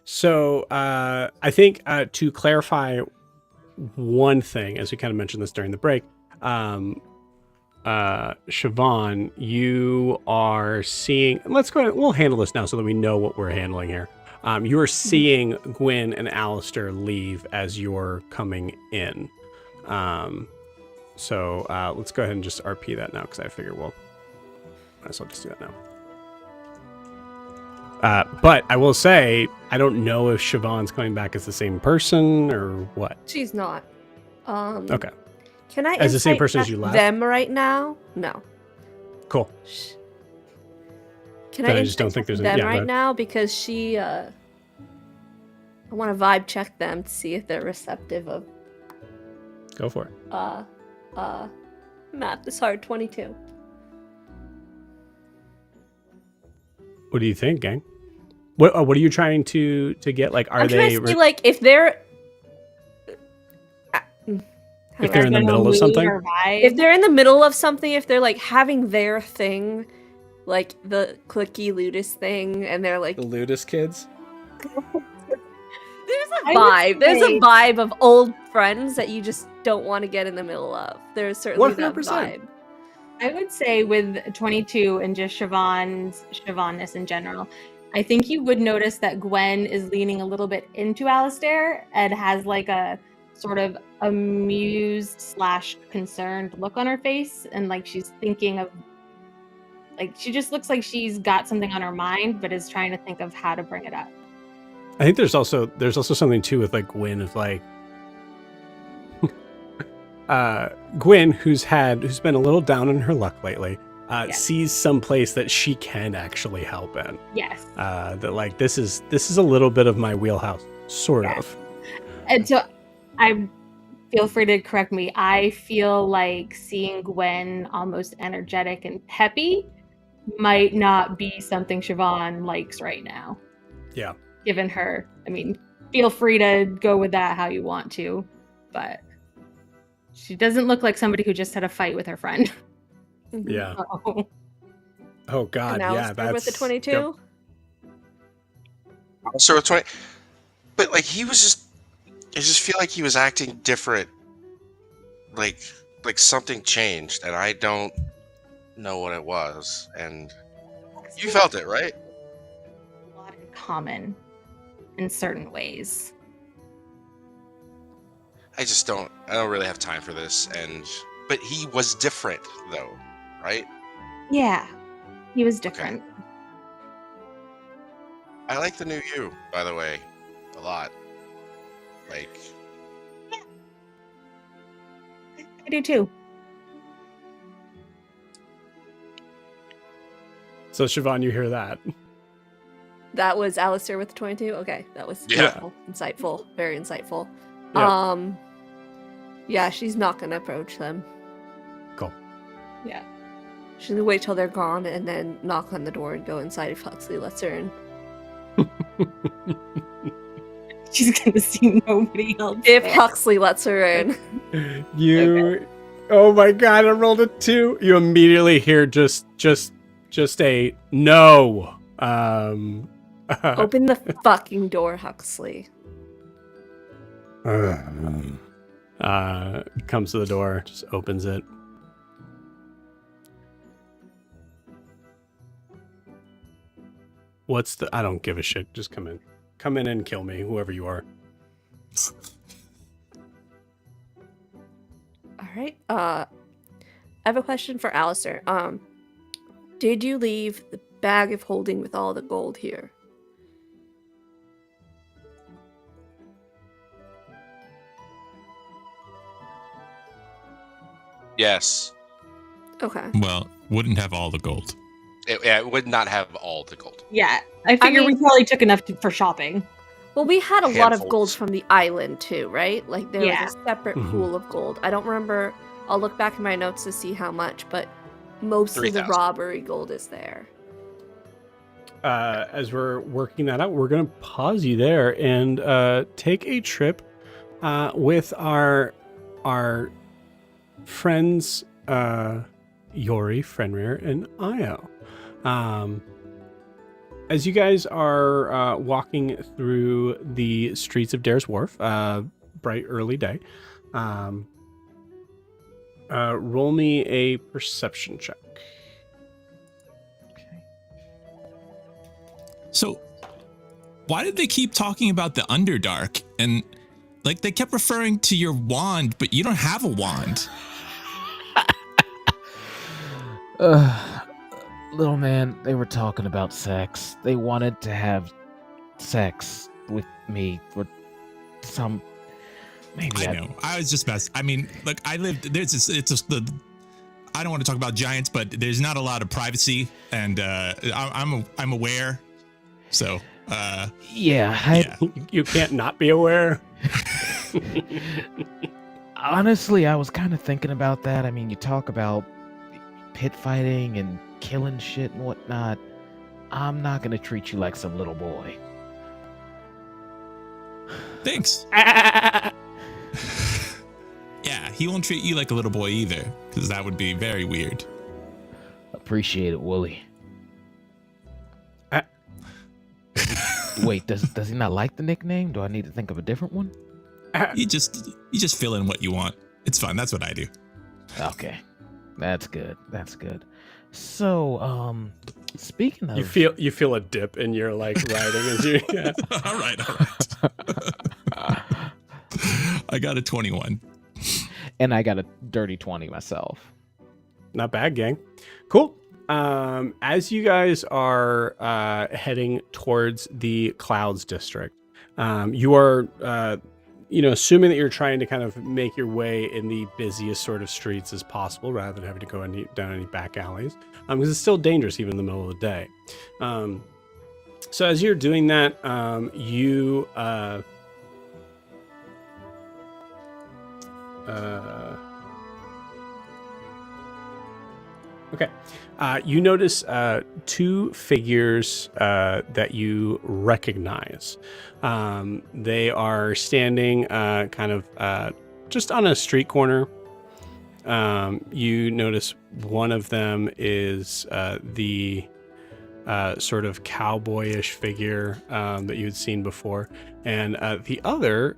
So I think to clarify one thing, as we kind of mentioned this during the break, Siobhan, you are seeing. Let's go ahead. We'll handle this now so that we know what we're handling here. You are seeing Gwyn and Alistair leave as you're coming in. So let's go ahead and just RP that now because I figure we'll. Might as well just do that now. But I will say, I don't know if Siobhan's coming back as the same person or what. She's not. Okay. Can I As the same insight person as check you left? them right now? No. Cool. Can Then I I just don't insight think there's check a- them yeah, go right ahead. now because she I want to vibe check them to see if they're receptive of Go for it. math is hard. 22. What do you think, gang? What are you trying to get? Like, are I'm trying they to see like if they're if they're in the middle of something? if they're in the middle of something, if they're like having their thing, like the clicky Ludus thing, and they're like, The Ludus kids? there's a I would vibe. There's a say- vibe of old friends that you just don't want to get in the middle of. There's certainly that 100%. vibe. I would say with 22 and just Siobhanness in general, I think you would notice that Gwen is leaning a little bit into Alistair and has like a sort of amused / concerned look on her face, and like she's thinking of, like she just looks like she's got something on her mind, but is trying to think of how to bring it up. I think there's also something too with like Gwyn of like Gwyn, who's been a little down in her luck lately, Yes. sees some place that she can actually help in. Yes. That like this is a little bit of my wheelhouse, sort Yes. of. And so I feel free to correct me. I feel like seeing Gwen almost energetic and peppy might not be something Siobhan likes right now. Yeah. Given her, I mean, feel free to go with that how you want to, but she doesn't look like somebody who just had a fight with her friend. Yeah. So, Oh God, And yeah. Alistair That's with the 22. Yep. So with 20, but like he was just, I just feel like he was acting different. Like something changed, and I don't know what it was. And you felt it, right? a lot in common in certain ways. I don't really have time for this. But he was different though, right? Yeah, he was different. I like the new you, by the way, a lot. Like, I do too. So Siobhan, you hear that? That was Alistair with the 22. Okay, that was Yeah. insightful, very insightful. Yeah. Yeah, she's not gonna approach them. Cool. Yeah. She's gonna wait till they're gone and then knock on the door and go inside if Huxley lets her in. She's gonna see nobody else. If there. Huxley lets her in. You, oh my God, I rolled a 2. You immediately hear just a no. Open the fucking door, Huxley. Comes to the door, just opens it. I don't give a shit. Just come in. Come in and kill me, whoever you are. All right. I have a question for Alistair. Did you leave the bag of holding with all the gold here? yes, Okay. Well, wouldn't have all the gold. it would not have all the gold. Yeah, I figure we mean- probably took enough for shopping. Well, we had a lot of gold Handfuls. from the island too, right? Like there Yeah. was a separate Mhm. pool of gold. I don't remember. I'll look back in my notes to see how much, but most of the 3,000. robbery gold is there. As we're working that out, we're going to pause you there and take a trip with our friends Yori, Fenrir, and Io. As you guys are walking through the streets of Dair's Wharf, bright early day, Roll me a perception check. Okay. So, why did they keep talking about the Underdark? And, like, they kept referring to your wand, but you don't have a wand. Little man, they were talking about sex. They wanted to have sex with me for some. Maybe I know. I was just messing. I mean, look, I lived. There's this. It's just the. I don't want to talk about giants, but there's not a lot of privacy, and I'm aware. So. Yeah. You can't not be aware. Honestly, I was kind of thinking about that. I mean, you talk about pit fighting and killing shit and whatnot. I'm not gonna treat you like some little boy. Thanks. Yeah, he won't treat you like a little boy either, because that would be very weird. Appreciate it, Wooly. Wait, does he not like the nickname? Do I need to think of a different one? You just fill in what you want. It's fun. That's what I do. Okay, that's good. So, speaking of, You feel a dip in your like writing as you. Yeah. All right. I got a 21. and I got a dirty 20 myself. Not bad, gang. Cool. As you guys are heading towards the Clouds District, you are, assuming that you're trying to kind of make your way in the busiest sort of streets as possible, rather than having to go down any back alleys, because it's still dangerous even in the middle of the day. So as you're doing that, you notice two figures that you recognize. They are standing kind of just on a street corner. You notice one of them is the sort of cowboyish figure that you had seen before, and the other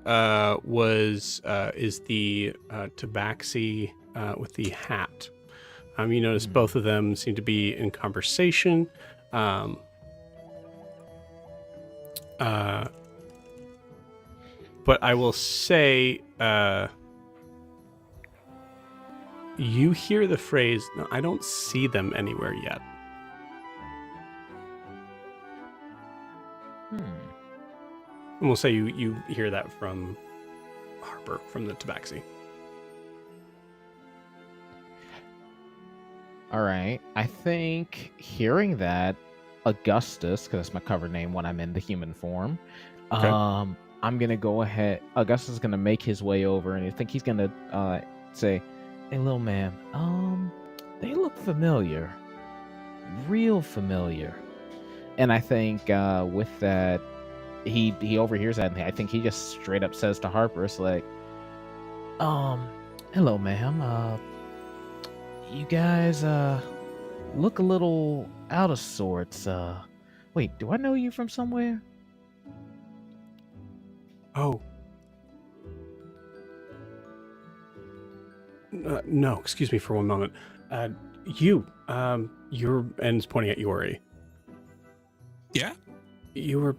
is the tabaxi with the hat. You notice both of them seem to be in conversation. But I will say, you hear the phrase, "No, I don't see them anywhere yet." And we'll say you hear that from Harper, from the tabaxi. All right. I think hearing that, Augustus, because that's my cover name when I'm in the human form, Okay. I'm going to go ahead. Augustus is going to make his way over, and I think he's going to say, "Hey, little man, they look familiar. Real familiar." And I think with that, he overhears that, and I think he just straight up says to Harper, it's like, "Hello, ma'am. You guys look a little out of sorts. Wait, do I know you from somewhere?" Oh. No, excuse me for one moment. You're, and it's pointing at Yori. Yeah? You were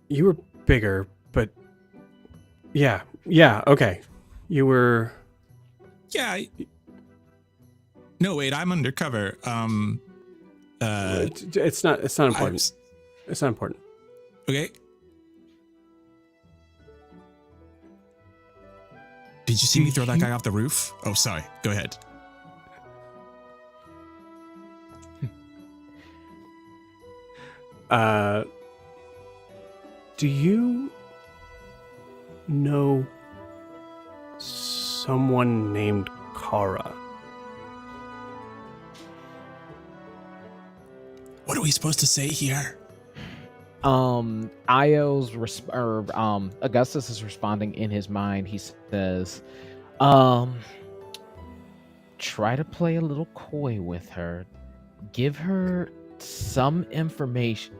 You were bigger, but yeah, okay. You were. Yeah. No, wait, I'm undercover. It's not important. It's not important. Okay. Did you see me throw that guy off the roof? Oh, sorry. Go ahead. Do you know someone named Kara? What are we supposed to say here? Augustus is responding in his mind. He says, try to play a little coy with her. Give her some information.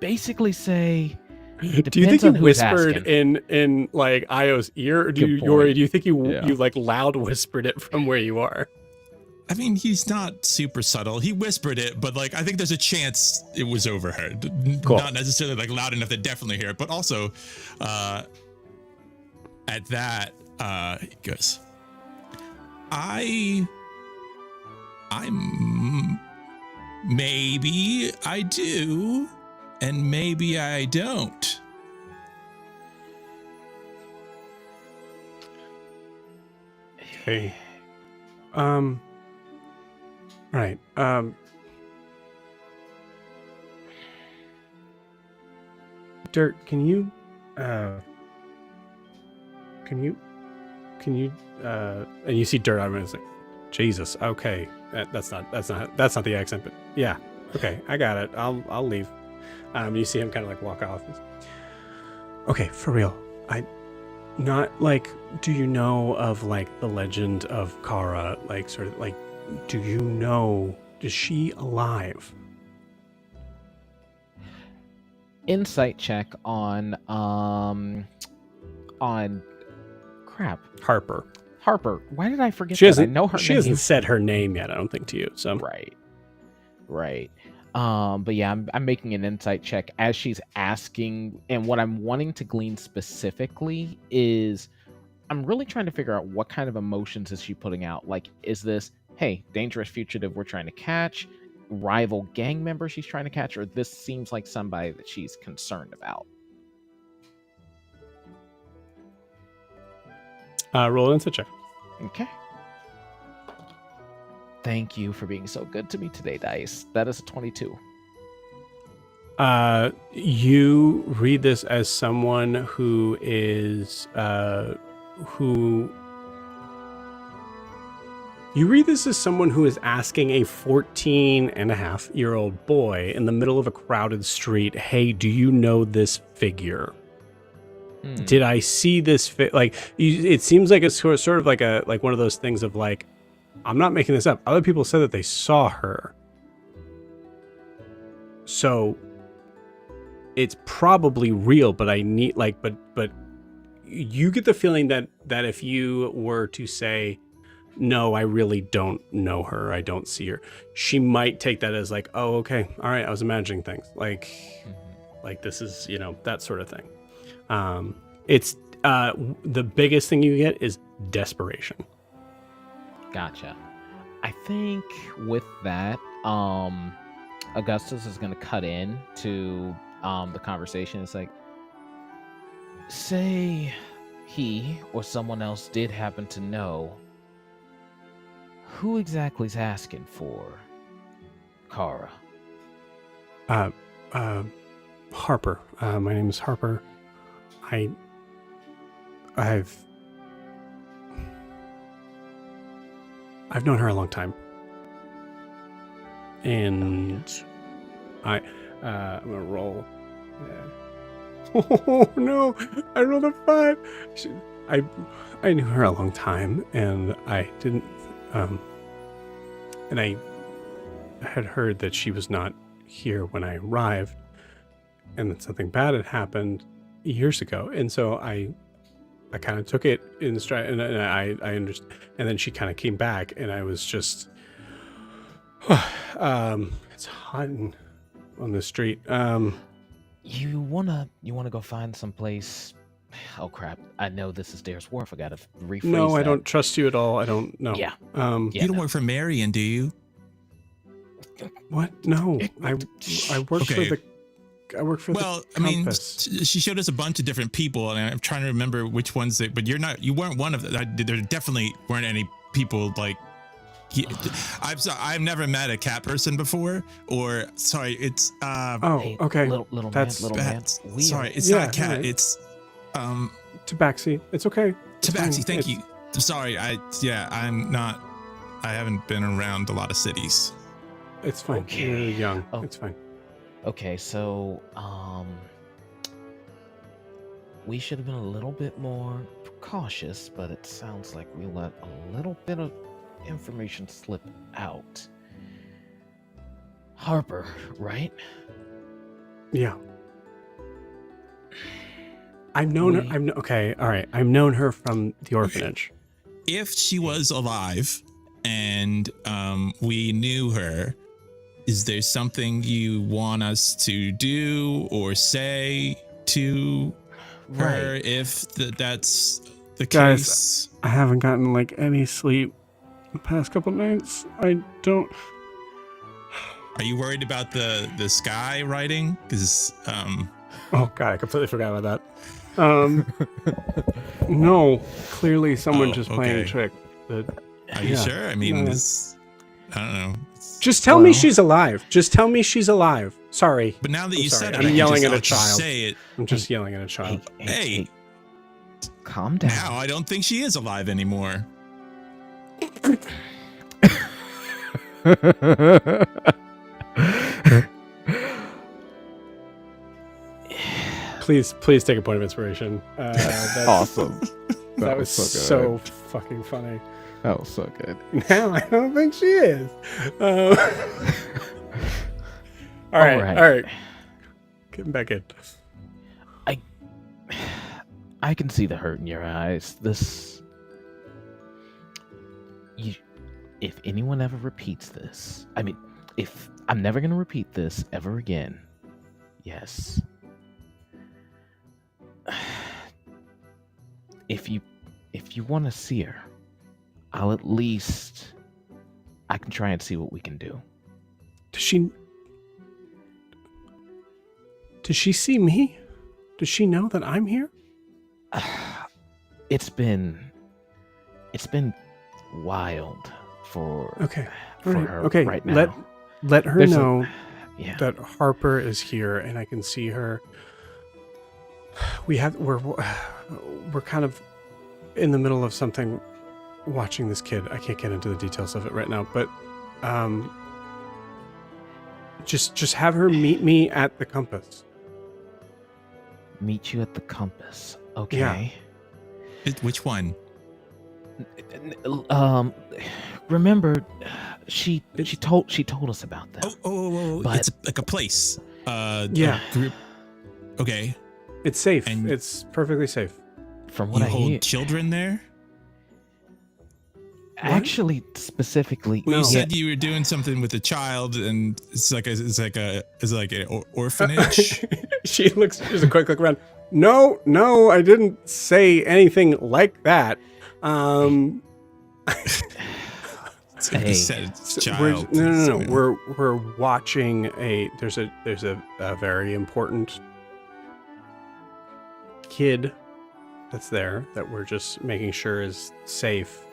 Basically say, Do you think Depends you on who's whispered asking. in like Io's ear, or do Good you think you Yeah. you like loud whispered it from where you are? I mean, he's not super subtle. He whispered it, but like I think there's a chance it was overheard. Cool. Not necessarily like loud enough to definitely hear it, but also at that he goes, I'm maybe I do, and maybe I don't. Okay. Right. Dirt, can you and you see Dirt, I'm like, Jesus, okay. That's not the accent, but yeah. Okay, I got it. I'll leave. You see him kind of like walk off. Okay, for real. Not like, do you know of like the legend of Kara? Like, sort of like, do you know, is she alive? Insight check on crap. Harper. Harper. Why did I forget She that? I hasn't. know her She name. hasn't said her name yet. I don't think to you. So Right. But yeah, I'm making an insight check as she's asking, and what I'm wanting to glean specifically is I'm really trying to figure out what kind of emotions is she putting out. Like, is this, hey, dangerous fugitive we're trying to catch, rival gang member she's trying to catch, or this seems like somebody that she's concerned about? roll an insight check. Okay. Thank you for being so good to me today, Dice. That is a 22. You read this as someone who is You read this as someone who is asking a 14-and-a-half-year-old boy in the middle of a crowded street, hey, do you know this figure? Did I see this it seems like it's sort of like one of those things of like, I'm not making this up. Other people said that they saw her. So it's probably real, but I need but you get the feeling that if you were to say, no, I really don't know her, I don't see her, she might take that as like, oh, okay, all right, I was imagining things. Like this is, that sort of thing. It's the biggest thing you get is desperation. Gotcha. I think with that, Augustus is going to cut in to the conversation. It's like, say he or someone else did happen to know, who exactly is asking for Kara? Harper. My name is Harper. I've known her a long time, and I'm gonna roll. Oh no! I rolled a 5. I knew her a long time, and I didn't. And I had heard that she was not here when I arrived, and that something bad had happened years ago, and so I kind of took it in stride, and I understood. And then she kind of came back, and I was just, it's hot on the street. You wanna go find some place? Oh crap! I know this is Dair's Wharf. I gotta rephrase. No, that. I don't trust you at all. I don't know. Yeah. You don't work for Marion, do you? What? No, I work Okay. for the. I work for Well, the I mean, Compass. she showed us a bunch of different people, and I'm trying to remember which ones. But you weren't one of them. There definitely weren't any people like. I've never met a cat person before, or sorry, it's Hey, okay. Little That's man. sorry, it's Yeah, not a cat. alright. It's Tabaxi. It's okay. It's Tabaxi. fine. Thank you. Sorry, I'm not. I haven't been around a lot of cities. It's fine. Okay. You're young. Oh. It's fine. Okay, so we should have been a little bit more cautious, but it sounds like we let a little bit of information slip out. Harper, right? Yeah. I've known her. Okay, all right. I've known her from the orphanage. If she was alive and we knew her, is there something you want us to do or say to her if that's the Guys, case? I haven't gotten like any sleep the past couple nights. I don't. Are you worried about the sky writing? Because Oh god, I completely forgot about that. No, clearly someone just playing a okay. trick. Are you sure? I mean, no. I don't know. Just tell me she's alive. Just tell me she's alive. Sorry. But now that you sorry. said it, I'm I can yelling just, at a I'll just child. say it. I'm just yelling at a child. Hey, calm down. now I don't think she is alive anymore. Please take a point of inspiration. That's Awesome. That was so fucking funny. That was so good. Now I don't think she is. All right. Getting back in. I can see the hurt in your eyes. If anyone ever repeats this, I mean, if I'm never gonna repeat this ever again, yes. If you want to see her, I can try and see what we can do. Does she see me? Does she know that I'm here? It's been wild for her right now. Let her know Yeah. that Harper is here and I can see her. We're kind of in the middle of something watching this kid. I can't get into the details of it right now, but just have her meet me at the compass. Meet you at the compass. Okay. Yeah. Which one? Remember, she told us about that. Oh! But- It's like a place. Yeah. A group. Okay. It's safe. And- It's perfectly safe. From what You I hold hear, children there? actually, specifically, Well, you No. said you were doing something with a child, and it's like an orphanage. She looks just a quick look around. No, I didn't say anything like that. You said it's child. No. We're watching there's a very important kid that's there that we're just making sure is safe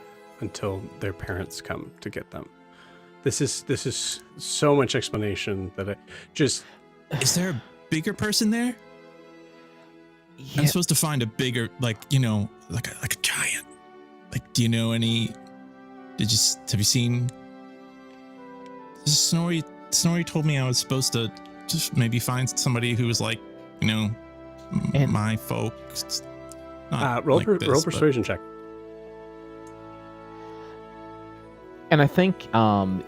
until their parents come to get them. This is so much explanation that I just. Is there a bigger person there? yeah, I'm supposed to find a bigger, like a giant. Like, do you know any? Have you seen? Snorri told me I was supposed to just maybe find somebody who was like, And- my folks. Roll persuasion check. and I think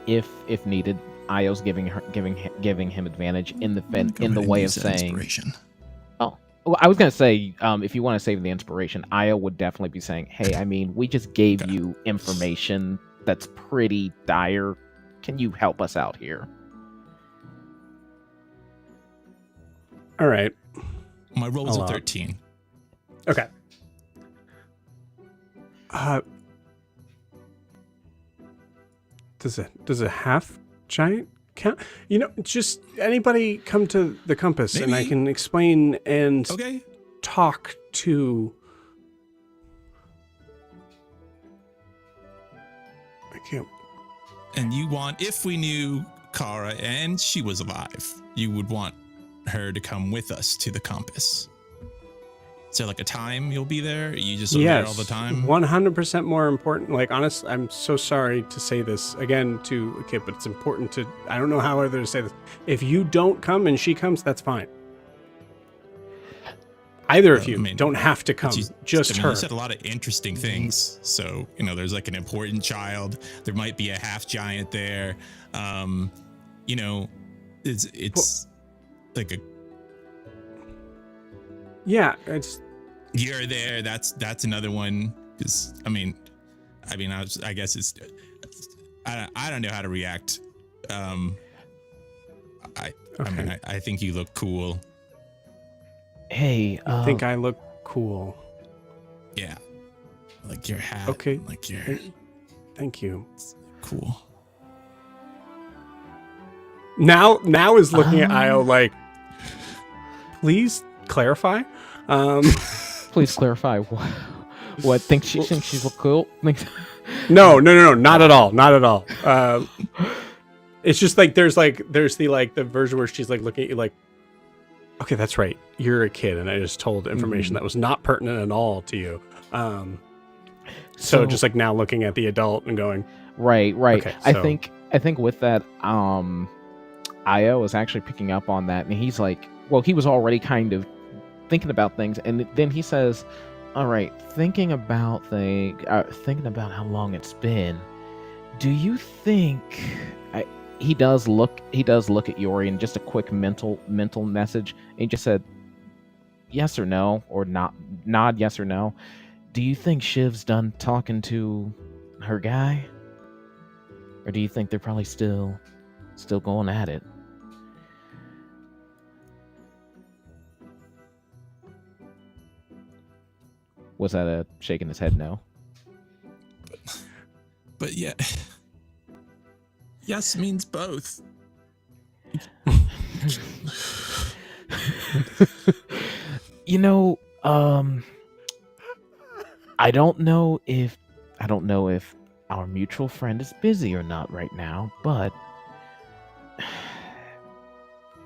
if needed, Io's giving him advantage in the way of saying. Inspiration. Well, I was gonna say, if you want to save the inspiration, Io would definitely be saying, "Hey, I mean, we just gave you information that's pretty dire. Can you help us out here?" All right. My roll was I'll a allow it. 13. Okay. Does a half giant count? Just anybody come to the compass and I Maybe. can explain and Okay. talk to. I can't. And you want, if we knew Kara and she was alive, you would want her to come with us to the compass. Is there like a time you'll be there? Are you just over there all the time? 100% more important. Like, honest, I'm so sorry to say this again to a kid, but it's important to. I don't know how other to say this. If you don't come and she comes, that's fine. Either of you don't have to come. Just her. You said a lot of interesting things. So, there's like an important child. There might be a half giant there. It's like a. Yeah, it's you're there. That's another one. Because I guess it's. I don't know how to react. I think you look cool. Hey, I think I look cool. Yeah, like your hat. Okay. Like your. Thank you. Cool. Now is looking at Io like, please clarify. Please clarify. What? Think she thinks she's look cool? No, not at all. Not at all. It's just like there's the version where she's like looking at you like, okay, that's right. You're a kid, and I just told information that was not pertinent at all to you. So just like now looking at the adult and going, right. Okay, I think with that, Io is actually picking up on that, and he's like, well, he was already kind of thinking about things, and then he says, all right, thinking about how long it's been, do you think he does look at Yori, and just a quick mental message, and he just said yes or no, or nod yes or no. Do you think Shiv's done talking to her guy, or do you think they're probably still going at it? Was that a shaking his head no? But yeah. Yes means both. You know, I don't know if our mutual friend is busy or not right now, but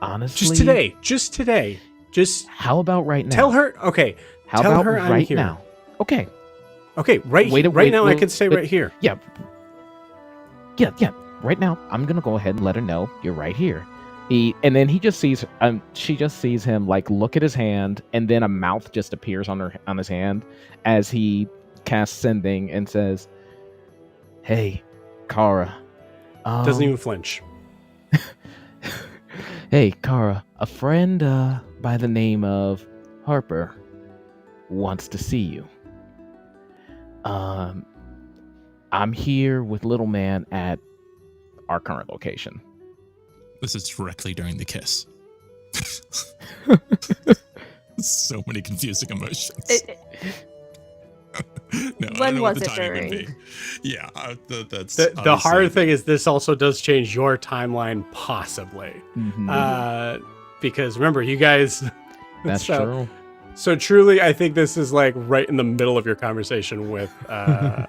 honestly, just today. Just how about right now? tell her. Okay. How tell about her I'm right here. now? Okay. Okay. Right now, I could say right here. Yeah. Right now, I'm gonna go ahead and let her know you're right here. And then he just sees, she just sees him like look at his hand, and then a mouth just appears on his hand as he casts sending and says, "Hey, Kara." Doesn't even flinch. Hey, Kara, a friend by the name of Harper wants to see you. I'm here with Little Man at our current location. This is directly during the kiss. So many confusing emotions. No, I When don't know what was the it timing would during? be. Yeah, that's The obviously- hard thing is this also does change your timeline possibly. Because remember, you guys. That's true. So truly, I think this is like right in the middle of your conversation with Hadrian.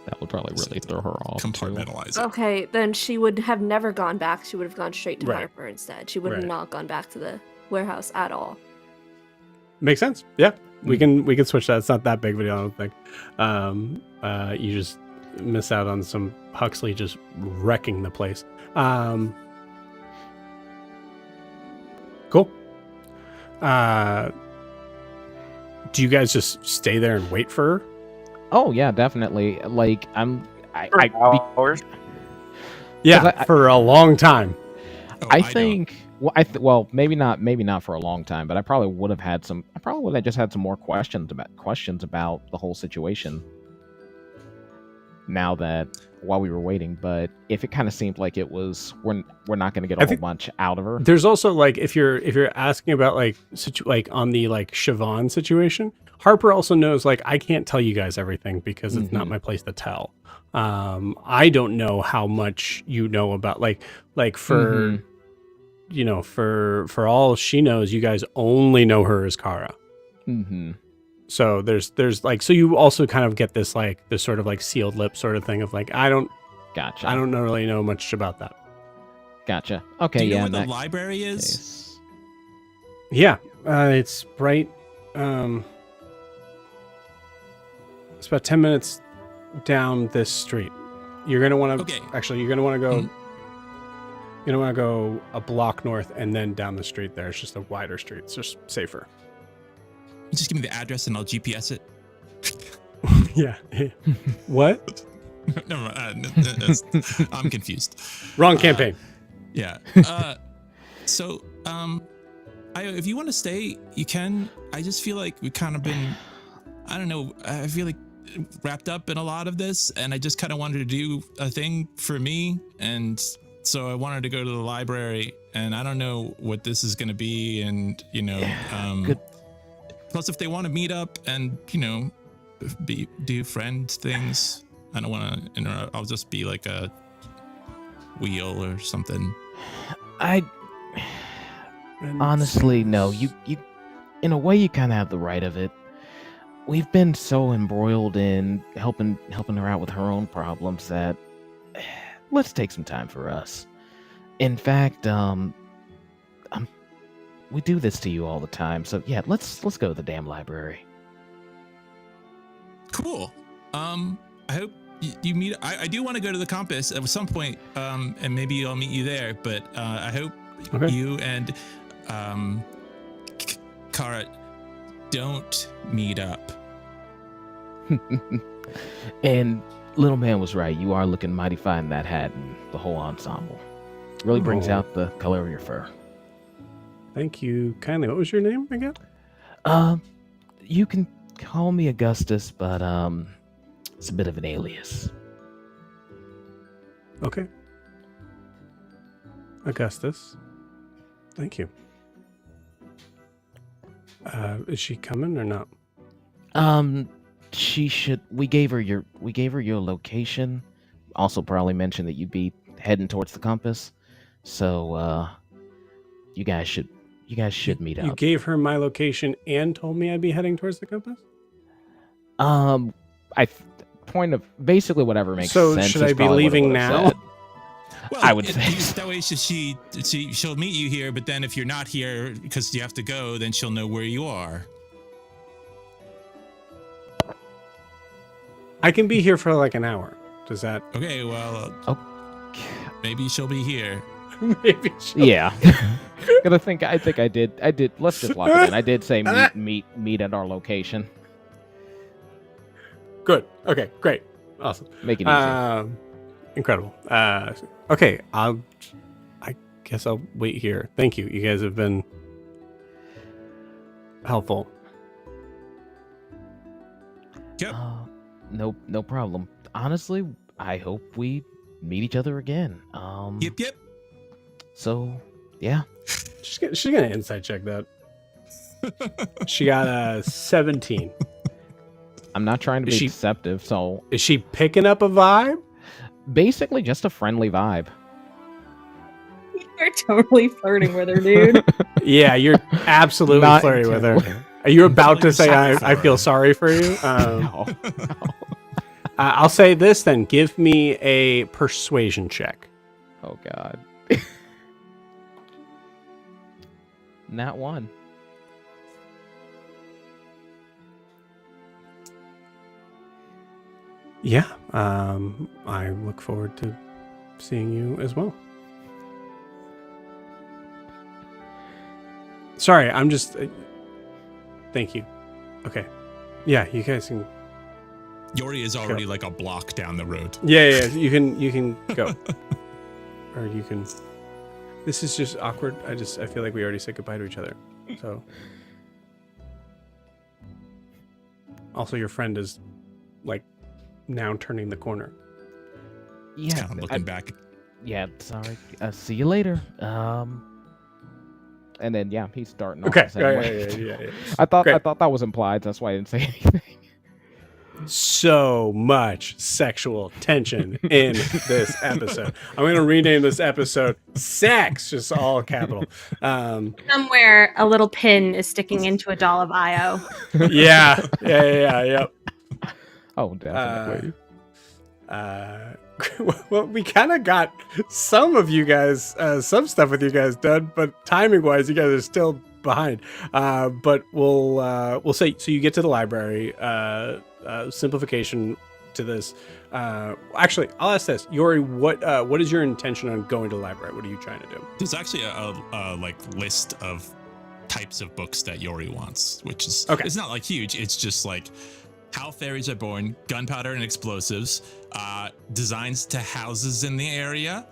That would probably really throw her off. Compartmentalize it. Okay, then she would have never gone back. She would have gone straight to Right. Harper instead. She would have Right. not gone back to the warehouse at all. Makes sense. Yeah, we can switch that. It's not that big of a deal, I don't think. You just miss out on some Huxley just wrecking the place. Cool. Do you guys just stay there and wait for her? Oh yeah, definitely. Like Hours. Yeah, I- for a long time. Oh, I don't. think. Well, maybe not for a long time, but I probably would have just had some more questions about the whole situation. Now that while we were waiting, but if it kind of seemed like it was, we're not going to get a whole bunch out of her. There's also like if you're asking about like on the like Siobhan situation, Harper also knows like I can't tell you guys everything because it's not my place to tell. I don't know how much you know about like for you know for all she knows, you guys only know her as Kara. So there's like, so you also kind of get this sort of like sealed lip sort of thing of like I don't really know much about that. Gotcha. Okay, Do you know yeah. where the in that library is? case. Yeah, it's right. It's about 10 minutes down this street. You're gonna want to you're gonna want to go. You're gonna want to go a block north and then down the street. There, it's just a wider street. It's just safer. Just give me the address and I'll GPS it. Yeah. What? Never mind. I'm confused. Wrong campaign. Yeah. So, if you want to stay, you can. I just feel like we've kind of been, I don't know, I feel like wrapped up in a lot of this, and I just kind of wanted to do a thing for me, and so I wanted to go to the library, and I don't know what this is going to be, and Good. Plus, if they want to meet up and do friend things, I don't want to interrupt. I'll just be like a wheel or something. Honestly, no. You in a way, you kind of have the right of it. We've been so embroiled in helping her out with her own problems that let's take some time for us. In fact, we do this to you all the time, so yeah, let's go to the damn library. Cool. I hope you meet. I do want to go to the compass at some point, and maybe I'll meet you there. But I hope you and Kara don't meet up. And little man was right. You are looking mighty fine in that hat and the whole ensemble. Really brings out the color of your fur. Thank you kindly. What was your name again? You can call me Augustus, but it's a bit of an alias. Okay. Augustus. Thank you. Is she coming or not? She should. We gave her your location. Also, probably mentioned that you'd be heading towards the compass. So, you guys should meet up. You gave her my location and told me I'd be heading towards the compass? Point of basically whatever makes so sense. So should I be leaving now? Well, I would say that way she'll meet you here, but then if you're not here because you have to go, then she'll know where you are. I can be here for like an hour. Does that? Okay, well, maybe she'll be here. Maybe. Yeah. I think I did. Let's just lock it in. I did say meet at our location. Good. Okay. Great. Awesome. Make it easy. Incredible. Okay. I guess I'll wait here. Thank you. You guys have been helpful. Yep. No problem. Honestly, I hope we meet each other again. Yep. So, yeah. She's gonna insight check that. She got a 17. I'm not trying to be deceptive, so... Is she picking up a vibe? Basically, just a friendly vibe. You're totally flirting with her, dude. Yeah, you're absolutely flirting with her. Are you about to say I feel sorry for you? No. I'll say this then. Give me a persuasion check. Oh, God. Not one. Yeah, I look forward to seeing you as well. Sorry, I'm just... thank you. Okay. Yeah, you guys can... Yori is already like a block down the road. Yeah, you can go. Or you can... This is just awkward. I feel like we already said goodbye to each other. So... Also, your friend is, like, now turning the corner. Yeah. Kind of looking back. Yeah, sorry. See you later. And then, yeah, he's starting off. Okay. Yeah. I thought that was implied. That's why I didn't say anything. So much sexual tension in this episode. I'm going to rename this episode Sex, just all capital. Somewhere a little pin is sticking into a doll of Io. Yeah. Oh, definitely. Well, we kind of got some of you guys, some stuff with you guys done, but timing-wise, you guys are still behind. But we'll say, so you get to the library, simplification to this. Actually, I'll ask this. Yori, what is your intention on going to the library? What are you trying to do? There's actually a like list of types of books that Yori wants, which is it's not like huge. It's just like how fairies are born, gunpowder and explosives, designs to houses in the area,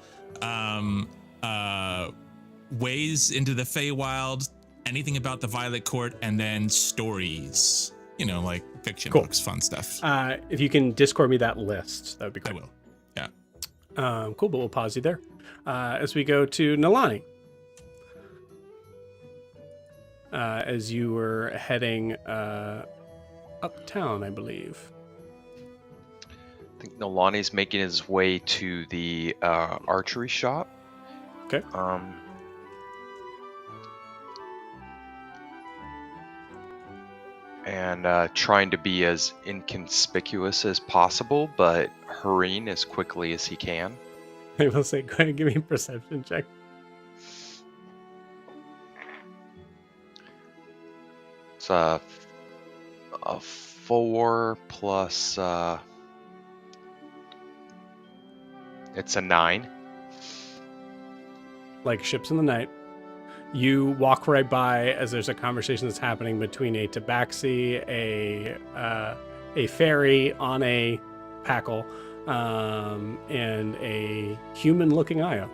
ways into the Feywild, anything about the Violet Court, and then stories. Like fiction Cool. books, fun stuff. If you can Discord me that list, that would be I great. will. Yeah. Cool, but we'll pause you there. As we go to Nalani. As you were heading uptown, I believe. I think Nolani's making his way to the archery shop. Okay. And trying to be as inconspicuous as possible, but hurrying as quickly as he can. I will say, go ahead and give me a perception check. It's a 4 plus. It's a 9. Like ships in the night. You walk right by as there's a conversation that's happening between a tabaxi, a fairy on a packle, and a human-looking Aya.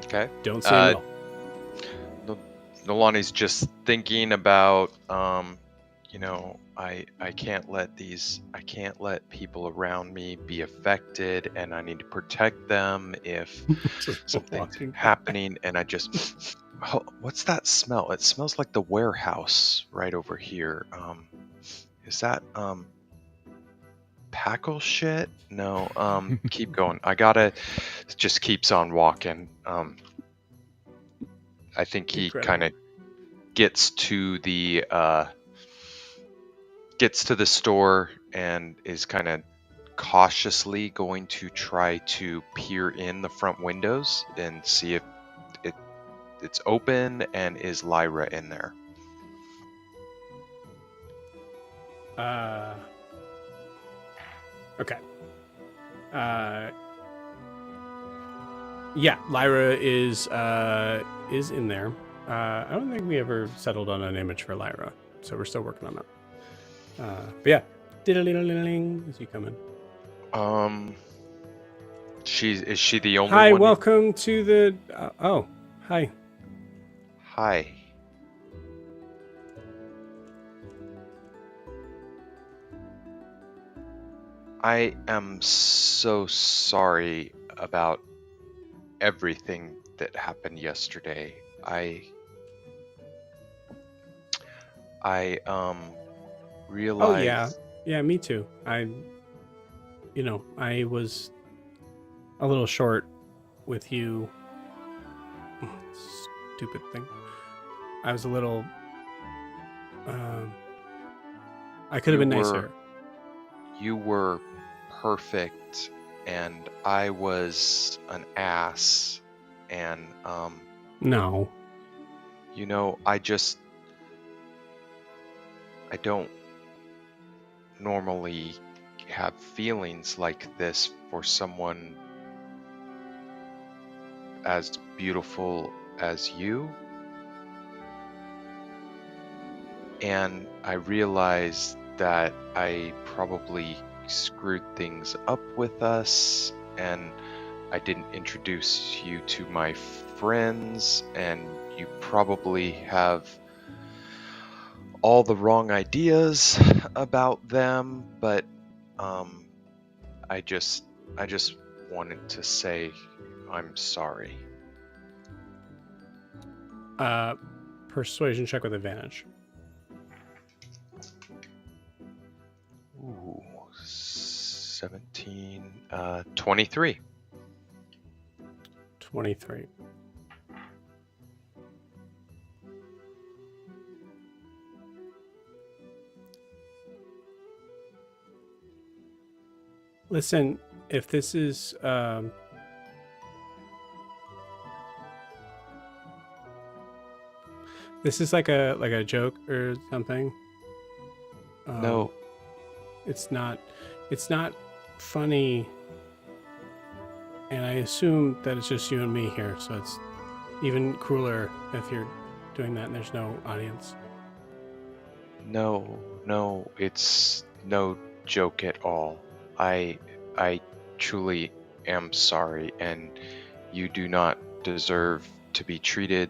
Okay. Don't see him at all. Nolani's just thinking about, I can't let people around me be affected, and I need to protect them if something's happening. And I just, what's that smell? It smells like the warehouse right over here. Is that packle shit? No. Keep going. Just keeps on walking. I think he kind of gets to the store and is kind of cautiously going to try to peer in the front windows and see if it's open and is Lyra in there. Okay. Yeah, Lyra is in there. I don't think we ever settled on an image for Lyra, so we're still working on that. But yeah, diddle-diddle-diddling as you come in. Is she the only Hi, one? welcome to the. Hi. Hi. I am so sorry about everything that happened yesterday. I realized. Oh yeah, me too. I was a little short with you. Stupid thing. I was a little. I could have been nicer. You were perfect, and I was an ass, and No. I don't normally have feelings like this for someone as beautiful as you. And I realized that I probably screwed things up with us, and I didn't introduce you to my friends, and you probably have all the wrong ideas about them, but I just wanted to say I'm sorry. Persuasion check with advantage. Ooh, 17, 23. 23. Listen, if this is like a joke or something. No. It's not funny, and I assume that it's just you and me here, so it's even crueler if you're doing that and there's no audience. No, it's no joke at all. I truly am sorry, and you do not deserve to be treated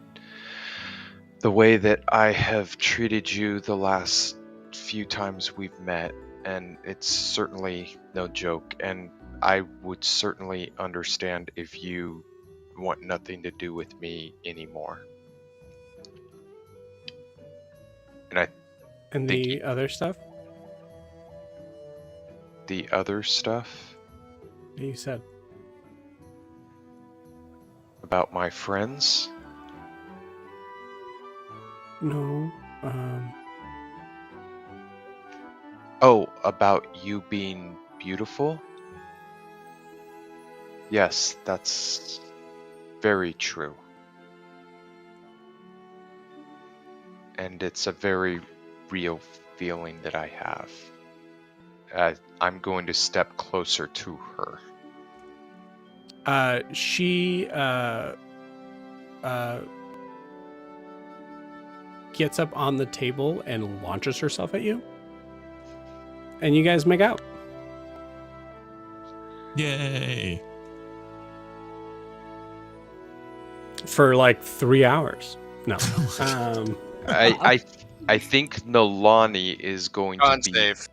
the way that I have treated you the last few times we've met, and it's certainly no joke, and I would certainly understand if you want nothing to do with me anymore. And Think the other stuff the other stuff that you said. about my friends, No. oh, about you being beautiful? Yes, that's very true. And it's a very real feeling that I have. I'm going to step closer to her. She gets up on the table and launches herself at you. And you guys make out. Yay. For like 3 hours. No. I think Nolani is going Con to be save.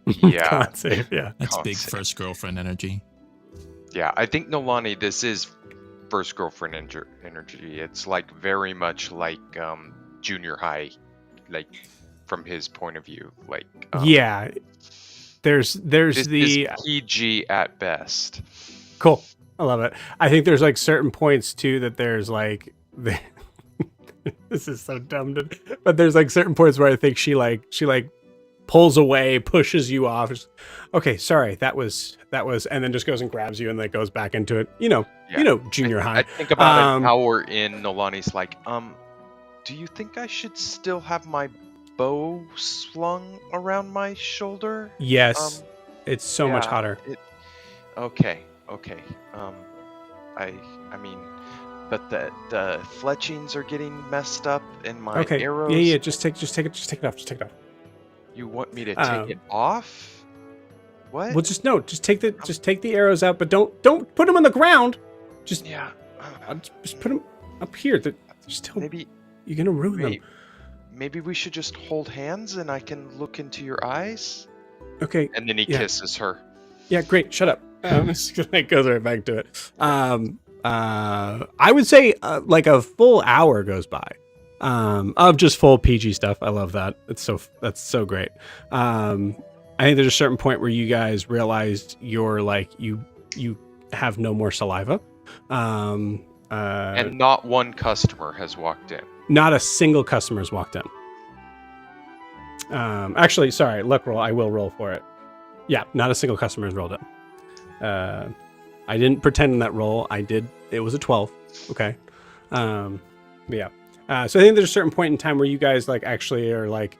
Yeah. Con save, yeah. That's Can't big say. first girlfriend energy. Yeah, I think Nolani, this is first girlfriend energy. It's like very much like junior high, like from his point of view. Like Yeah. There's this the is PG at best. cool. I love it. I think there's like certain points too that there's like this is so dumb but there's like certain points where I think she pulls away, pushes you off. Okay, sorry, that was and then just goes and grabs you and then goes back into it. Yeah. Junior high. I think about an hour in, Nolani's like, do you think I should still have my bow slung around my shoulder? Yes. It's so much yeah, hotter. Okay. I mean, but the fletchings are getting messed up in my Okay. arrows. Yeah, just take it off. You want me to take it off? What? Well, just take the arrows out, but don't put them on the ground. Just Yeah. just put them up here. They're still Maybe you're gonna ruin them. maybe we should just hold hands and I can look into your eyes. Okay. And then he kisses her. Yeah, great. Shut up. It goes right back to it. I would say like a full hour goes by of just full PG stuff. I love that. That's so great. I think there's a certain point where you guys realize you're like you have no more saliva. And not one customer has walked in. Not a single customer has walked in. Actually, sorry, luck roll. I will roll for it. Yeah, not a single customer has rolled in. I didn't pretend in that roll. I did. It was a 12. Okay. Yeah. So I think there's a certain point in time where you guys like actually are like,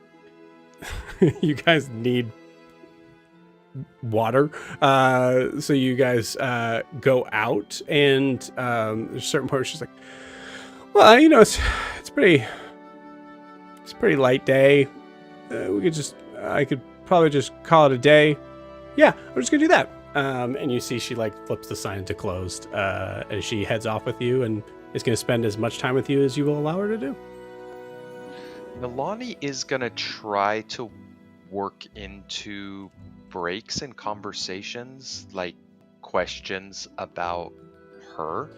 you guys need water. So you guys go out, and there's a certain point where she's like, well, it's pretty light day. I could probably just call it a day. Yeah, I'm just gonna do that. And you see she like flips the sign to closed as she heads off with you and is going to spend as much time with you as you will allow her to do. Nolani is going to try to work into breaks in conversations, like questions about her,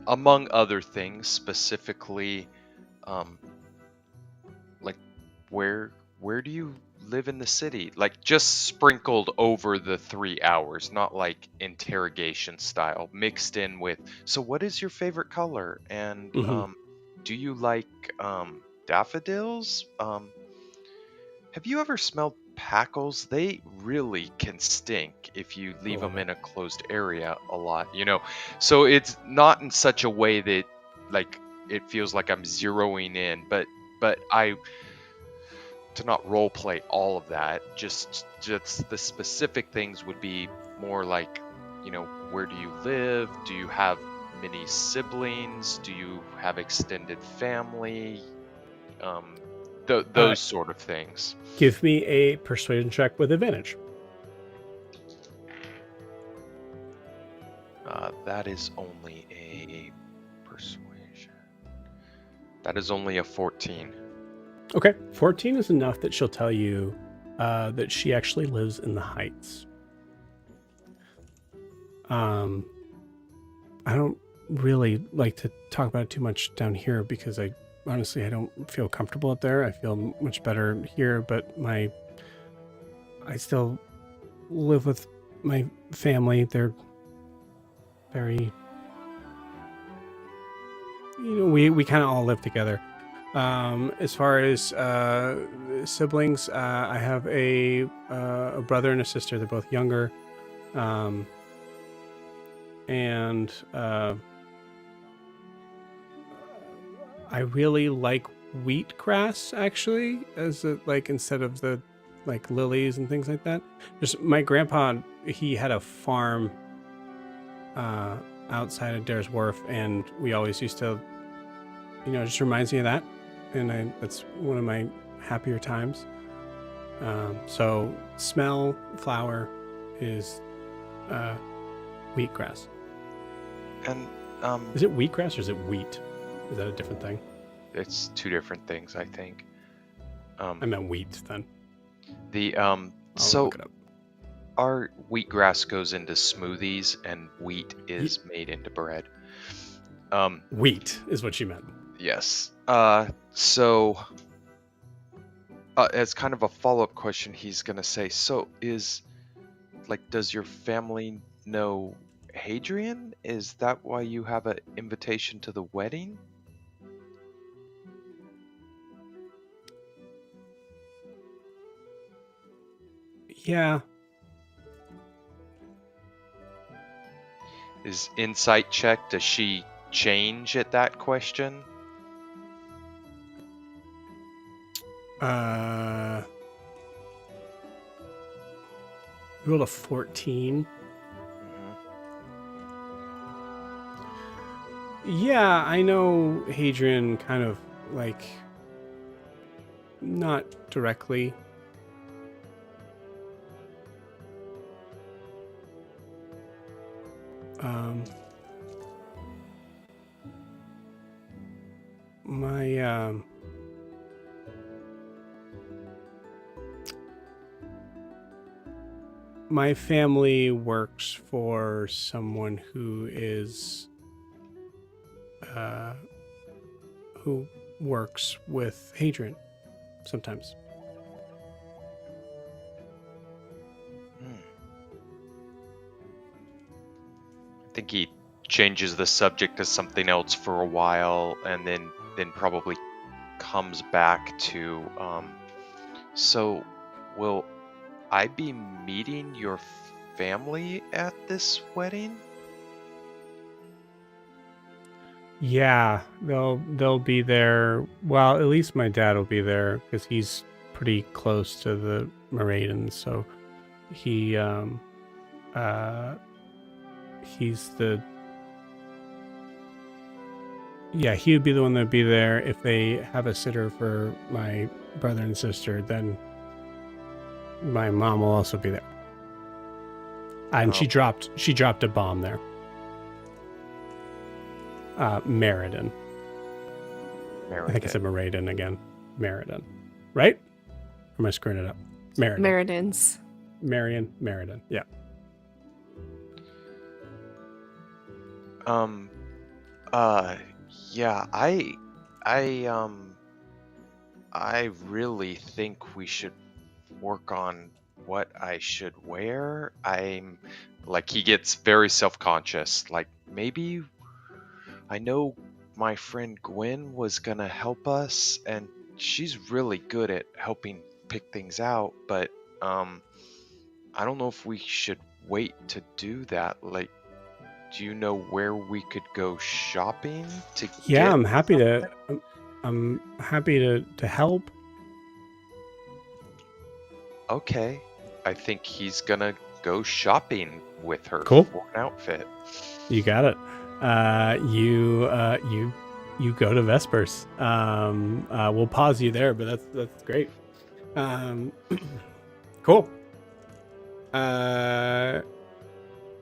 among other things, specifically, like where do you live in the city? Like just sprinkled over the 3 hours, not like interrogation style, mixed in with, so what is your favorite color? And do you like daffodils? Have you ever smelled packles? They really can stink if you leave them in a closed area a lot, So it's not in such a way that like it feels like I'm zeroing in, but to not role play all of that, just the specific things would be more like, where do you live? Do you have many siblings? Do you have extended family? Those sort of things. Give me a persuasion check with advantage. That is only a That is only a 14. Okay, 14 is enough that she'll tell you that she actually lives in the Heights. I don't really like to talk about it too much down here because I don't feel comfortable up there. I feel much better here, but I still live with my family. They're very, we kind of all live together. As far as siblings, I have a brother and a sister. They're both younger. And I really like wheatgrass, actually, as instead of the lilies and things like that. Just my grandpa, he had a farm outside of Dair's Wharf, and we always used to, it just reminds me of that, and that's one of my happier times. So smell, flower is wheatgrass. And is it wheatgrass or is it wheat? Is that a different thing? it's two different things, I think. I meant wheat then. I'll so look it up. Our wheatgrass goes into smoothies, and wheat is made into bread. Wheat is what she meant. Yes. So as kind of a follow-up question, he's gonna say, so does your family know Hadrian? Is that why you have an invitation to the wedding? Yeah. Is insight check, does she change at that question? You rolled a 14. Yeah, I know Hadrian kind of not directly. My family works for someone who works with Hadrian sometimes. I think he changes the subject to something else for a while, and then probably comes back to, so will I be meeting your family at this wedding? Yeah, they'll be there. Well, at least my dad will be there because he's pretty close to the Moradans, so he he would be the one that'd be there. If they have a sitter for my brother and sister, then my mom will also be there. And she dropped a bomb there. Meriden. I think it's a Moradan again. Meriden. Right? Or am I screwing it up? Meriden. Meridans. Meriden. Yeah. Yeah, I really think we should work on what I should wear. He gets very self-conscious. Maybe I know my friend Gwen was gonna help us, and she's really good at helping pick things out, but I don't know if we should wait to do that. Do you know where we could go shopping to Yeah, get I'm happy something? I'm happy to help. Okay. I think he's gonna go shopping with her Cool. for an outfit. You got it. You go to Vespers. We'll pause you there, but that's great. Cool.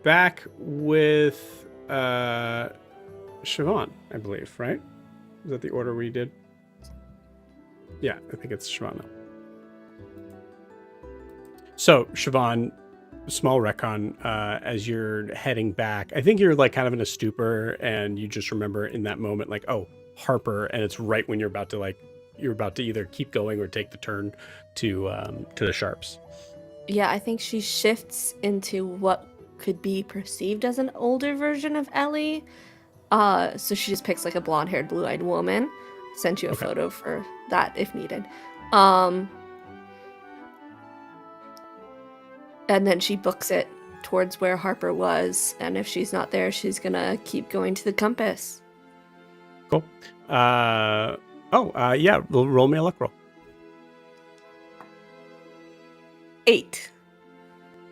Back with Siobhan, I believe, right? Is that the order we did? Yeah, I think it's Siobhan now. So, Siobhan, small retcon, as you're heading back, I think you're like kind of in a stupor and you just remember in that moment, like, oh, Harper, and it's right when you're about to either keep going or take the turn to the sharps. Yeah, I think she shifts into what could be perceived as an older version of Ellie. So she just picks like a blonde-haired, blue-eyed woman. Sent you a photo for that if needed. And then she books it towards where Harper was, and if she's not there, she's gonna keep going to the compass. Cool. Yeah, roll me a luck roll. 8.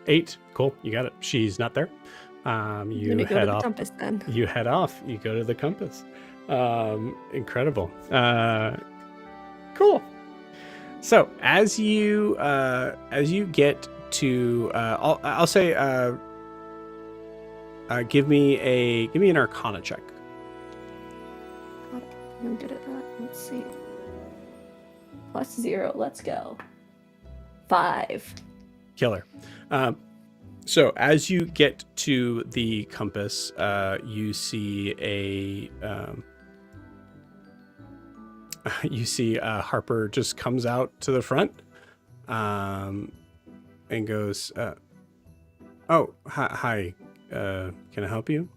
8. Cool. You got it. She's not there. You go head to the off. compass then. You head off. You go to the compass. Incredible. Cool. So as you get to, I'll say, give me an Arcana check. I'm good at that. Let's see. +0. Let's go. 5. Killer. So as you get to the compass, you see Harper just comes out to the front, and goes, "Oh, hi. Can I help you?"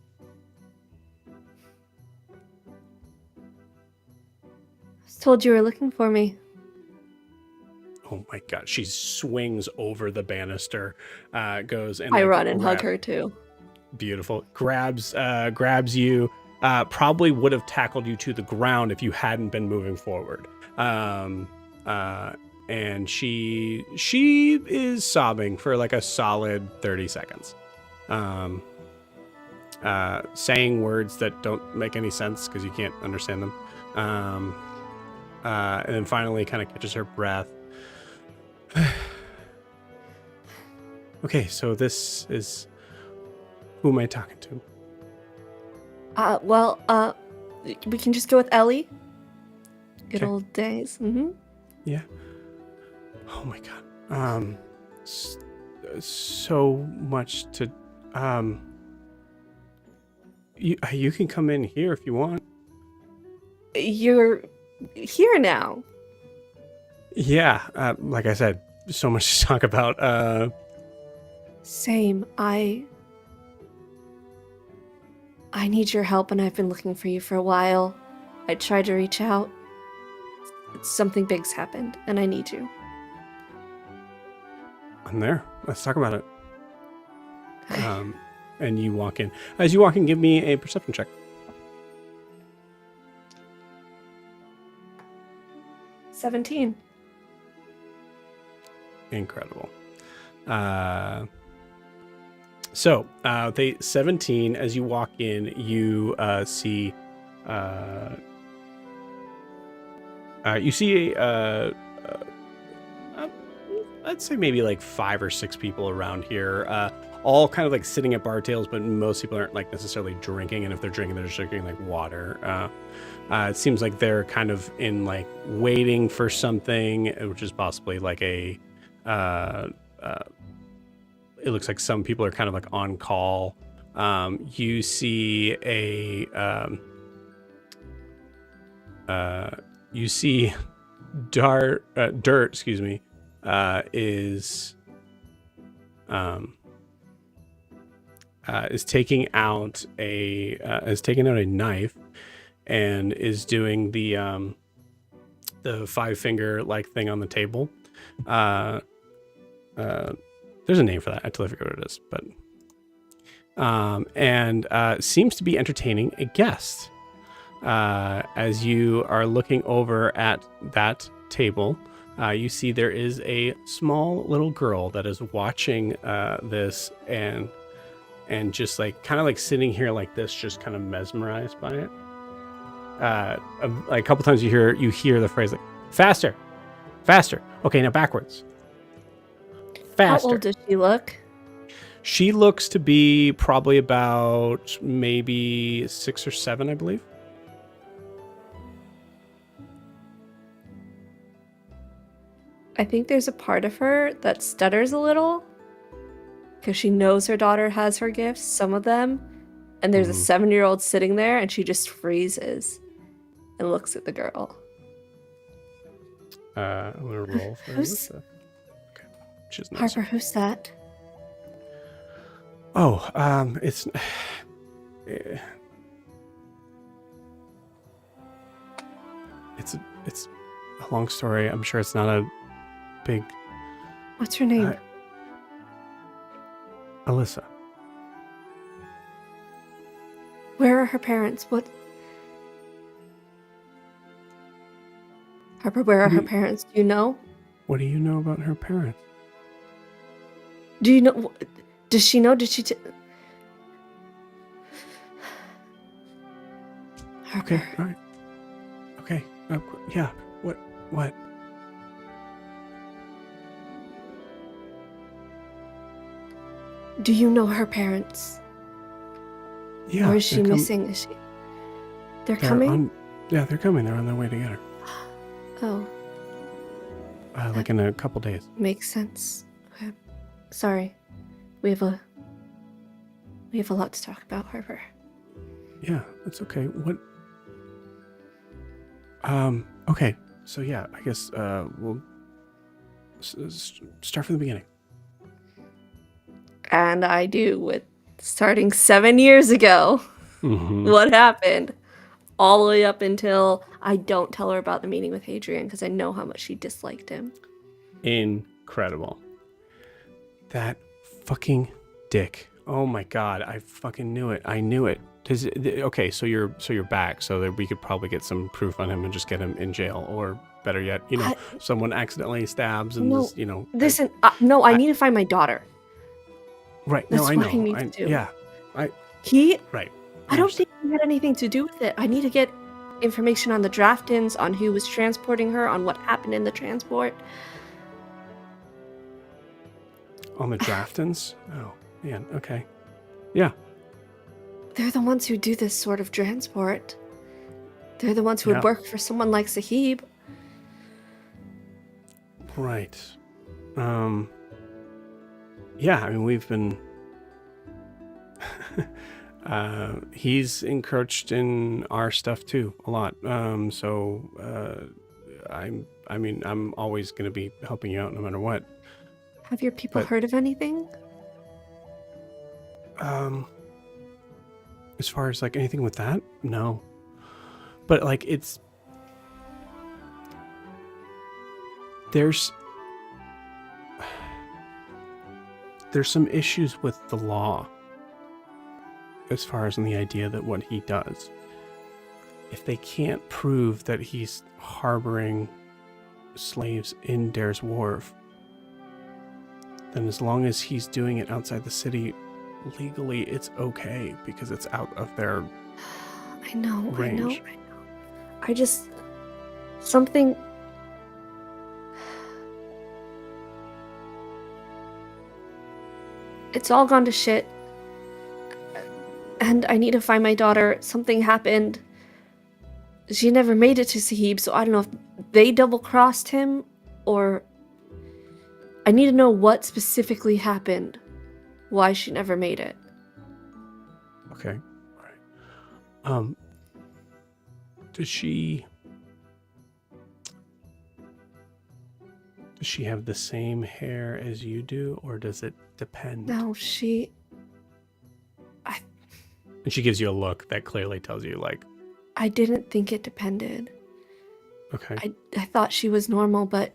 I was told you were looking for me. Oh my God. She swings over the banister, goes and I run and hug her too. Beautiful. Grabs you. Probably would have tackled you to the ground if you hadn't been moving forward. And she is sobbing for like a solid 30 seconds. Saying words that don't make any sense because you can't understand them. And then finally kind of catches her breath. Okay, so this is... Who am I talking to? We can just go with Ellie. Good Okay. old days. Mm-hmm. Yeah. Oh my God. So much to... You can come in here if you want. You're here now. Yeah, like I said, so much to talk about. Same. I need your help, and I've been looking for you for a while. I tried to reach out. Something big's happened, and I need you. I'm there. Let's talk about it. And you walk in. As you walk in, give me a perception check. 17. Incredible. So, they 17. As you walk in, you see I'd say maybe like 5 or 6 people around here, all kind of like sitting at bar tables, but most people aren't like necessarily drinking, and if they're drinking, they're just drinking like water. It seems like they're kind of in like waiting for something, which is possibly like a it looks like some people are kind of like on call. You see Dirt, excuse me, is taking out a knife and is doing the 5-finger like thing on the table. There's a name for that. I totally forget what it is, but and seems to be entertaining a guest. As you are looking over at that table, you see there is a small little girl that is watching this and just like kind of like sitting here like this, just kind of mesmerized by it. Like a couple times you hear the phrase like faster. Okay, now backwards. Faster. How old does she look? She looks to be probably about maybe 6 or 7, I believe. I think there's a part of her that stutters a little because she knows her daughter has her gifts, some of them, and there's a 7-year-old sitting there and she just freezes and looks at the girl. I'm gonna roll for Who's- Alyssa. Okay. She's not. Harper, who's that? Oh, it's it's a long story. I'm sure it's not a big What's her name? Alyssa. Where are her parents? What? Harper, where are her parents? Do you know? What do you know about her parents? Do you know? Does she know? Did she? Harper. Okay, all right. Okay, yeah. What? Do you know her parents? Yeah. Or is she they're missing? Is she? They're they're coming? yeah, they're coming. They're on their way to get her. Oh, Like in a couple days. makes sense. Okay. Sorry. We have a lot to talk about, Harper. Yeah, that's okay. What? Okay. So yeah, I guess we'll start from the beginning. And I do, with starting 7 years ago. Mm-hmm. What happened? All the way up until I don't tell her about the meeting with Hadrian because I know how much she disliked him. Incredible. That fucking dick. Oh my god, I fucking knew it. I knew it. Okay, so you're back, so that we could probably get some proof on him and just get him in jail, or better yet, someone accidentally stabs and No, this, Listen, no, I need to find my daughter. Right? That's No, I what know. I need to do. Yeah, Right. I don't understand. think he had anything to do with it. I need to get information on the draft-ins, on who was transporting her, on what happened in the transport. On the draft-ins? Oh man. Okay. Yeah. They're the ones who do this sort of transport. They're the ones who would Yeah. work for someone like Sahib. Right. Yeah, I mean, we've been he's encroached in our stuff too a lot. I'm always going to be helping you out no matter what. Have your people But- heard of anything? As far as like anything with that, no. But like there's some issues with the law as far as in the idea that what he does, if they can't prove that he's harboring slaves in Dair's Wharf, then as long as he's doing it outside the city, legally it's okay because it's out of their I know. range. I just... Something... It's all gone to shit. And I need to find my daughter. Something happened. She never made it to Sahib, so I don't know if they double-crossed him, or... I need to know what specifically happened. Why she never made it. Okay. All right. Does she have the same hair as you do, or does it depend? No, she... And she gives you a look that clearly tells you, like, I didn't think it depended. okay. I thought she was normal, but...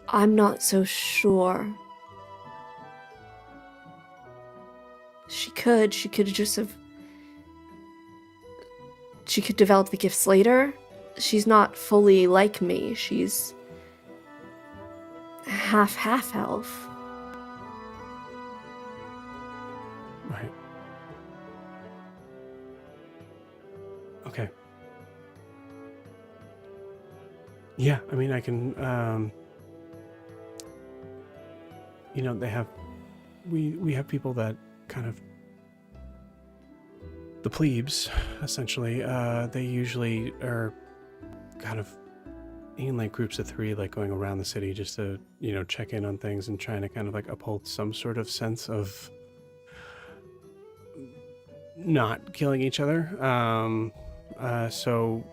I'm not so sure. She could just have... She could develop the gifts later. She's not fully like me. She's... half elf. Right. Okay. Yeah, I mean, I can, they have, we have people that kind of, the plebes, essentially, they usually are kind of in like groups of 3, like going around the city just to, check in on things and trying to kind of like uphold some sort of sense of not killing each other. So,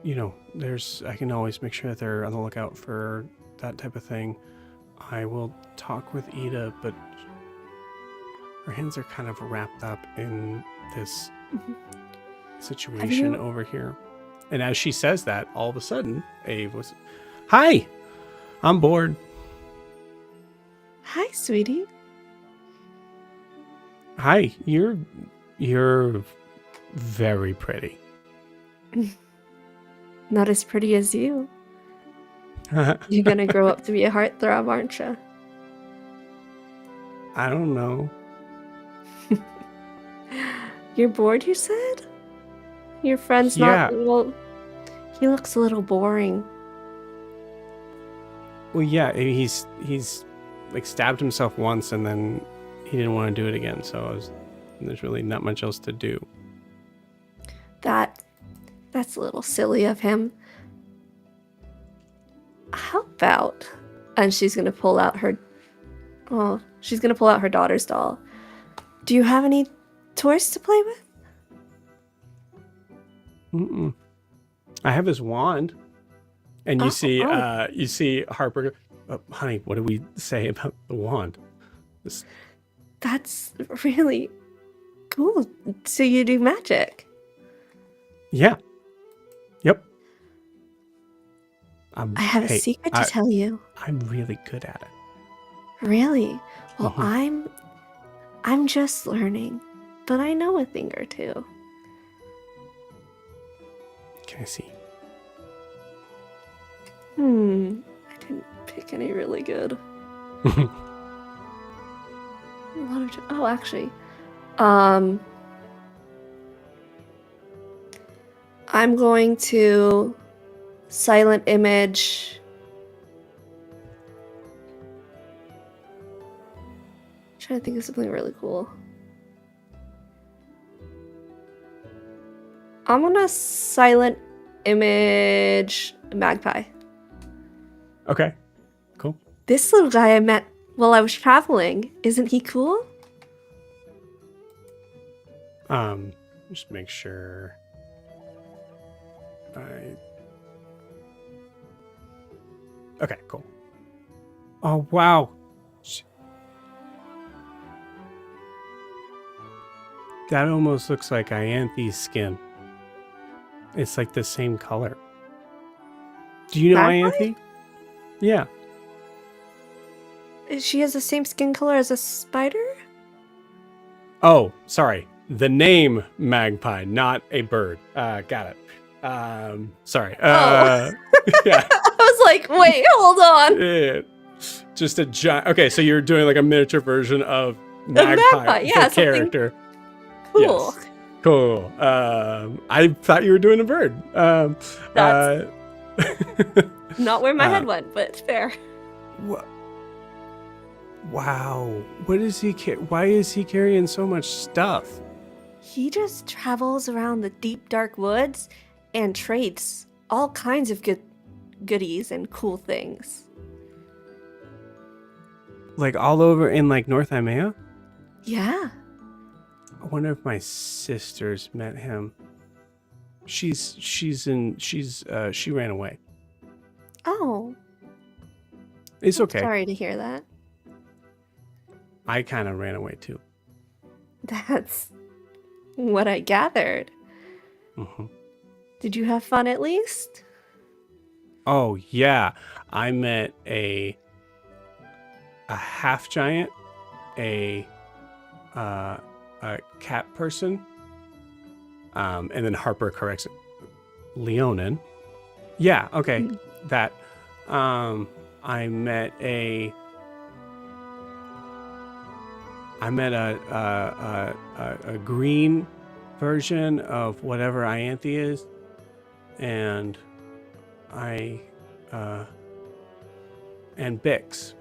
I can always make sure that they're on the lookout for that type of thing. I will talk with Ida, but her hands are kind of wrapped up in this situation over here. And as she says that, all of a sudden, Ave was, "Hi, I'm bored." Hi, sweetie. "Hi, you're very pretty." Not as pretty as you. You're gonna grow up to be a heartthrob, aren't you? I don't know. You're bored, you said? Your friend's Yeah. not... Well, he looks a little boring. Well, yeah, he's like stabbed himself once and then he didn't want to do it again. So there's really not much else to do. That's a little silly of him. How about... And she's gonna pull out her daughter's doll. Do you have any toys to play with? Mm-mm. I have his wand, and you see Harper. Honey, what do we say about the wand? That's really cool. So you do magic? Yeah. Yep. I have a secret to tell you. I'm really good at it. Really? Well, I'm just learning, but I know a thing or two. Can I see? I didn't pick any really good. Actually, I'm going to silent image. I'm trying to think of something really cool. I'm gonna silent image Magpie. Okay. Cool. This little guy I met while I was traveling, isn't he cool? Just make sure. Okay, cool. Oh, wow. That almost looks like Ianthe's skin. It's like the same color. Do you know Magpie? Ianthe? Yeah. She has the same skin color as a spider? Oh, sorry. The name Magpie, not a bird. Got it. Sorry. Oh. Yeah. I was like, wait, hold on. Yeah. Just a giant. Okay, so you're doing like a miniature version of Magpie, yeah, the character. Cool. Yes. Cool. I thought you were doing a bird. That's not where my head went, but fair. Wow. What is he? Why is he carrying so much stuff? He just travels around the deep, dark woods and trades all kinds of goodies and cool things. Like all over in like North Imea? Yeah. I wonder if my sister's met him. She ran away. Oh. It's okay. Sorry to hear that. I kind of ran away too. That's what I gathered. Mm-hmm. Did you have fun at least? Oh yeah, I met a half giant, a cat person, and then Harper corrects it. Leonin. Yeah, okay, that. I met a green version of whatever Ianthe is, and and Bix,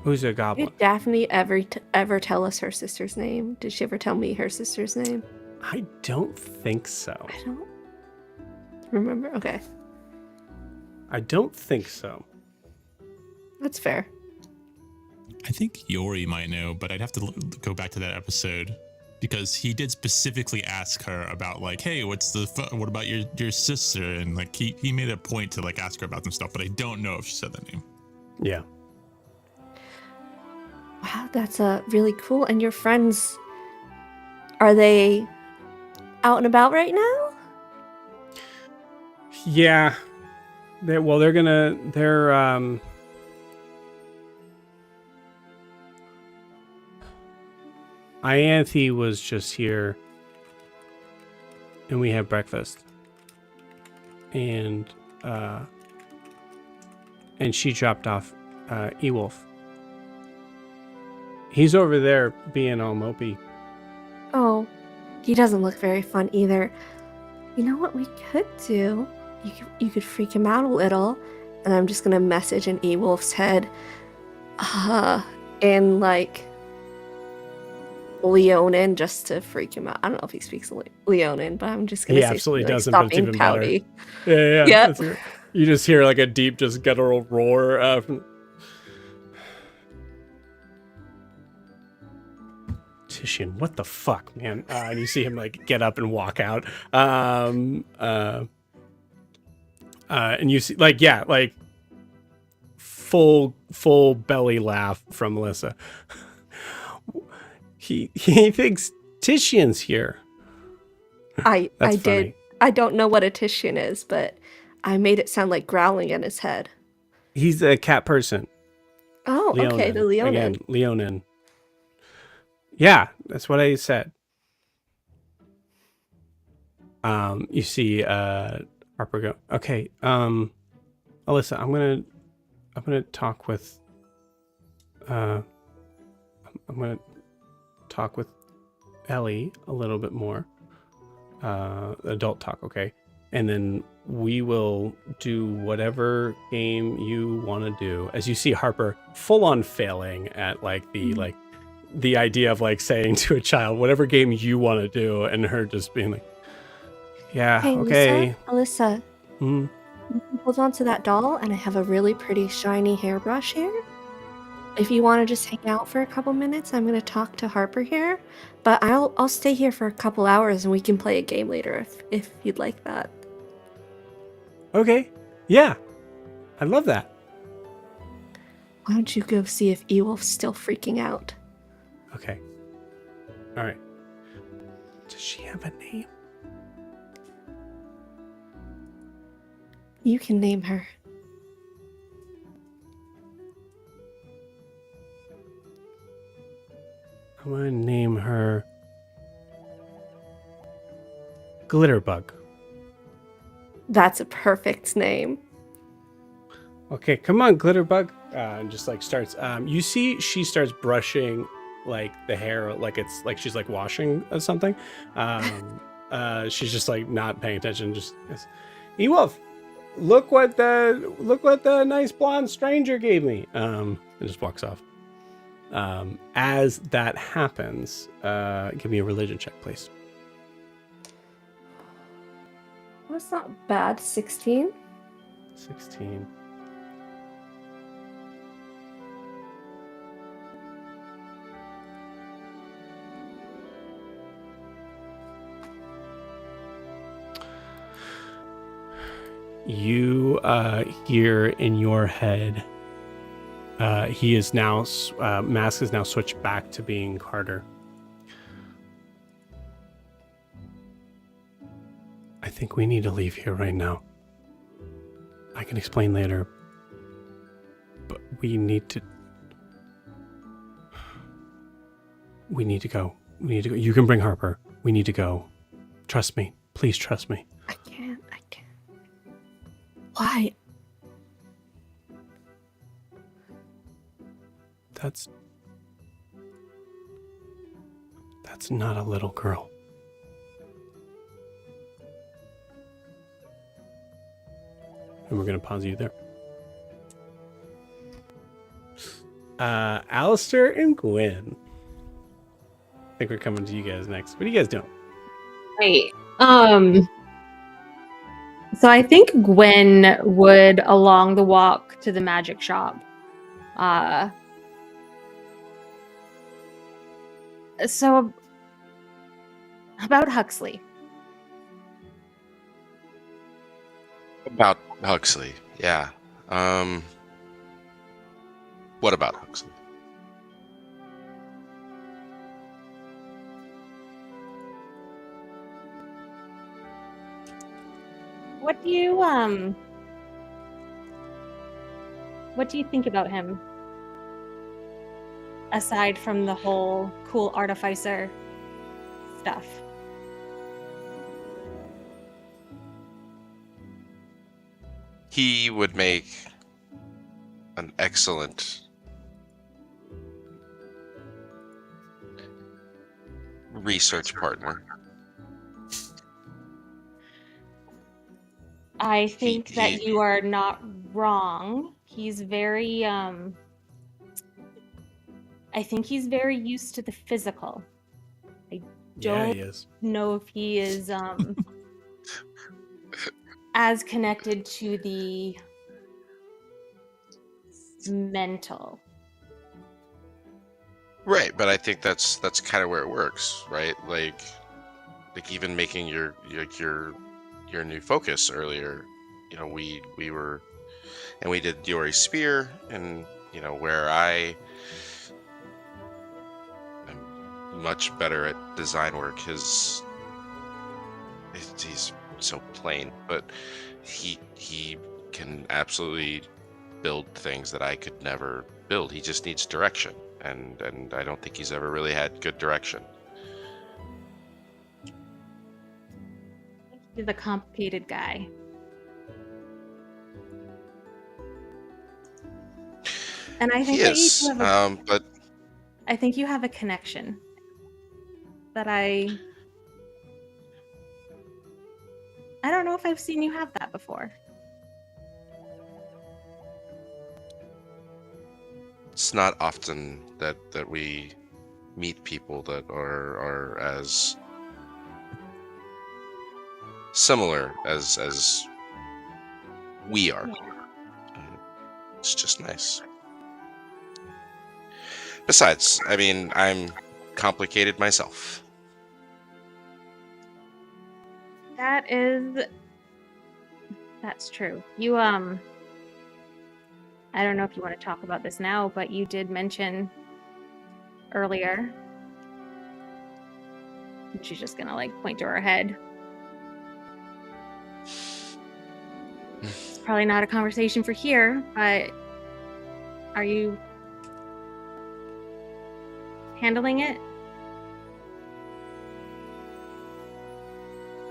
who's a goblin. Did Daphne ever tell us her sister's name? Did she ever tell me her sister's name? I don't think so. I don't. remember. Okay, I don't think so. that's fair. I think Yori might know, but I'd have to go back to that episode because he did specifically ask her about like, hey, what about your sister? And like he made a point to like ask her about some stuff, but I don't know if she said that name. Yeah. Wow, that's really cool. And your friends, are they out and about right now? Yeah. They're Ianthe was just here and we had breakfast. And she dropped off Ewolf. He's over there being all mopey. Oh, he doesn't look very fun either. You know what we could do? You could freak him out a little, and I'm just gonna message in Ewolf's head, in like Leonin, just to freak him out. I don't know if he speaks Leonin, but I'm just gonna He say absolutely something like, doesn't, "Stop but it's being even pouty." better. Yeah. Yep. You just hear like a deep, just guttural roar from Titian. What the fuck, man? And you see him like get up and walk out. And you see like full belly laugh from Melissa. He thinks Titian's here. I That's did. funny. I don't know what a Titian is, but I made it sound like growling in his head. He's a cat person. Oh, okay, the Leonin. Again, Leonin. Yeah, that's what I said. You see Harper go, okay, Alyssa, I'm gonna talk with I'm gonna talk with Ellie a little bit more. Adult talk, okay? And then we will do whatever game you want to do. As you see Harper full on failing at like the idea of like saying to a child, whatever game you want to do, and her just being like, yeah, Hey, okay. Alyssa, Mm. hold on to that doll, and I have a really pretty shiny hairbrush here. If you want to just hang out for a couple minutes, I'm going to talk to Harper here, but I'll stay here for a couple hours and we can play a game later if you'd like that. Okay. Yeah. I love that. Why don't you go see if Ewolf's still freaking out? Okay. All right. Does she have a name? You can name her. I'm going to name her Glitterbug. That's a perfect name. Okay, come on, Glitterbug. And just like starts, you see she starts brushing like the hair, like it's like she's like washing or something. She's just like not paying attention. Just Ewolf, look what the nice blonde stranger gave me. And just walks off. As that happens, give me a religion check, please. That's not bad. 16. 16. You hear in your head, he is now, Mask is now switched back to being Carter. I think we need to leave here right now. I can explain later, but we need to go. We need to go. You can bring Harper. We need to go. Trust me. Please trust me. I can't. Why? That's not a little girl. And we're going to pause you there. Alistair and Gwen. I think we're coming to you guys next. What are you guys doing? Right. So I think Gwen would, along the walk to the magic shop, so about Huxley. About Huxley, yeah. What about Huxley? What do you think about him? Aside from the whole cool artificer stuff. He would make an excellent research partner. I think that he- you are not wrong. He's very I think he's very used to the physical. I Yeah, don't he is. know if he is as connected to the mental. Right, but I think that's kind of where it works, right? Like even making your new focus earlier. You know, we were, and we did Yori's spear, and you know where I am much better at design work. He's so plain, but he can absolutely build things that I could never build. He just needs direction, and I don't think he's ever really had good direction. He's a complicated guy. And I think He that you is, two have but I think you have a connection that I don't know if I've seen you have that before. it's not often that we meet people that are as similar as we are. It's just nice. Besides, I mean, I'm complicated myself. That's true. You I don't know if you want to talk about this now, but you did mention earlier. She's just gonna like point to her head. It's probably not a conversation for here, but are you handling it?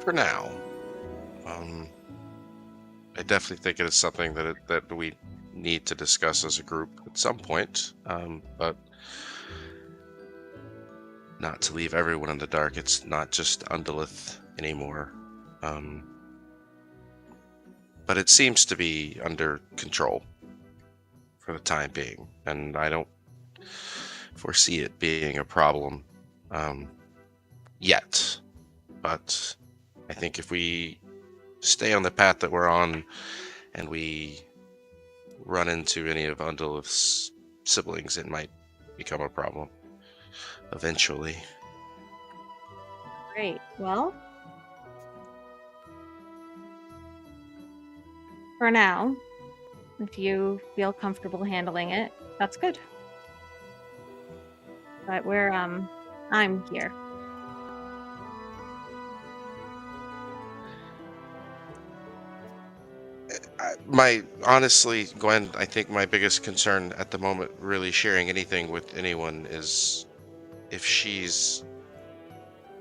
For now. I definitely think it is something that we need to discuss as a group at some point, but not to leave everyone in the dark. It's not just Undulith anymore, but it seems to be under control for the time being, and I don't foresee it being a problem yet. But I think if we stay on the path that we're on and we run into any of Undulith's siblings, it might become a problem eventually. Great. Well, for now, if you feel comfortable handling it, that's good. But I'm here. Honestly, Gwen, I think my biggest concern at the moment, really sharing anything with anyone, is if she's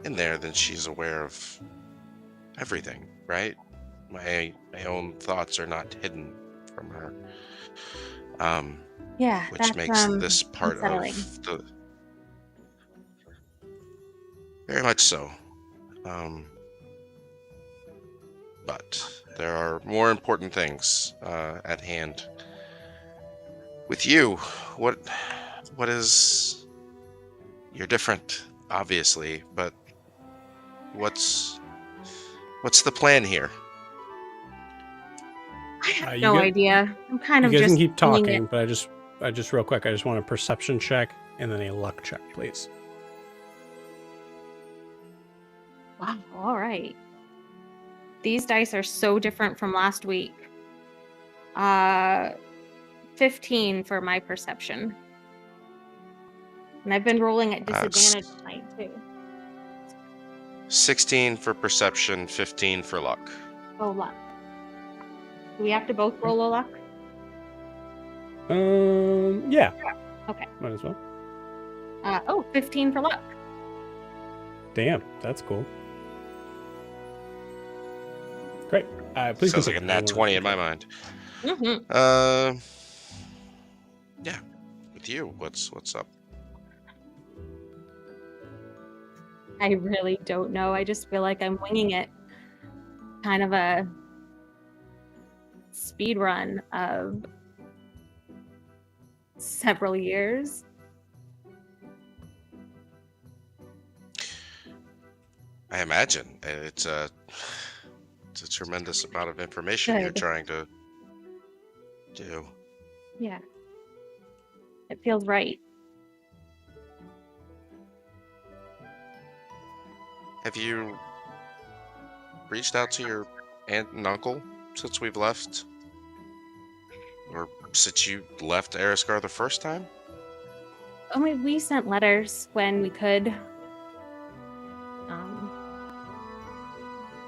in there, then she's aware of everything, right? My own thoughts are not hidden from her. Yeah, Which that's makes this part unsettling. of the very much so. But there are more important things at hand. With you, what is? You're different, obviously, but what's the plan here? have You no get- idea. I'm kind of You guys just can keep winging talking, it. but I just real quick, I just want a perception check and then a luck check, please. Wow. All right. These dice are so different from last week. 15 for my perception. And I've been rolling at disadvantage tonight too. 16 for perception, 15 for luck. Oh, luck. Do we have to both roll a luck? Yeah. Okay. Might as well. 15 for luck. Damn, that's cool. Great. Please Sounds like a continue. nat 20 in my mind. Mm-hmm. Yeah. With you, what's up? I really don't know. I just feel like I'm winging it. Kind of a speed run of several years. I imagine it's a tremendous amount of information you're Good. trying to do. Yeah. It feels right. Have you reached out to your aunt and uncle since we've left? Or since you left Eriscar the first time? We sent letters when we could.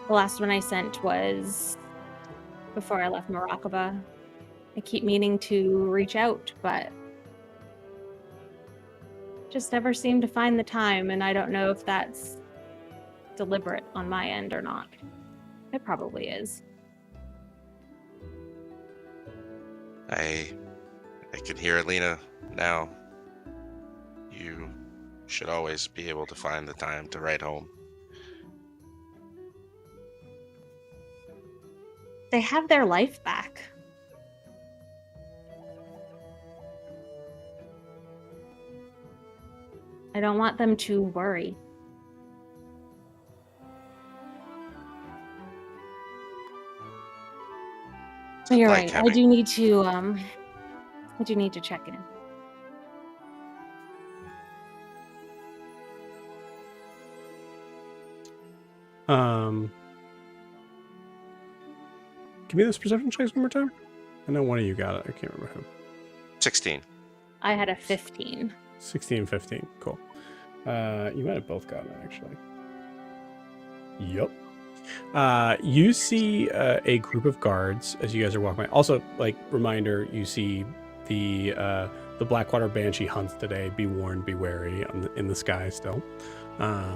The last one I sent was before I left Morakaba. I keep meaning to reach out, but just never seem to find the time, and I don't know if that's deliberate on my end or not. It probably is. I can hear Alina now. You should always be able to find the time to write home. They have their life back. I don't want them to worry. So you're Like right. having- I do need to check in. Give me those perception checks one more time. I know one of you got it. I can't remember who. 16. I had a 15. 16, 15. Cool. You might have both gotten it, actually. Yup. You see a group of guards as you guys are walking by. Also, like, reminder, you see the Blackwater Banshee hunts today. Be warned, be wary in the sky still. I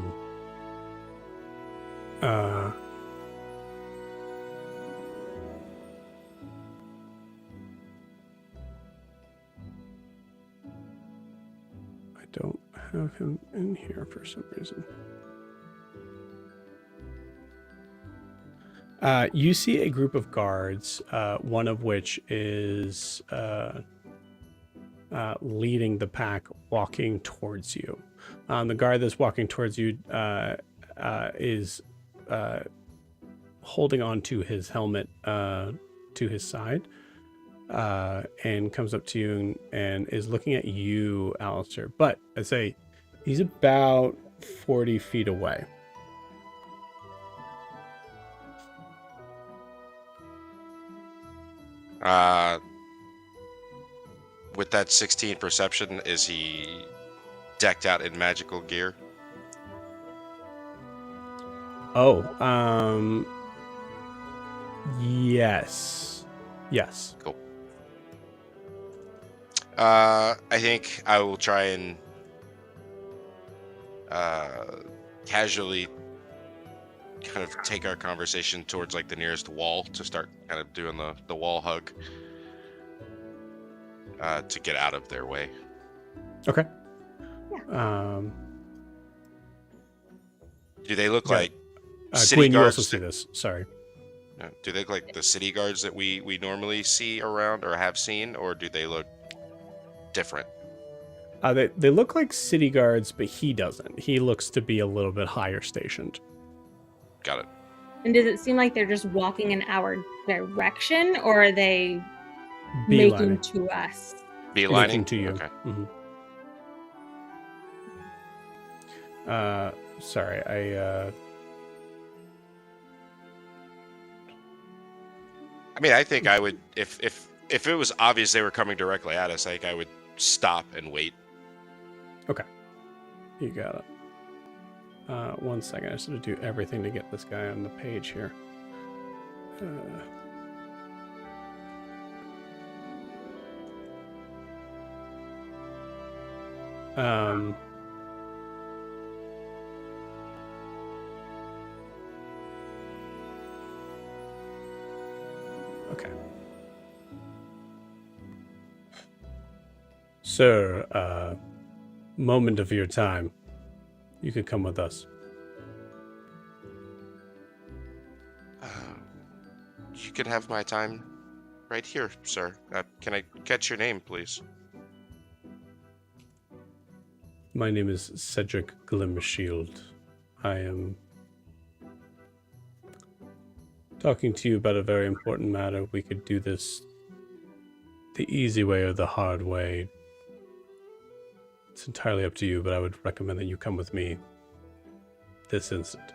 don't have him in here for some reason. You see a group of guards, one of which is leading the pack, walking towards you. The guard that's walking towards you is holding on to his helmet to his side, and comes up to you and is looking at you, Alistair. But I say he's about 40 feet away. With that 16 perception, is he decked out in magical gear? Oh, yes. Yes. Cool. I think I will try and casually kind of take our conversation towards like the nearest wall to start kind of doing the wall hug to get out of their way. Okay. Yeah. Do they look Yeah. like city Queen, you guards? also see this. Sorry. Do they look like the city guards that we normally see around or have seen, or do they look different? They look like city guards, but he doesn't. He looks to be a little bit higher stationed. Got it. And does it seem like they're just walking in our direction, or are they making Beelining. to us? Beelining? Making to you. Okay. Sorry, I mean, I think I would, if it was obvious they were coming directly at us, I think I would stop and wait. Okay. You got it. 1 second. I just have to do everything to get this guy on the page here. Okay. Sir, moment of your time. You could come with us. You can have my time right here, sir. Can I catch your name, please? My name is Cedric Glimmershield. I am talking to you about a very important matter. We could do this the easy way or the hard way. It's entirely up to you, but I would recommend that you come with me this instant.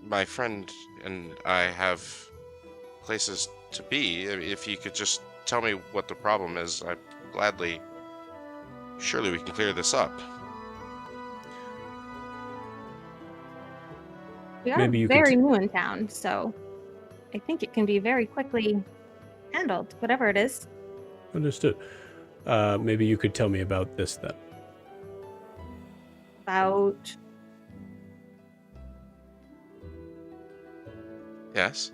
My friend and I have places to be. If you could just tell me what the problem is, I'd gladly. Surely we can clear this up. We are Maybe you very could- new in town, so I think it can be very quickly handled, whatever it is. Understood. Maybe you could tell me about this then. About Yes?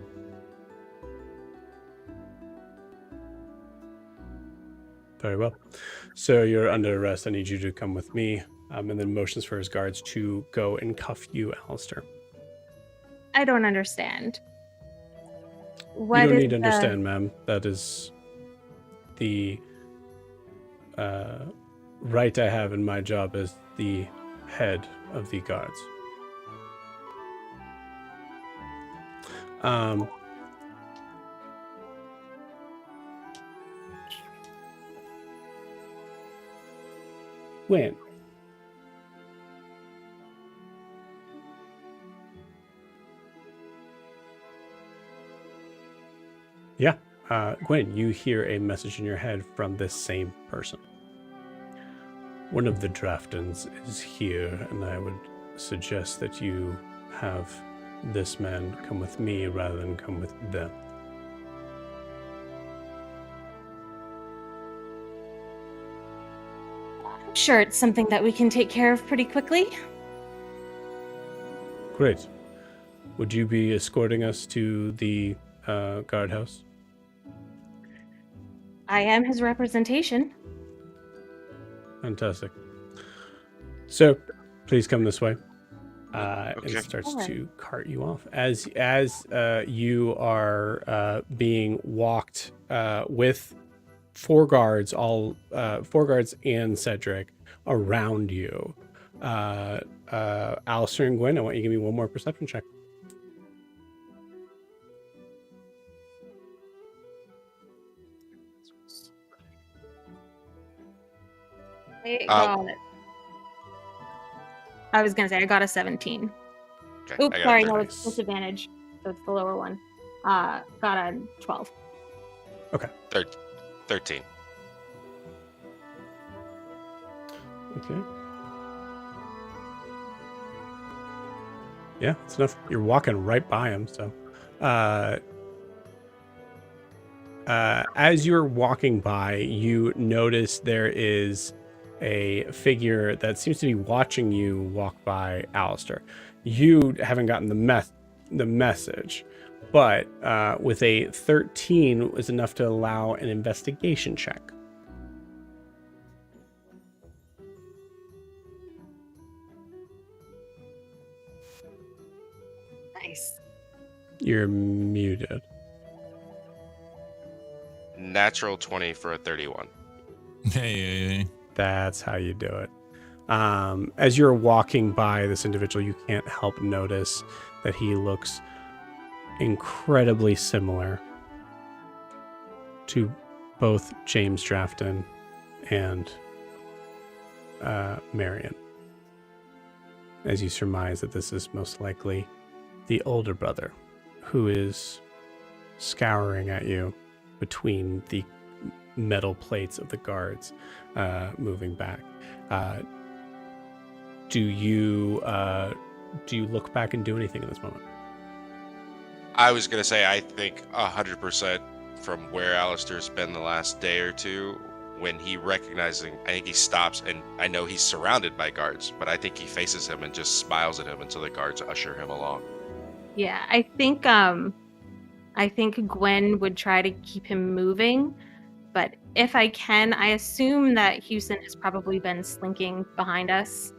Very well. So you're under arrest. I need you to come with me. And then motions for his guards to go and cuff you, Alistair. I don't understand. You What don't is need to the- understand, ma'am. That is the right I have in my job as the head of the guards. When? Yeah. Gwen, you hear a message in your head from this same person. One of the Draftons is here, and I would suggest that you have this man come with me rather than come with them. I'm sure it's something that we can take care of pretty quickly. Great. Would you be escorting us to the guardhouse? I am his representation. Fantastic. So, please come this way. And Okay. starts Alright. to cart you off as you are being walked with four guards and Cedric around you. Alistair and Gwen, I want you to give me one more perception check. I was gonna say I got a 17. Okay, Oops, I got sorry, a no, 30. it's disadvantage. So it's the lower one. Got a 12. 13. Okay. Yeah, it's enough. You're walking right by him, so. As you're walking by, you notice there is a figure that seems to be watching you walk by, Alistair. You haven't gotten the message, but with a 13 is enough to allow an investigation check. Nice. You're muted. Natural 20 for a 31. Hey. That's how you do it. As you're walking by this individual, you can't help notice that he looks incredibly similar to both James Drafton and Marion, as you surmise that this is most likely the older brother who is scouring at you between the metal plates of the guards, moving back. Do you look back and do anything in this moment? I was gonna say, I think 100% from where Alistair's been the last day or two, when he recognizing, I think he stops, and I know he's surrounded by guards, but I think he faces him and just smiles at him until the guards usher him along. Yeah, I think Gwen would try to keep him moving, but if I can, I assume that Houston has probably been slinking behind us.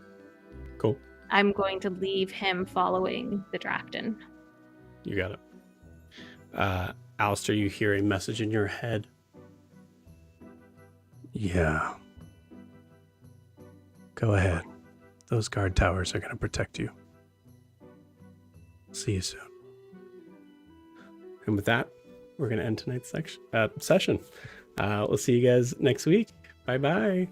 Cool. I'm going to leave him following the Drafton. You got it. Alistair, you hear a message in your head. Yeah. Go ahead. Those guard towers are going to protect you. See you soon. And with that, we're going to end tonight's session. We'll see you guys next week. Bye-bye.